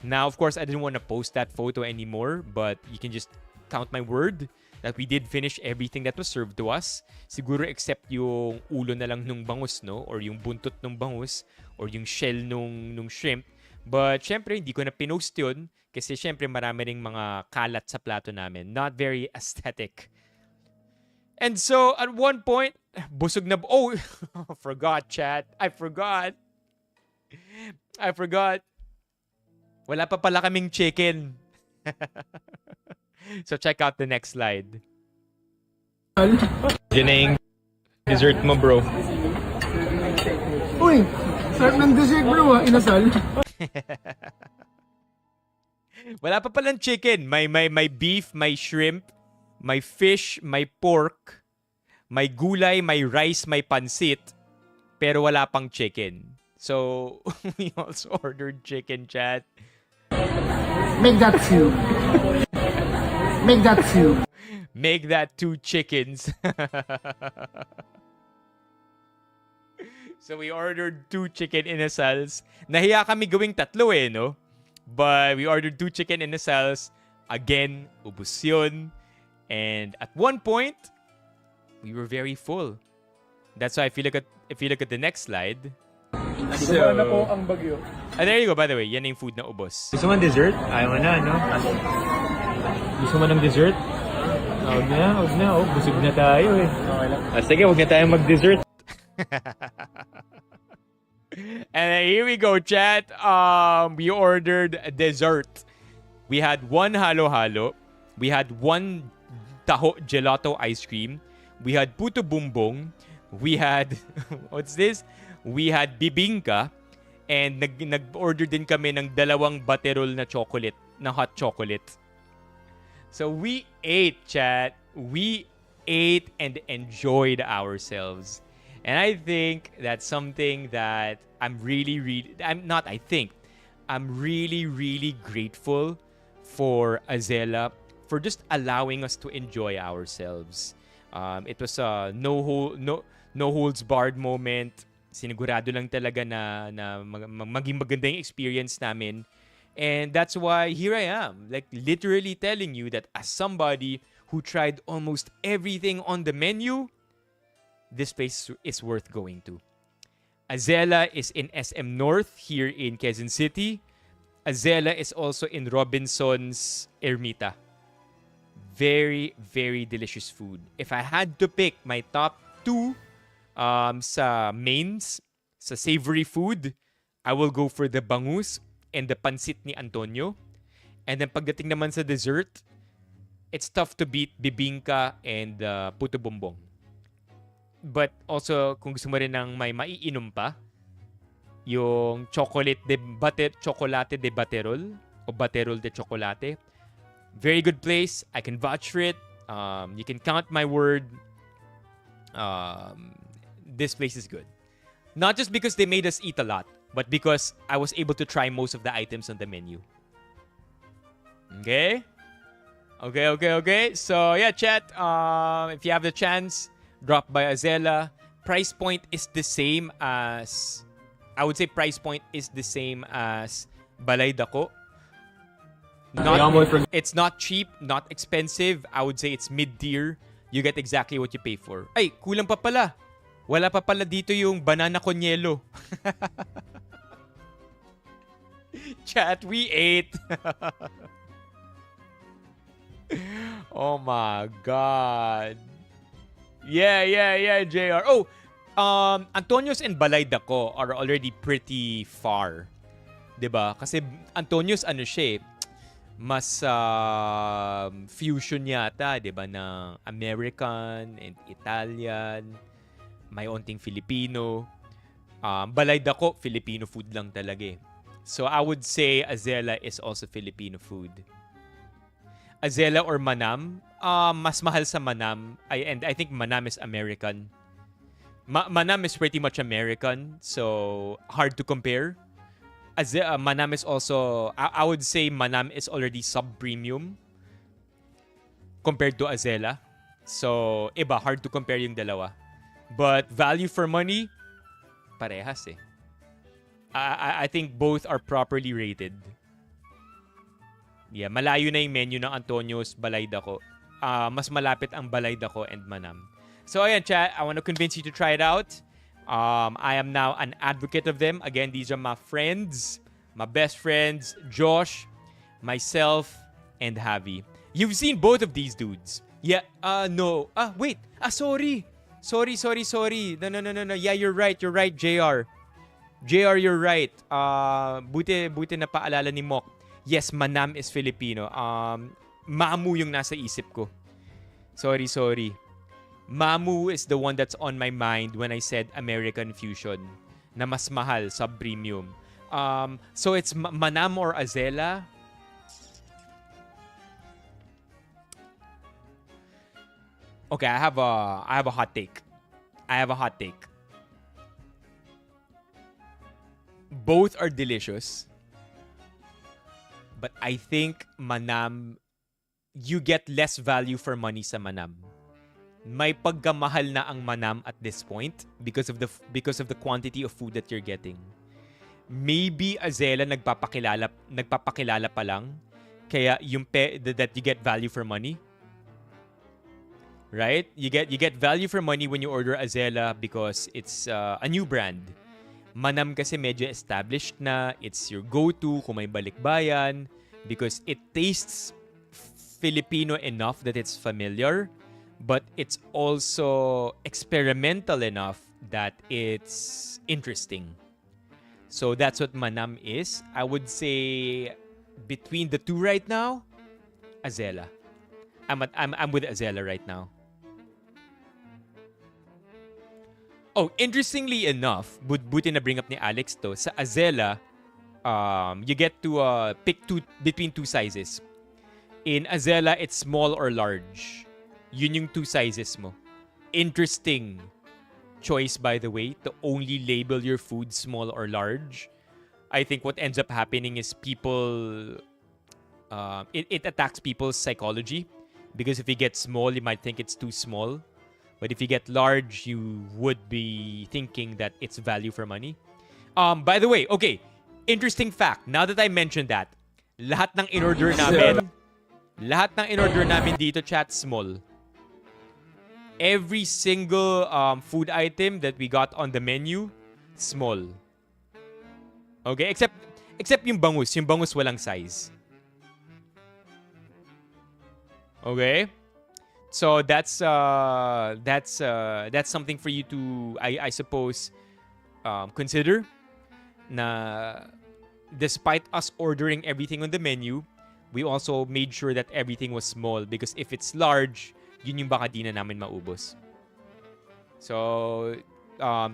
Now, of course, I didn't want to post that photo anymore, but you can just count my word that we did finish everything that was served to us. Siguro except yung ulo na lang nung bangus, no? Or yung buntot nung bangus, or yung shell nung shrimp. But syempre, hindi ko na pinost yun kasi syempre marami ring mga kalat sa plato namin. Not very aesthetic. And so, at one point, busog na... Oh, forgot, chat. I forgot. Wala pa pala kaming chicken. So, check out the next slide. Yan na yung dessert mo, bro. Uy, sarap ng dessert, bro, inasal. Wala pa palang chicken. May beef, may shrimp, may fish, may pork, may gulay, may rice, may pansit, pero wala pang chicken. So, we also ordered chicken, chat. Make that two. Make that two. Make that 2 chickens. So, we ordered 2 chicken inasals. Nahiya kami gawing 3 no? But we ordered 2 chicken inasals. Again, ubus yun. And at one point, we were very full. That's why if you look at the next slide. So, na po ang bagyo. There you go, by the way. Yan yung food na ubos. Gusto mo ng dessert? Ayaw na, no? Gusto mo ng dessert? Huwag na. Oh, busog na tayo eh. Okay lang. Sige, huwag na tayong mag-dessert. And here we go, chat. We ordered dessert. We had 1 halo-halo. We had 1 taho gelato ice cream. We had puto bumbong. We had what's this? We had bibingka, and nag-order din kami ng 2 baterol na chocolate, na hot chocolate. So we ate, chat. We ate and enjoyed ourselves. And I think that's something that I'm really grateful for Azela for just allowing us to enjoy ourselves. It was a no holds barred moment. Sinigurado lang talaga na maging maganda yung experience namin. And that's why here I am, like literally telling you that as somebody who tried almost everything on the menu, this place is worth going to. Azela is in SM North here in Quezon City. Azela is also in Robinson's Ermita. Very, very delicious food. If I had to pick my top 2 sa mains, sa savory food, I will go for the bangus and the pansit ni Antonio. And then pagdating naman sa dessert, it's tough to beat bibingka and puto bumbong. But also, kung gusto mo rin ng may maiinom pa, yung chocolate de baterol o baterol de chocolate. Very good place. I can vouch for it. You can count my word. This place is good. Not just because they made us eat a lot, but because I was able to try most of the items on the menu. Okay? So, yeah, chat. If you have the chance, drop by Azela. Price point is the same as... I would say price point is the same as Balay Dako. It's not cheap, not expensive. I would say it's mid-tier. You get exactly what you pay for. Ay, kulang pa pala. Wala pa pala dito yung banana con hielo. Chat, we ate. Oh my God. Yeah, JR. Oh, Antonio's and Balay Dako are already pretty far. 'Di ba? Kasi Antonio's ano siya, mas fusion yata, 'di ba, ng American and Italian. may onting Filipino. Balay dako, Filipino food lang talaga eh. So I would say Azela is also Filipino food. Azela or Manam, mas mahal sa Manam. And I think Manam is American. Manam is pretty much American, so hard to compare. Manam is also, I would say Manam is already sub-premium compared to Azela. So, iba, hard to compare yung dalawa. But value for money, parehas eh. I think both are properly rated. Yeah, malayo na yung menu ng Antonio's, Balay Dako. Mas malapit ang Balay Dako and Manam. So ayan, chat, I want to convince you to try it out. I am now an advocate of them. Again, these are my friends, my best friends, Josh, myself, and Javi. You've seen both of these dudes. Yeah, no. Wait. Sorry. Sorry. No. Yeah, you're right, JR. JR, you're right. Buti na paalala ni Mok. Yes, Manam is Filipino. Mamu yung nasa isip ko. Sorry. Mamu is the one that's on my mind when I said American Fusion na mas mahal, sub-premium. So it's Manam or Azela. Okay, I have a hot take. Both are delicious. But I think Manam, you get less value for money sa Manam. May pagkamahal na ang Manam at this point because of the quantity of food that you're getting. Maybe Azela nagpapakilala pa lang kaya yung that you get value for money. Right? You get value for money when you order Azela because it's a new brand. Manam kasi medyo established na. It's your go-to kung may balikbayan because it tastes Filipino enough that it's familiar, but it's also experimental enough that it's interesting. So that's what Manam is. I would say between the two right now, Azela. I'm with Azela right now. Oh, interestingly enough, buti na bring up ni Alex to, sa Azela, you get to pick between two sizes. In Azela, it's small or large. Yun yung two sizes mo. Interesting choice, by the way, to only label your food small or large. I think what ends up happening is people, it attacks people's psychology. Because if you get small, you might think it's too small. But if you get large, you would be thinking that it's value for money. By the way, okay, interesting fact. Now that I mentioned that, lahat ng in-order namin dito, chat, small. Every single food item that we got on the menu, small. Okay, except yung bangus. Yung bangus walang size. Okay? So that's something for you to I suppose consider na despite us ordering everything on the menu, we also made sure that everything was small because if it's large, yun yung baka di na namin maubos. So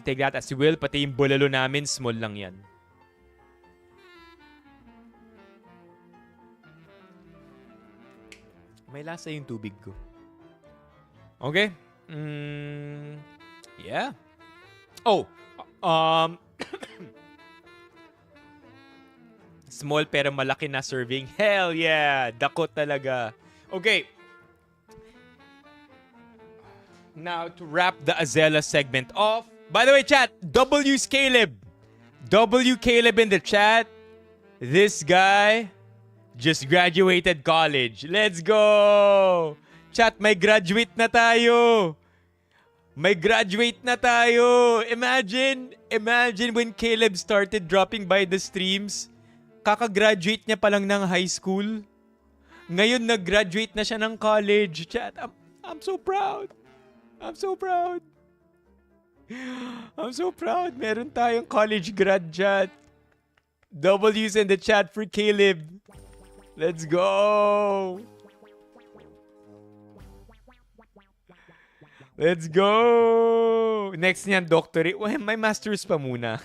take that as you will, pati yung bulalo namin small lang yan. May lasa yung tubig ko. Okay. Yeah. Oh. Small pero malaki na serving. Hell yeah. Dako talaga. Okay. Now to wrap the Azela segment off. By the way, chat, W's Caleb. W Caleb in the chat. This guy just graduated college. Let's go! Chat, may graduate na tayo. Imagine when Caleb started dropping by the streams. Kaka-graduate niya pa lang ng high school. Ngayon, nag-graduate na siya ng college. Chat, I'm so proud. I'm so proud. Meron tayong college grad, chat. W's in the chat for Caleb. Let's go! Let's go! Next niyan, doctorate. Well, may master's pa muna.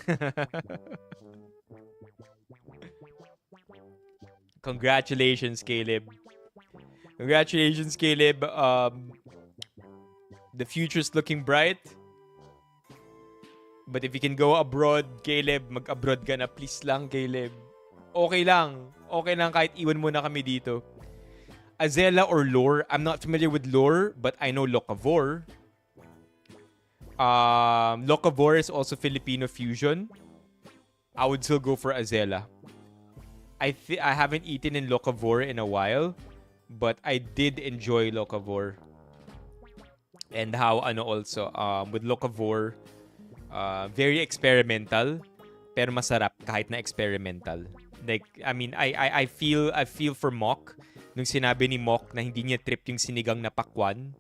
Congratulations, Caleb. Congratulations, Caleb. The future's looking bright. But if you can go abroad, Caleb, mag-abroad ka na. Please lang, Caleb. Okay lang. Okay lang kahit iwan mo na kami dito. Azela or Lore? I'm not familiar with Lore, but I know Locavor. Locavor is also Filipino fusion. I would still go for Azela. I haven't eaten in Locavor in a while, but I did enjoy Locavor. And how also with Locavor, very experimental, pero masarap kahit na experimental. Like I mean, I feel for Mock nung sinabi ni Mock na hindi niya trip yung sinigang na pakwan,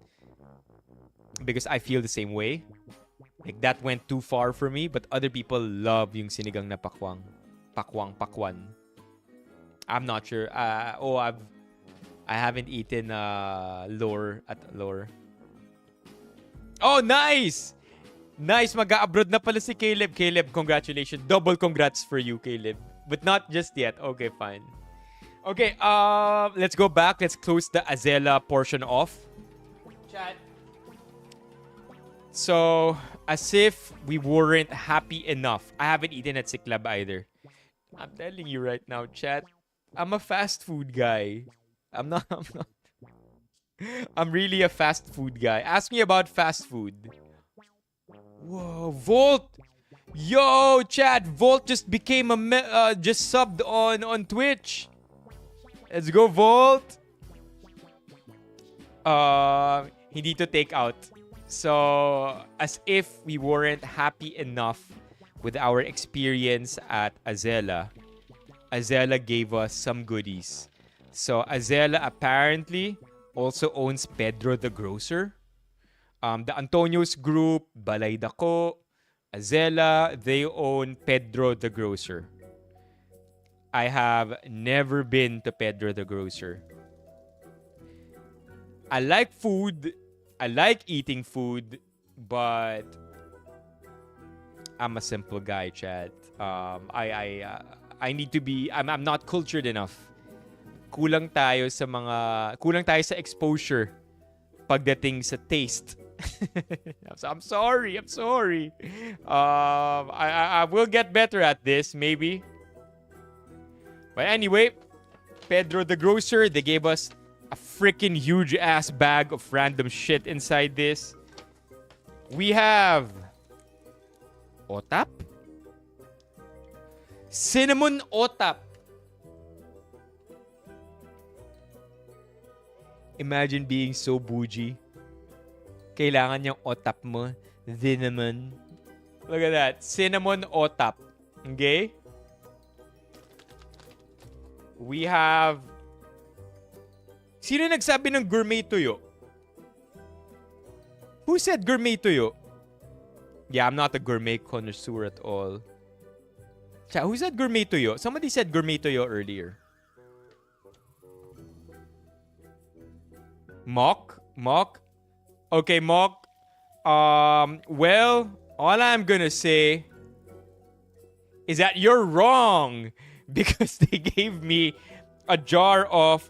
because I feel the same way. Like that went too far for me, but other people love yung sinigang na pakwan. I'm not sure. I haven't eaten Lore at Lore. Oh, nice! Nice, mag-abroad na pala si Caleb. Caleb, congratulations. Double congrats for you, Caleb. But not just yet. Okay, fine. Okay, let's go back. Let's close the Azela portion off. Chat. So, as if we weren't happy enough. I haven't eaten at Siklab either. I'm telling you right now, chat. I'm a fast food guy. I'm not. I'm really a fast food guy. Ask me about fast food. Whoa, Volt! Yo, chat! Volt just became just subbed on Twitch. Let's go, Volt! Hindi to take out. So, as if we weren't happy enough with our experience at Azela, Azela gave us some goodies. So, Azela apparently also owns Pedro the Grocer. The Antonio's Group, Balay Dako, Azela, they own Pedro the Grocer. I have never been to Pedro the Grocer. I like food. I like eating food, but I'm a simple guy, Chad. I need to be. I'm not cultured enough. Kulang tayo sa exposure pagdating sa taste. I'm sorry. I will get better at this, maybe. But anyway, Pedro the Grocer, they gave us a freaking huge ass bag of random shit inside this. We have Otap? Cinnamon Otap. Imagine being so bougie. Kailangan yung Otap mo. Cinnamon. Look at that. Cinnamon Otap. Okay? We have... Sino nagsabi ng gourmet tuyo? Who said gourmet tuyo? Yeah, I'm not a gourmet connoisseur at all. Who said gourmet tuyo? Somebody said gourmet tuyo earlier. Mock? Okay, Mock. Well, all I'm gonna say is that you're wrong, because they gave me a jar of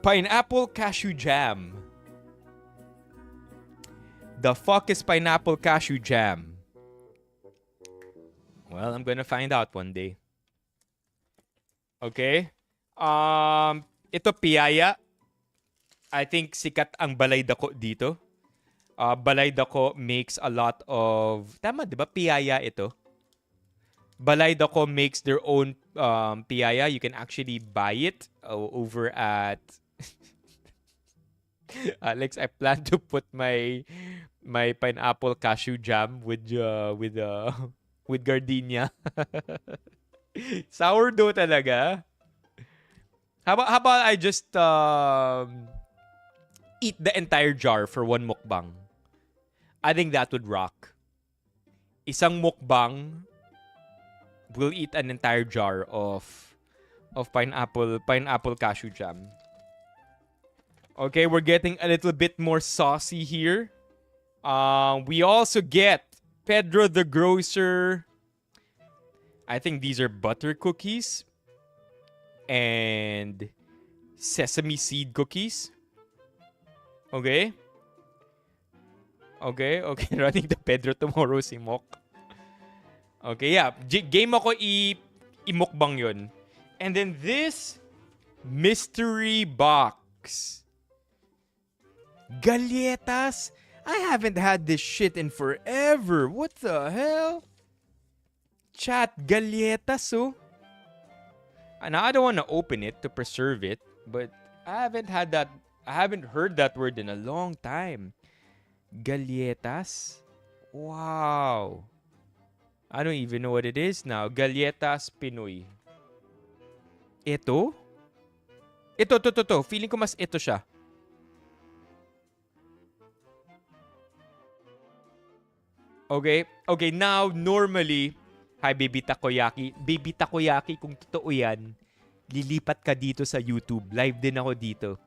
pineapple cashew jam. The fuck is pineapple cashew jam? Well, I'm gonna find out one day. Okay? Ito piyaya. I think sikat ang Balay Dako dito. Balay Dako makes a lot of... Tama, di ba? Piyaya ito. Balay Dako makes their own piyaya. You can actually buy it over at... Alex, I plan to put my pineapple cashew jam with gardenia. Sourdough talaga. How about I just eat the entire jar for one mukbang? I think that would rock. Isang mukbang, we'll eat an entire jar of pineapple cashew jam. Okay, we're getting a little bit more saucy here. We also get Pedro the Grocer. I think these are butter cookies and sesame seed cookies. Okay. Okay. Running to Pedro tomorrow si Mok. Okay, yeah. Game ako i-mukbang yun. And then this mystery box. Galletas? I haven't had this shit in forever. What the hell? Chat, galletas, oh. And I don't want to open it to preserve it, but I haven't heard that word in a long time. Galletas? Wow. I don't even know what it is now. Galletas Pinoy. Ito? Ito. Feeling ko mas ito siya. Okay, now, normally, hi, Baby Takoyaki. Baby Takoyaki, kung totoo yan, lilipat ka dito sa YouTube. Live din ako dito.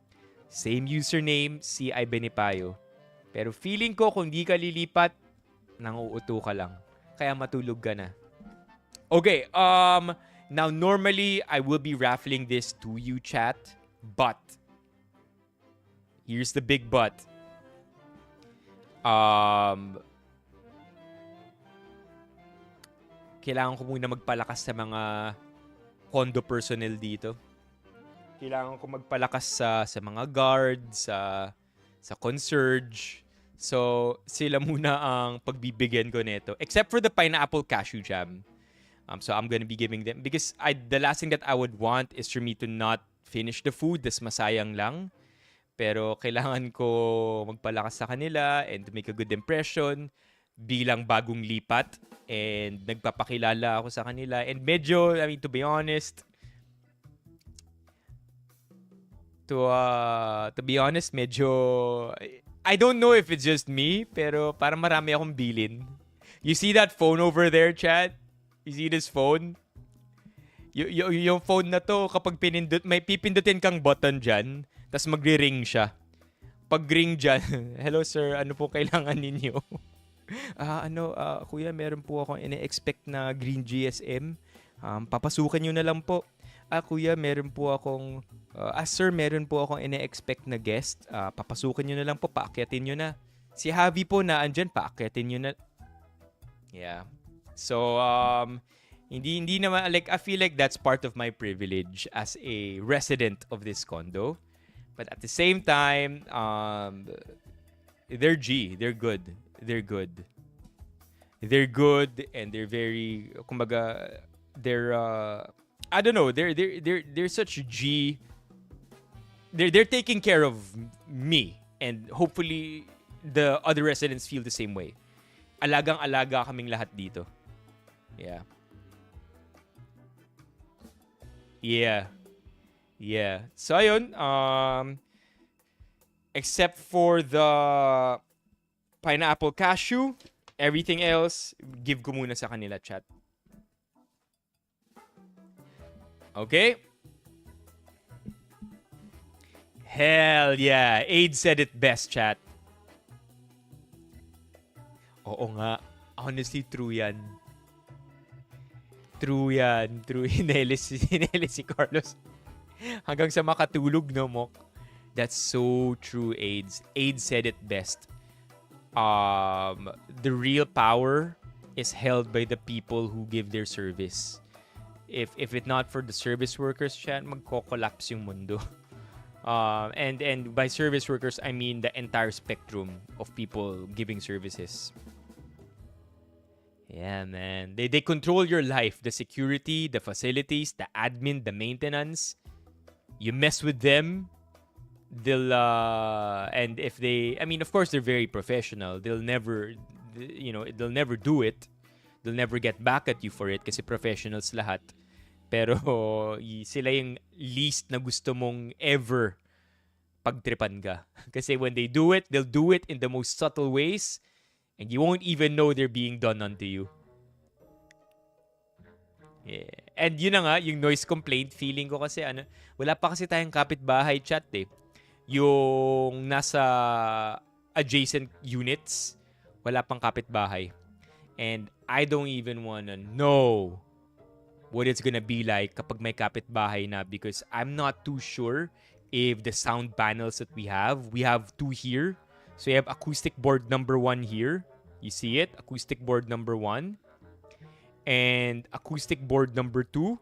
Same username, si Benipayo. Pero feeling ko, kung di ka lilipat, nanguuto ka lang. Kaya matulog ka na. Okay, now, normally, I will be raffling this to you, chat. But, here's the big but. Kailangan ko muna magpalakas sa mga condo personnel dito. Kailangan ko magpalakas sa mga guards, sa concierge. So, sila muna ang pagbibigyan ko nito. Except for the pineapple cashew jam. So, I'm gonna be giving them. Because the last thing that I would want is for me to not finish the food. Das masayang lang. Pero kailangan ko magpalakas sa kanila and to make a good impression bilang bagong lipat. And nagpapakilala ako sa kanila. And medyo, I mean, to be honest, medyo, I don't know if it's just me, pero parang marami akong bilin. You see that phone over there, chat? You see this phone? Yung phone na to, kapag may pipindutin kang button dyan, tas magre-ring siya. Pag ring dyan, hello sir, ano po kailangan ninyo? Kuya, meron po akong ine-expect na green GSM. Papasukan nyo na lang po. Kuya, meron po akong... sir, meron po akong ine-expect na guest. Papasukan nyo na lang po, paakyatin nyo na. Si Javi po na andyan, paakyatin nyo na. Yeah. So, hindi naman, like, I feel like that's part of my privilege as a resident of this condo. But at the same time, they're good. They're good and they're very kumbaga they're I don't know, they're such G. They're taking care of me and hopefully the other residents feel the same way. Alagang-alaga kaming lahat dito. Yeah. So ayun, except for the pineapple cashew, everything else, give ko muna sa kanila, chat. Okay? Hell yeah. Aid said it best, chat. Oo nga. Honestly, true yan. Hinelis si Carlos. Hanggang sa makatulog, no, Mok? That's so true, AIDS. Aid said it best. The real power is held by the people who give their service. If it not for the service workers, chat, magko-collapse yung mundo. And by service workers, I mean the entire spectrum of people giving services. Yeah, man. They control your life. The security, the facilities, the admin, the maintenance. You mess with them, they'll and if they, I mean, of course they're very professional. They'll never do it. They'll never get back at you for it kasi professionals lahat. Pero sila yung least na gusto mong ever pagtripan ka. Kasi when they do it, they'll do it in the most subtle ways and you won't even know they're being done unto you. Yeah. And yun na nga, yung noise complaint, feeling ko kasi wala pa kasi tayong kapitbahay, chat eh. Yung nasa adjacent units, Wala pang kapitbahay. And I don't even wanna know what it's gonna be like kapag may kapitbahay na, because I'm not too sure if the sound panels that we have two here. So you have acoustic board number 1 here. You see it? Acoustic board number 1. And acoustic board number 2.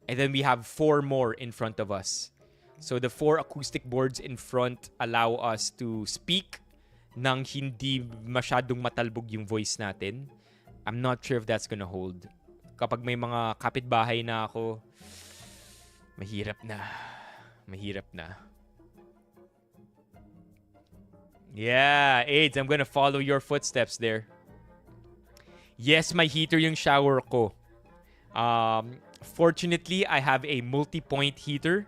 And then we have 4 more in front of us. So the 4 acoustic boards in front allow us to speak nang hindi masyadong matalbog yung voice natin. I'm not sure if that's gonna hold. Kapag may mga kapitbahay na ako, mahirap na. Mahirap na. Yeah, AIDS, I'm gonna follow your footsteps there. Yes, my heater yung shower ko. Fortunately, I have a multi-point heater.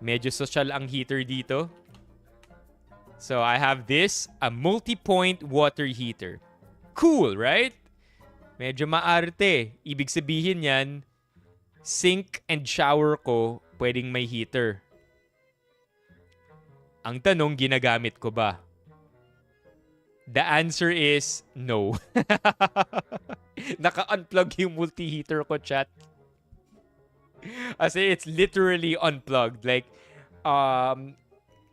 Medyo social ang heater dito. So I have this, a multi-point water heater. Cool, right? Medyo maarte. Ibig sabihin yan, sink and shower ko pwedeng may heater. Ang tanong, ginagamit ko ba? The answer is no. Naka-unplug yung multi-heater ko, chat. Kasi it's literally unplugged. Like,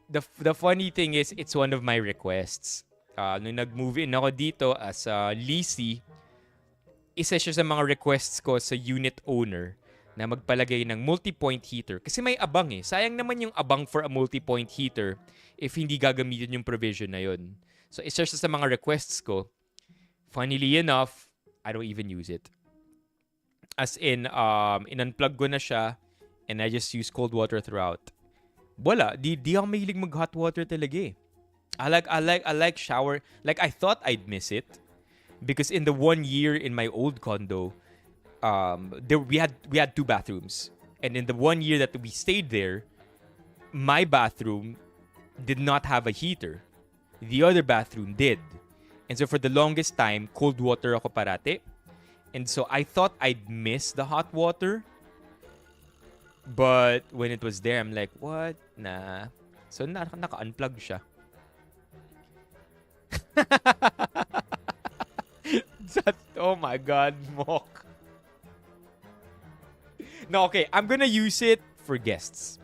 the funny thing is, it's one of my requests. Nung nag-move in ako dito as a leasee, isa siya sa mga requests ko sa unit owner na magpalagay ng multi-point heater. Kasi may abang eh. Sayang naman yung abang for a multi-point heater if hindi gagamitin yung provision na yun. So, isa siya sa mga requests ko. Funnily enough, I don't even use it. As in, in-unplug ko na siya and I just use cold water throughout. Wala. Di ako mahilig mag-hot water talaga eh. I like shower. Like, I thought I'd miss it. Because in the 1 year in my old condo, we had 2 bathrooms. And in the 1 year that we stayed there, my bathroom did not have a heater. The other bathroom did. And so for the longest time, cold water ako parate. And so I thought I'd miss the hot water. But when it was there, I'm like, what? Nah. So naka-unplug siya. Oh my God, Mok. No, okay. I'm gonna use it for guests.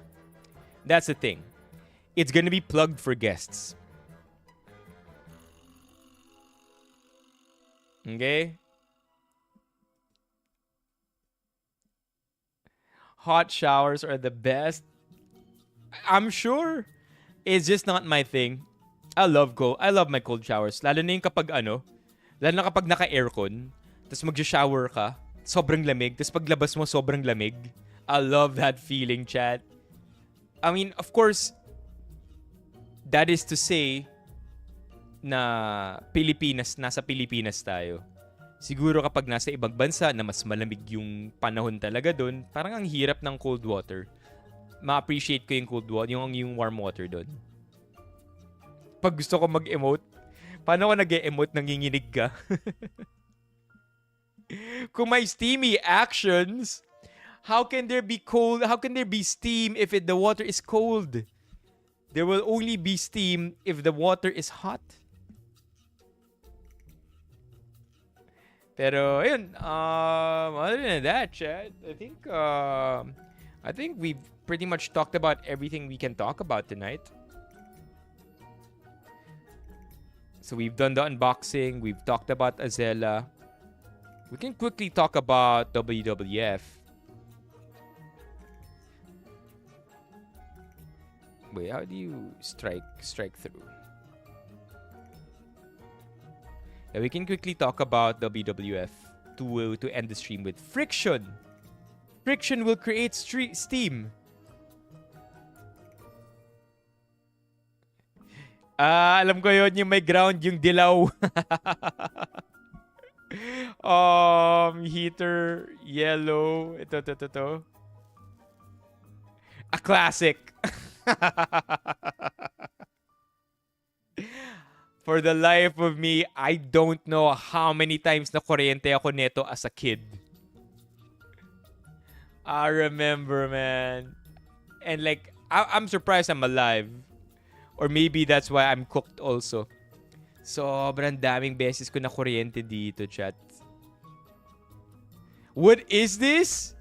That's the thing. It's gonna be plugged for guests. Okay? Hot showers are the best. I'm sure. It's just not my thing. I love my cold showers. Lalo na yung kapag lalo na kapag naka-aircon, tapos mag-shower ka, sobrang lamig, tapos paglabas mo, sobrang lamig. I love that feeling, chat. I mean, of course, that is to say na nasa Pilipinas tayo. Siguro kapag nasa ibang bansa na mas malamig yung panahon talaga doon, parang ang hirap ng cold water. Ma-appreciate ko yung cold water, yung warm water doon. Pag gusto ko mag-emote, paano ko nag-emote nanginginig ka? Kung may steamy actions, how can there be steam if the water is cold? There will only be steam if the water is hot. Pero ayun, other than that, chat, I think we've pretty much talked about everything we can talk about tonight. So we've done the unboxing, we've talked about Azela. We can quickly talk about WWF. Wait, how do you strike through? Yeah, we can quickly talk about WWF to end the stream with friction. Friction will create steam. Alam ko yun, yung may ground, yung dilaw. Heater, yellow. Ito. A classic. For the life of me, I don't know how many times na kuryente ako neto as a kid. I remember, man. And I'm surprised I'm alive. Or maybe that's why I'm cooked also. Sobrang daming beses ko na kuryente dito, chat. What is this?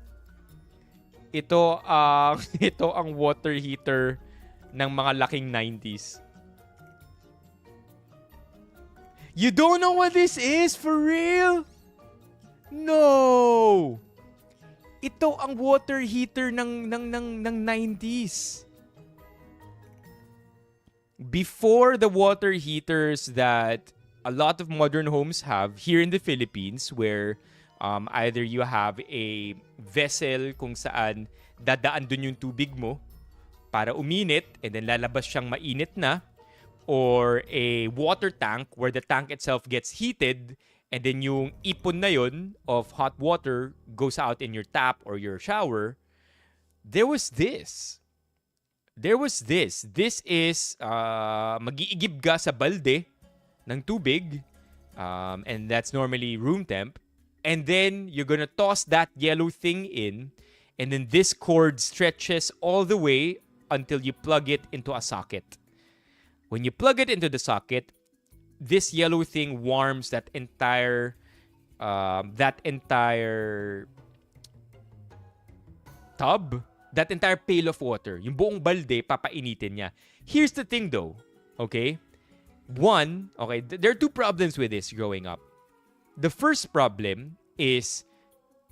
Ito ang ito ang water heater ng mga laking 90s. You don't know what this is for real? No. Ito ang water heater ng 90s. Before the water heaters that a lot of modern homes have here in the Philippines, where either you have a vessel kung saan dadaan dun yung tubig mo para uminit and then lalabas siyang mainit na, or a water tank where the tank itself gets heated and then yung ipon na yun of hot water goes out in your tap or your shower. There was this. This is mag-iigib ka sa balde ng tubig, and that's normally room temp. And then you're gonna toss that yellow thing in, and then this cord stretches all the way until you plug it into a socket. When you plug it into the socket, this yellow thing warms that entire tub, that entire pail of water. Yung buong balde, papainitin niya. Here's the thing though, okay? One, okay, there are two problems with this growing up. The first problem is,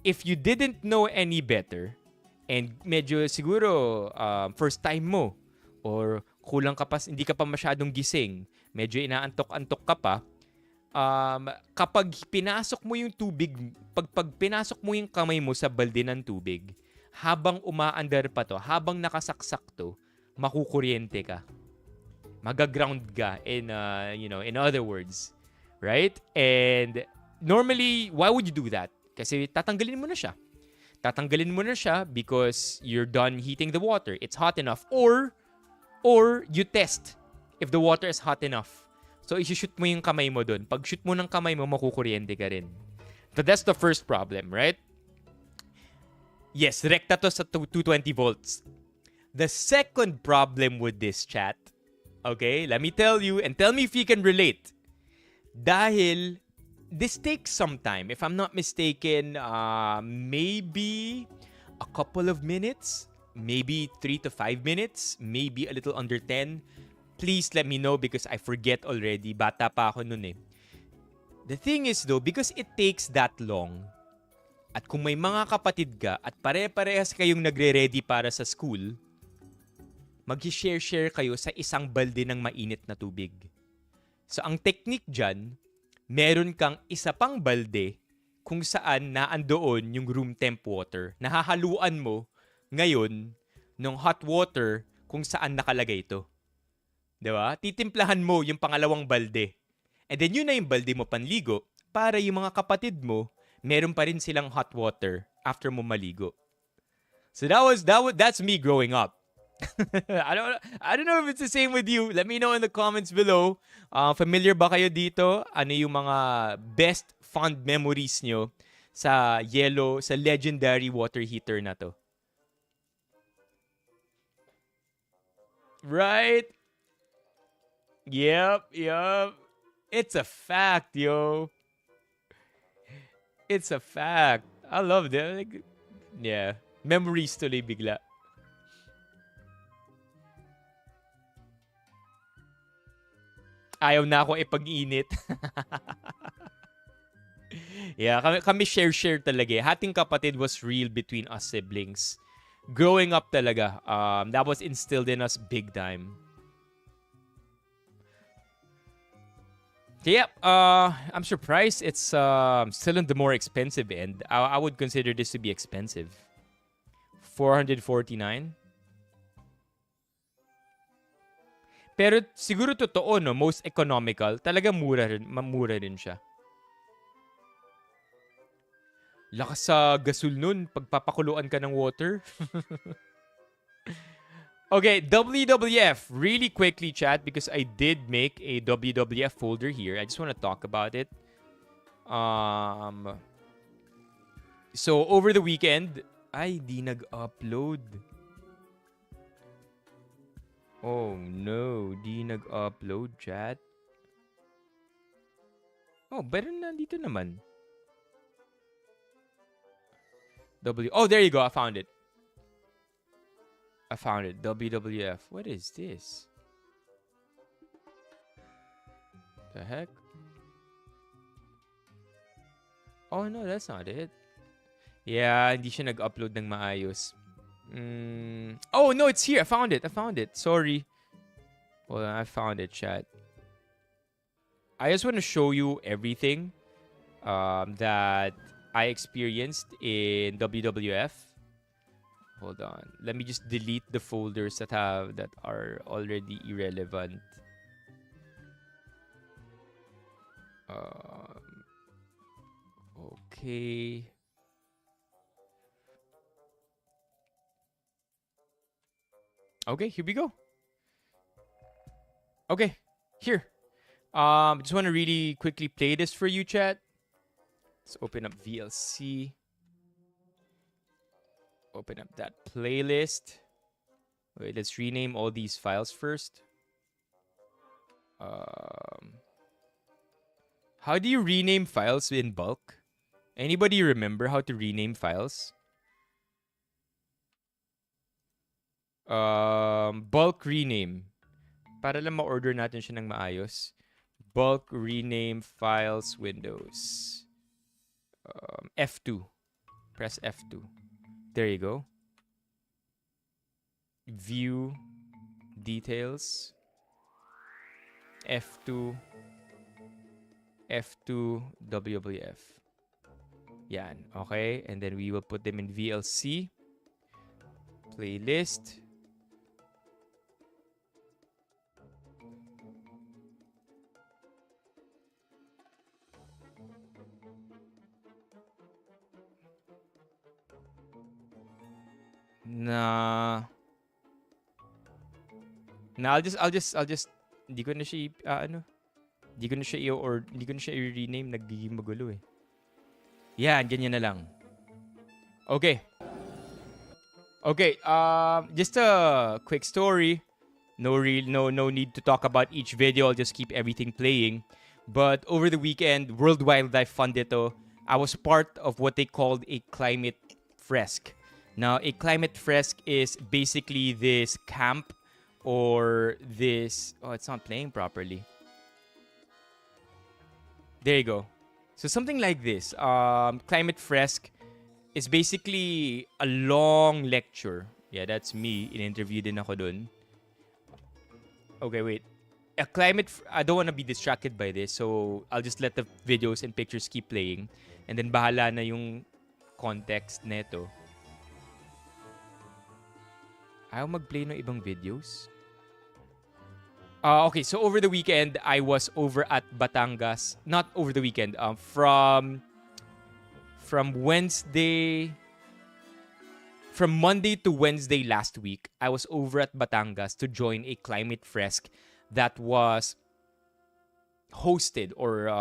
if you didn't know any better, and medyo siguro first time mo, or kulang ka pa, hindi ka pa masyadong gising, medyo inaantok-antok ka pa, kapag pinasok mo yung tubig, pag pinasok mo yung kamay mo sa balde ng tubig, habang umaandar pa to, habang nakasaksak to, makukuryente ka. Magaground ka in other words, right? And normally, why would you do that? Kasi tatanggalin mo na siya. Tatanggalin mo na siya because you're done heating the water. It's hot enough. Or you test if the water is hot enough. So, isi-shoot mo yung kamay mo dun. Pag shoot mo ng kamay mo, makukuryente ka rin. So, that's the first problem, right? Yes, rekta to sa 220 volts. The second problem with this chat, okay, let me tell you, and tell me if you can relate. Dahil, this takes some time. If I'm not mistaken, maybe a couple of minutes, maybe 3 to 5 minutes, maybe a little under 10. Please let me know because I forget already. Bata pa ako nun eh. The thing is though, because it takes that long, at kung may mga kapatid ka at pare-parehas kayong nagre-ready para sa school, mag-share-share kayo sa isang balde ng mainit na tubig. So ang technique dyan, meron kang isa pang balde kung saan naandoon yung room temp water. Nahahaluan mo ngayon ng hot water kung saan nakalagay ito. Diba? Titimplahan mo yung pangalawang balde. And then yun na yung balde mo panligo para yung mga kapatid mo meron pa rin silang hot water after mo maligo. So that's me growing up. I don't know if it's the same with you. Let me know in the comments below. Familiar ba kayo dito? Ano yung mga best fond memories nyo sa legendary water heater na to? Right? Yep. It's a fact, yo. It's a fact. I love that. Like, yeah. Memories tuloy bigla. Ayaw na ako ipag-init. Yeah, kami share talaga. Hating kapatid was real between us siblings. Growing up talaga, that was instilled in us big time. Yep, I'm surprised it's still in the more expensive end. I would consider this to be expensive. $449. Pero siguro totoo, no, most economical, talaga mamura rin siya. Lakas sa gasol nun, pagpapakuluan ka ng water. Okay, WWF, really quickly chat because I did make a WWF folder here. I just want to talk about it. So over the weekend, ay di nag-upload. Oh no, di nag-upload chat. Oh, pero nandito naman. Oh, there you go. I found it. WWF. What is this? The heck? Oh, no, that's not it. Yeah, hindi siya nag-upload ng maayos. Oh, no, it's here. I found it. Sorry. Hold on, I found it, chat. I just want to show you everything that I experienced in WWF. Hold on. Let me just delete the folders that are already irrelevant. Okay. Okay, here we go. Okay, here. Just want to really quickly play this for you, chat. Let's open up VLC. Open up that playlist. Wait, let's rename all these files first. How do you rename files in bulk? Anybody remember how to rename files? Bulk rename. Para lang ma-order natin siya ng maayos. Bulk rename files windows. F2. Press F2. There you go. View details. F2 WWF. Yan. Okay. And then we will put them in VLC. Playlist. I'll just hindi ko na siya hindi ko na siya i-rename, nagiging magulo eh. Yan, ganyan na lang. Okay. Just a quick story. No need to talk about each video. I'll just keep everything playing. But over the weekend, World Wildlife Fund ito, I was part of what they called a climate fresque. Now, a climate fresque is basically this camp or this... Oh, it's not playing properly. There you go. So something like this. Climate fresque is basically a long lecture. Yeah, that's me. In-interview din ako dun. Okay, wait. I don't want to be distracted by this, so I'll just let the videos and pictures keep playing. And then bahala na yung context neto. Ayaw mag-play ng ibang videos? Okay, so over the weekend, I was over at Batangas. Not over the weekend. From Monday to Wednesday last week, I was over at Batangas to join a climate fresque that was hosted or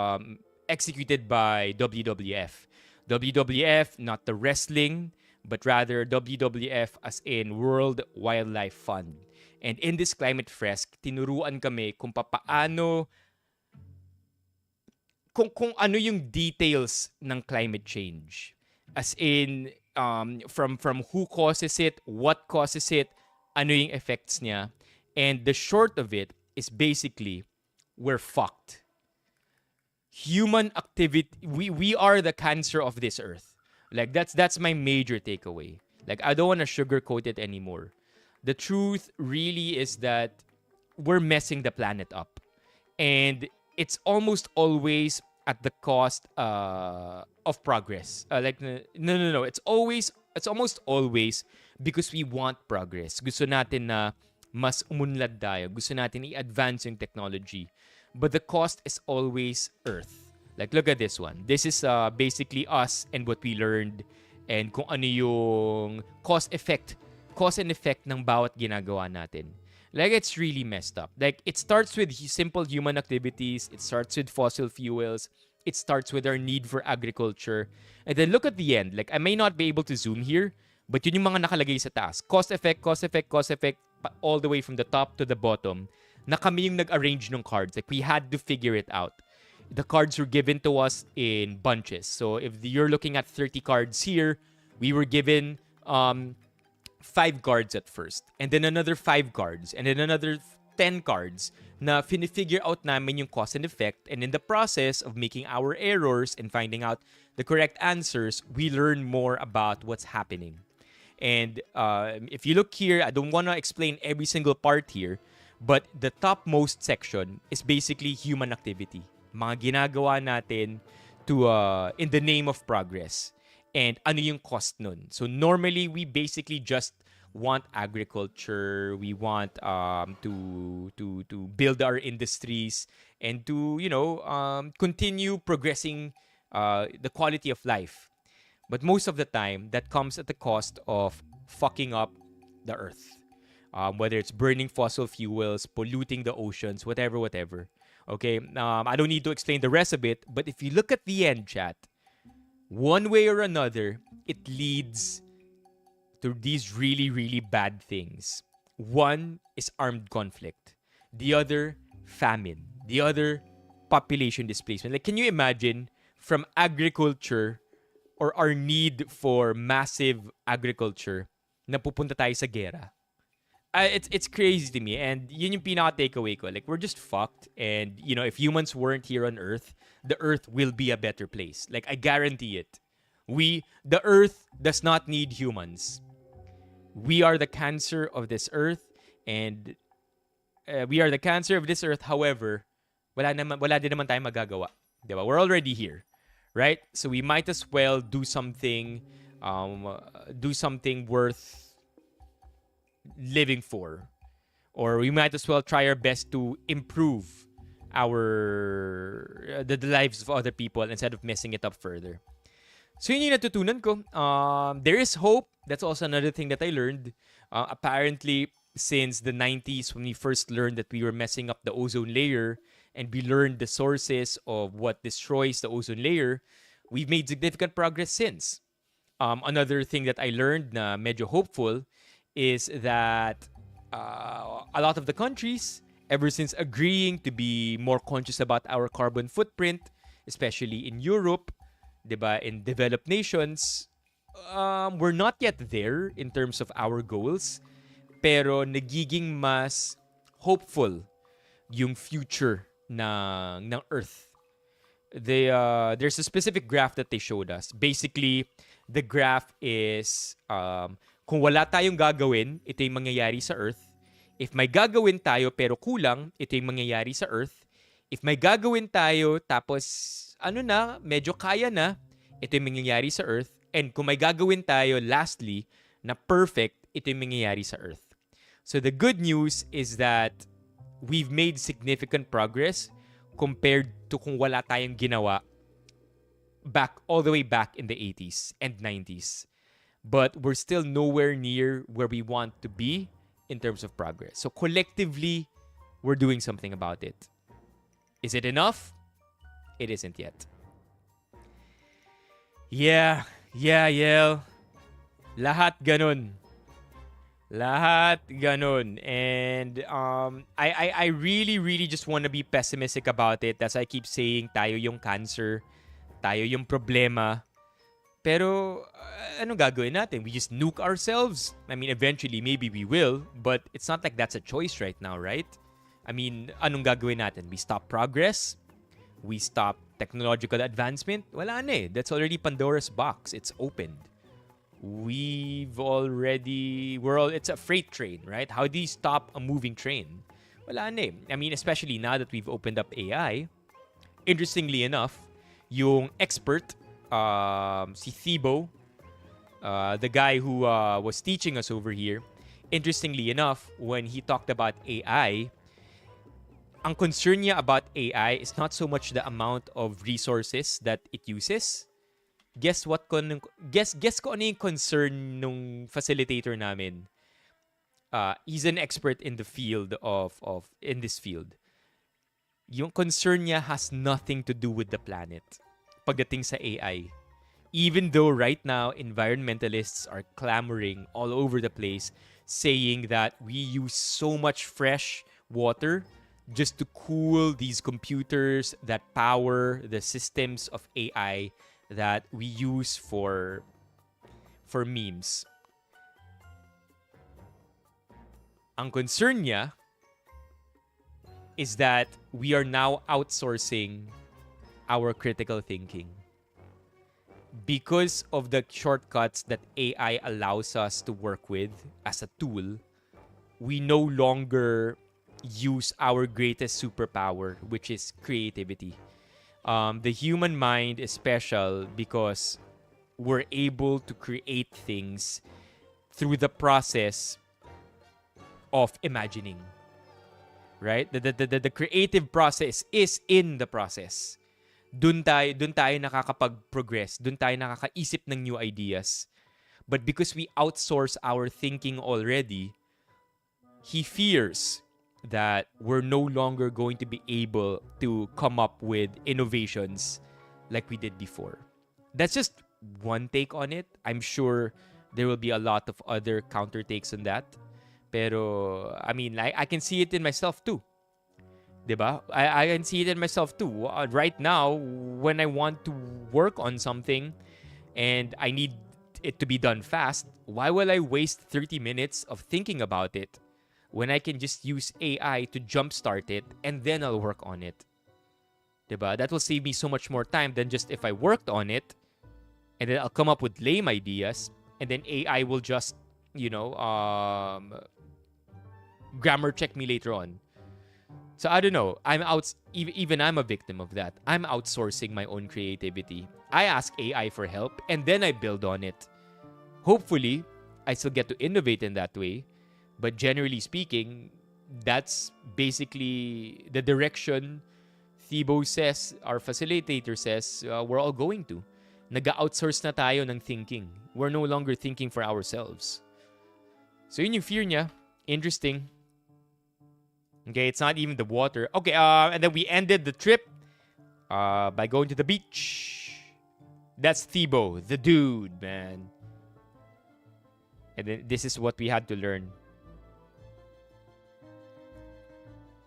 executed by WWF. WWF, not the wrestling, but rather WWF as in World Wildlife Fund. And in this climate fresque, tinuruan kami kung paano kung ano yung details ng climate change. As in from who causes it, what causes it, ano yung effects niya. And the short of it is basically we're fucked. Human activity, we are the cancer of this earth. Like that's my major takeaway. Like I don't want to sugarcoat it anymore. The truth really is that we're messing the planet up. And it's almost always at the cost of progress. No. It's almost always because we want progress. Gusto natin na mas umunlad tayo. Gusto natin i-advance yung technology. But the cost is always Earth. Like, look at this one. This is basically us and what we learned and kung ano yung cause and effect ng bawat ginagawa natin. Like, it's really messed up. Like, it starts with simple human activities. It starts with fossil fuels. It starts with our need for agriculture. And then look at the end. Like, I may not be able to zoom here, but yun yung mga nakalagay sa taas. Cause effect, all the way from the top to the bottom. Na kami yung nag-arrange ng cards. Like, we had to figure it out. the cards were given to us in bunches. So if you're looking at 30 cards here, we were given 5 cards at first, and then another 5 cards, and then another 10 cards na figure out namin yung cause and effect. And in the process of making our errors and finding out the correct answers, we learn more about what's happening. And if you look here, I don't want to explain every single part here, but the topmost section is basically human activity. Mga ginagawa natin to in the name of progress. And ano yung cost nun? So normally, we basically just want agriculture. We want to build our industries and to, continue progressing the quality of life. But most of the time, that comes at the cost of fucking up the earth. Whether it's burning fossil fuels, polluting the oceans, whatever. Okay, I don't need to explain the rest of it, but if you look at the end, chat, one way or another, it leads to these really, really bad things. One is armed conflict. The other, famine. The other, population displacement. Like, can you imagine from agriculture or our need for massive agriculture na pupunta tayo sa gera? It's crazy to me, and yun yung pinaka-takeaway ko. Like, we're just fucked, and, if humans weren't here on Earth, the Earth will be a better place. Like, I guarantee it. The Earth does not need humans. We are the cancer of this Earth, and we are the cancer of this Earth. However, wala din naman tayong magagawa. Diba? We're already here, right? So we might as well do something worth living for, or we might as well try our best to improve the lives of other people instead of messing it up further. So yun yung natutunan ko. There is hope. That's also another thing that I learned. Apparently, since the 90s, when we first learned that we were messing up the ozone layer, and we learned the sources of what destroys the ozone layer, we've made significant progress since. Another thing that I learned na medyo hopeful is that a lot of the countries, ever since agreeing to be more conscious about our carbon footprint, especially in Europe, diba, in developed nations, we're not yet there in terms of our goals, pero nagiging mas hopeful yung future ng Earth. There's a specific graph that they showed us. Basically, the graph is kung wala tayong gagawin, ito yung mangyayari sa Earth. If may gagawin tayo pero kulang, ito yung mangyayari sa Earth. If may gagawin tayo tapos medyo kaya na, ito yung mangyayari sa Earth. And kung may gagawin tayo lastly na perfect, ito yung mangyayari sa Earth. So the good news is that we've made significant progress compared to kung wala tayong ginawa all the way back in the 80s and 90s. But we're still nowhere near where we want to be in terms of progress. So collectively, we're doing something about it. Is it enough? It isn't yet. Yeah, Yel. Lahat ganun. And I really, really just want to be pessimistic about it. As I keep saying, tayo yung cancer. Tayo yung problema. Pero, anong gagawin natin? We just nuke ourselves? I mean, eventually, maybe we will. But it's not like that's a choice right now, right? I mean, anong gagawin natin? We stop progress? We stop technological advancement? Wala na eh. That's already Pandora's box. It's opened. It's a freight train, right? How do you stop a moving train? Wala na eh. I mean, especially now that we've opened up AI. Interestingly enough, yung expert, si Thibaut, the guy who was teaching us over here, interestingly enough, when he talked about AI, ang concern niya about AI is not so much the amount of resources that it uses. Guess ko ano yung concern nung facilitator namin. He's an expert in the field in this field. Yung concern niya has nothing to do with the planet pagdating sa AI. Even though right now environmentalists are clamoring all over the place saying that we use so much fresh water just to cool these computers that power the systems of AI that we use for memes. Ang concern niya is that we are now outsourcing our critical thinking. Because of the shortcuts that AI allows us to work with as a tool, we no longer use our greatest superpower, which is creativity. The human mind is special because we're able to create things through the process of imagining. Right? The creative process is in the process. Dun tayo nakakapag-progress. Dun tayo nakakaisip ng new ideas. But because we outsource our thinking already, he fears that we're no longer going to be able to come up with innovations like we did before. That's just one take on it. I'm sure there will be a lot of other counter takes on that. Pero, I mean, I can see it in myself too. Diba? I can see it in myself too. Right now, when I want to work on something and I need it to be done fast, why will I waste 30 minutes of thinking about it when I can just use AI to jumpstart it and then I'll work on it? Diba? That will save me so much more time than just if I worked on it and then I'll come up with lame ideas and then AI will just, grammar check me later on. So I don't know. Even I'm a victim of that. I'm outsourcing my own creativity. I ask AI for help and then I build on it. Hopefully, I still get to innovate in that way. But generally speaking, that's basically the direction Thibaut says, our facilitator says, we're all going to. Nag-outsource na tayo ng thinking. We're no longer thinking for ourselves. So yun yung fear niya. Interesting. Okay, it's not even the water. Okay, and then we ended the trip by going to the beach. That's Thibaut, the dude, man. And then this is what we had to learn.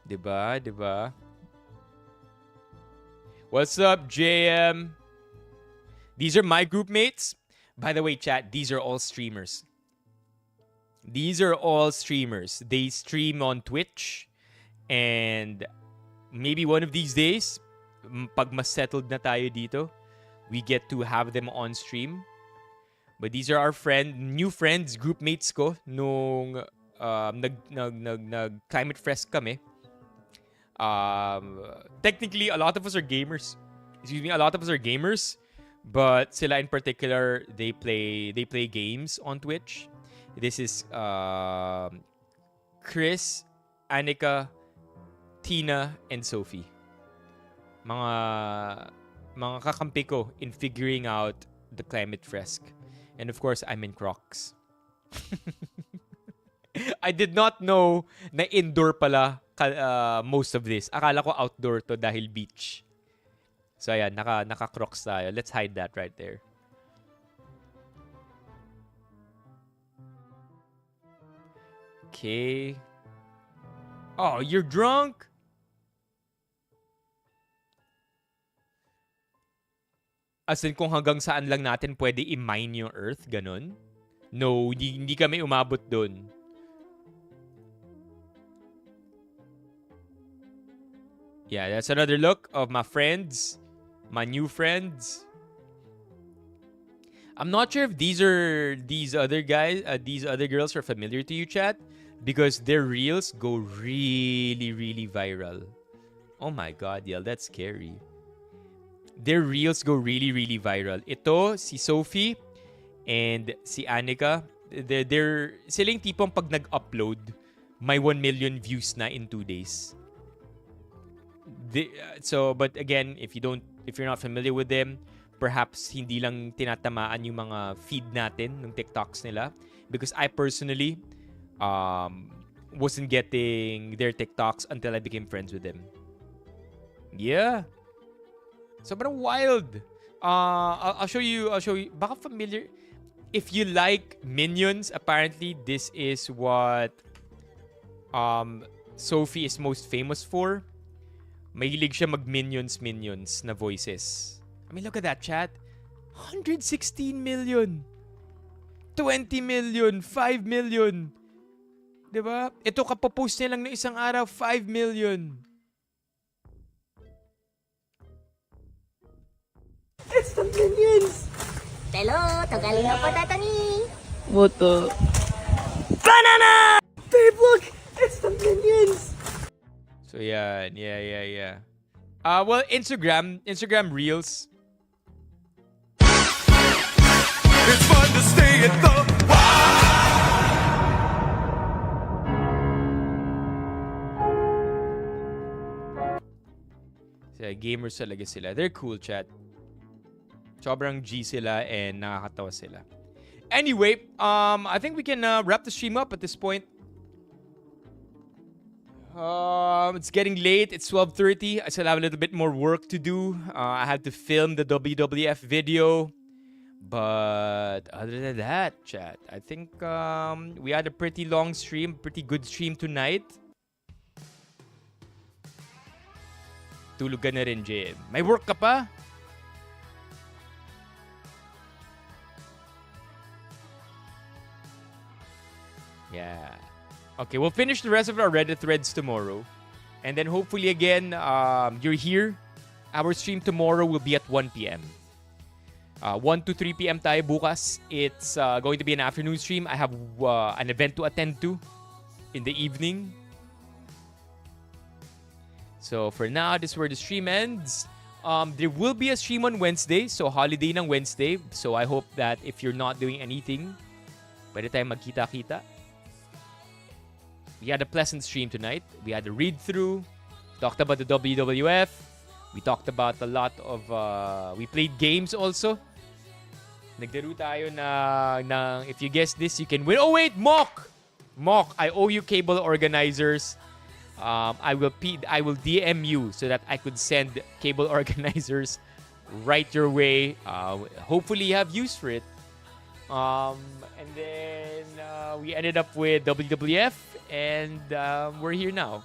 Diba? What's up, JM? These are my group mates. By the way, chat, these are all streamers. They stream on Twitch. And maybe one of these days, pag mas settled na tayo dito, we get to have them on stream. But these are our new friends, group mates ko nung nag-climate fest kami. Technically, a lot of us are gamers. But sila in particular, they play games on Twitch. This is Chris, Annika, Tina, and Sophie. Mga kakampi ko in figuring out the climate fresque. And of course, I'm in Crocs. I did not know na indoor pala most of this. Akala ko outdoor to dahil beach. So ayan, naka-Crocs tayo. Let's hide that right there. Okay. Oh, you're drunk? As in, kung hanggang saan lang natin pwede i-mine yung earth, ganun? No, hindi kami umabot dun. Yeah, that's another look of my friends. My new friends. I'm not sure if these other girls are familiar to you, chat, because their reels go really, really viral. Oh my God, yeah, that's scary. Their reels go really, really viral. Ito, si Sophie and si Annika, they're silang tipong pag nag-upload, may 1 million views na in 2 days. But again, if you're not familiar with them, perhaps hindi lang tinatamaan yung mga feed natin ng TikToks nila, because I personally wasn't getting their TikToks until I became friends with them. Yeah. Sobrang wild. I'll show you. Baka familiar. If you like Minions, apparently this is what Sophie is most famous for. Mahilig siya mag-minions na voices. I mean, look at that, chat. 116 million. 20 million. 5 million. Diba? Ito, kapopost niya lang ng isang araw, 5 million. It's the minions! Hello, tagalino po tatani. Moto. Banana! Babe, look! It's the minions! So, yeah. Well, Instagram Reels. It's fun to stay at the So, gamers talaga sila. They're cool, chat. Sobrang G sila and nakakatawa sila. Anyway, I think we can wrap the stream up at this point. It's getting late. It's 12:30. I still have a little bit more work to do. I had to film the WWF video. But other than that, chat, I think we had a pretty long stream, pretty good stream tonight. Tulog ka na rin, Jim. May work ka pa? Yeah. Okay, we'll finish the rest of our Reddit threads tomorrow. And then hopefully again, you're here. Our stream tomorrow will be at 1 p.m. 1 to 3 p.m. tayo bukas. It's going to be an afternoon stream. I have an event to attend to in the evening. So for now, this is where the stream ends. There will be a stream on Wednesday. So holiday ng Wednesday. So I hope that if you're not doing anything, pwede tayo magkita-kita. We had a pleasant stream tonight. We had a read-through. Talked about the WWF. We talked about a lot of... we played games also. Naglaro tayo ng if you guess this, you can win. Oh wait, Mock! Mock, I owe you cable organizers. I will DM you so that I could send cable organizers right your way. Hopefully you have use for it. And then we ended up with WWF. And we're here now.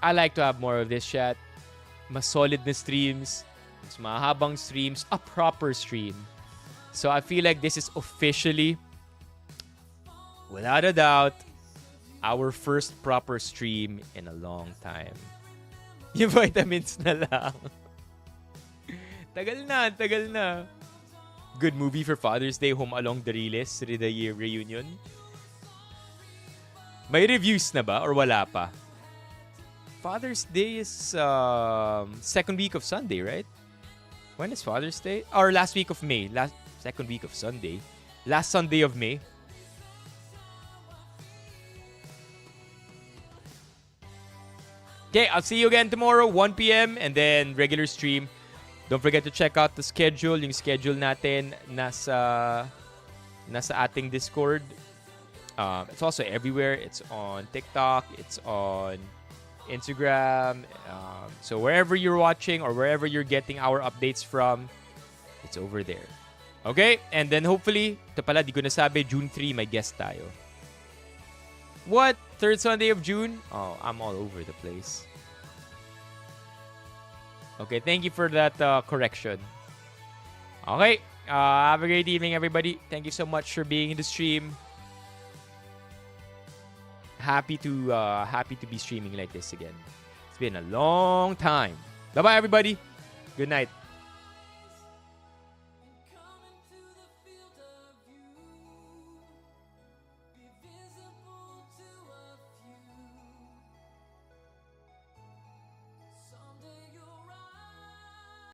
I like to have more of this, chat. Mas solid na streams. Mas mahabang streams. A proper stream. So I feel like this is officially, without a doubt, our first proper stream in a long time. Yung vitamins na lang. Tagal na. Good movie for Father's Day, Home Along the Riles, reunion. May reviews na ba or wala pa? Father's Day is second week of Sunday, right? When is Father's Day? Or last week of May. Second week of Sunday. Last Sunday of May. Okay, I'll see you again tomorrow, 1 p.m. and then regular stream. Don't forget to check out the schedule. Yung schedule natin nasa ating Discord. It's also everywhere. It's on TikTok. It's on Instagram. So wherever you're watching or wherever you're getting our updates from, it's over there. Okay? And then hopefully, ito pala, di ko nasabi, June 3, may guest tayo. What? Third Sunday of June? Oh, I'm all over the place. Okay, thank you for that correction. Okay, have a great evening, everybody. Thank you so much for being in the stream. Happy to be streaming like this again. It's been a long time. Bye-bye, everybody. Good night.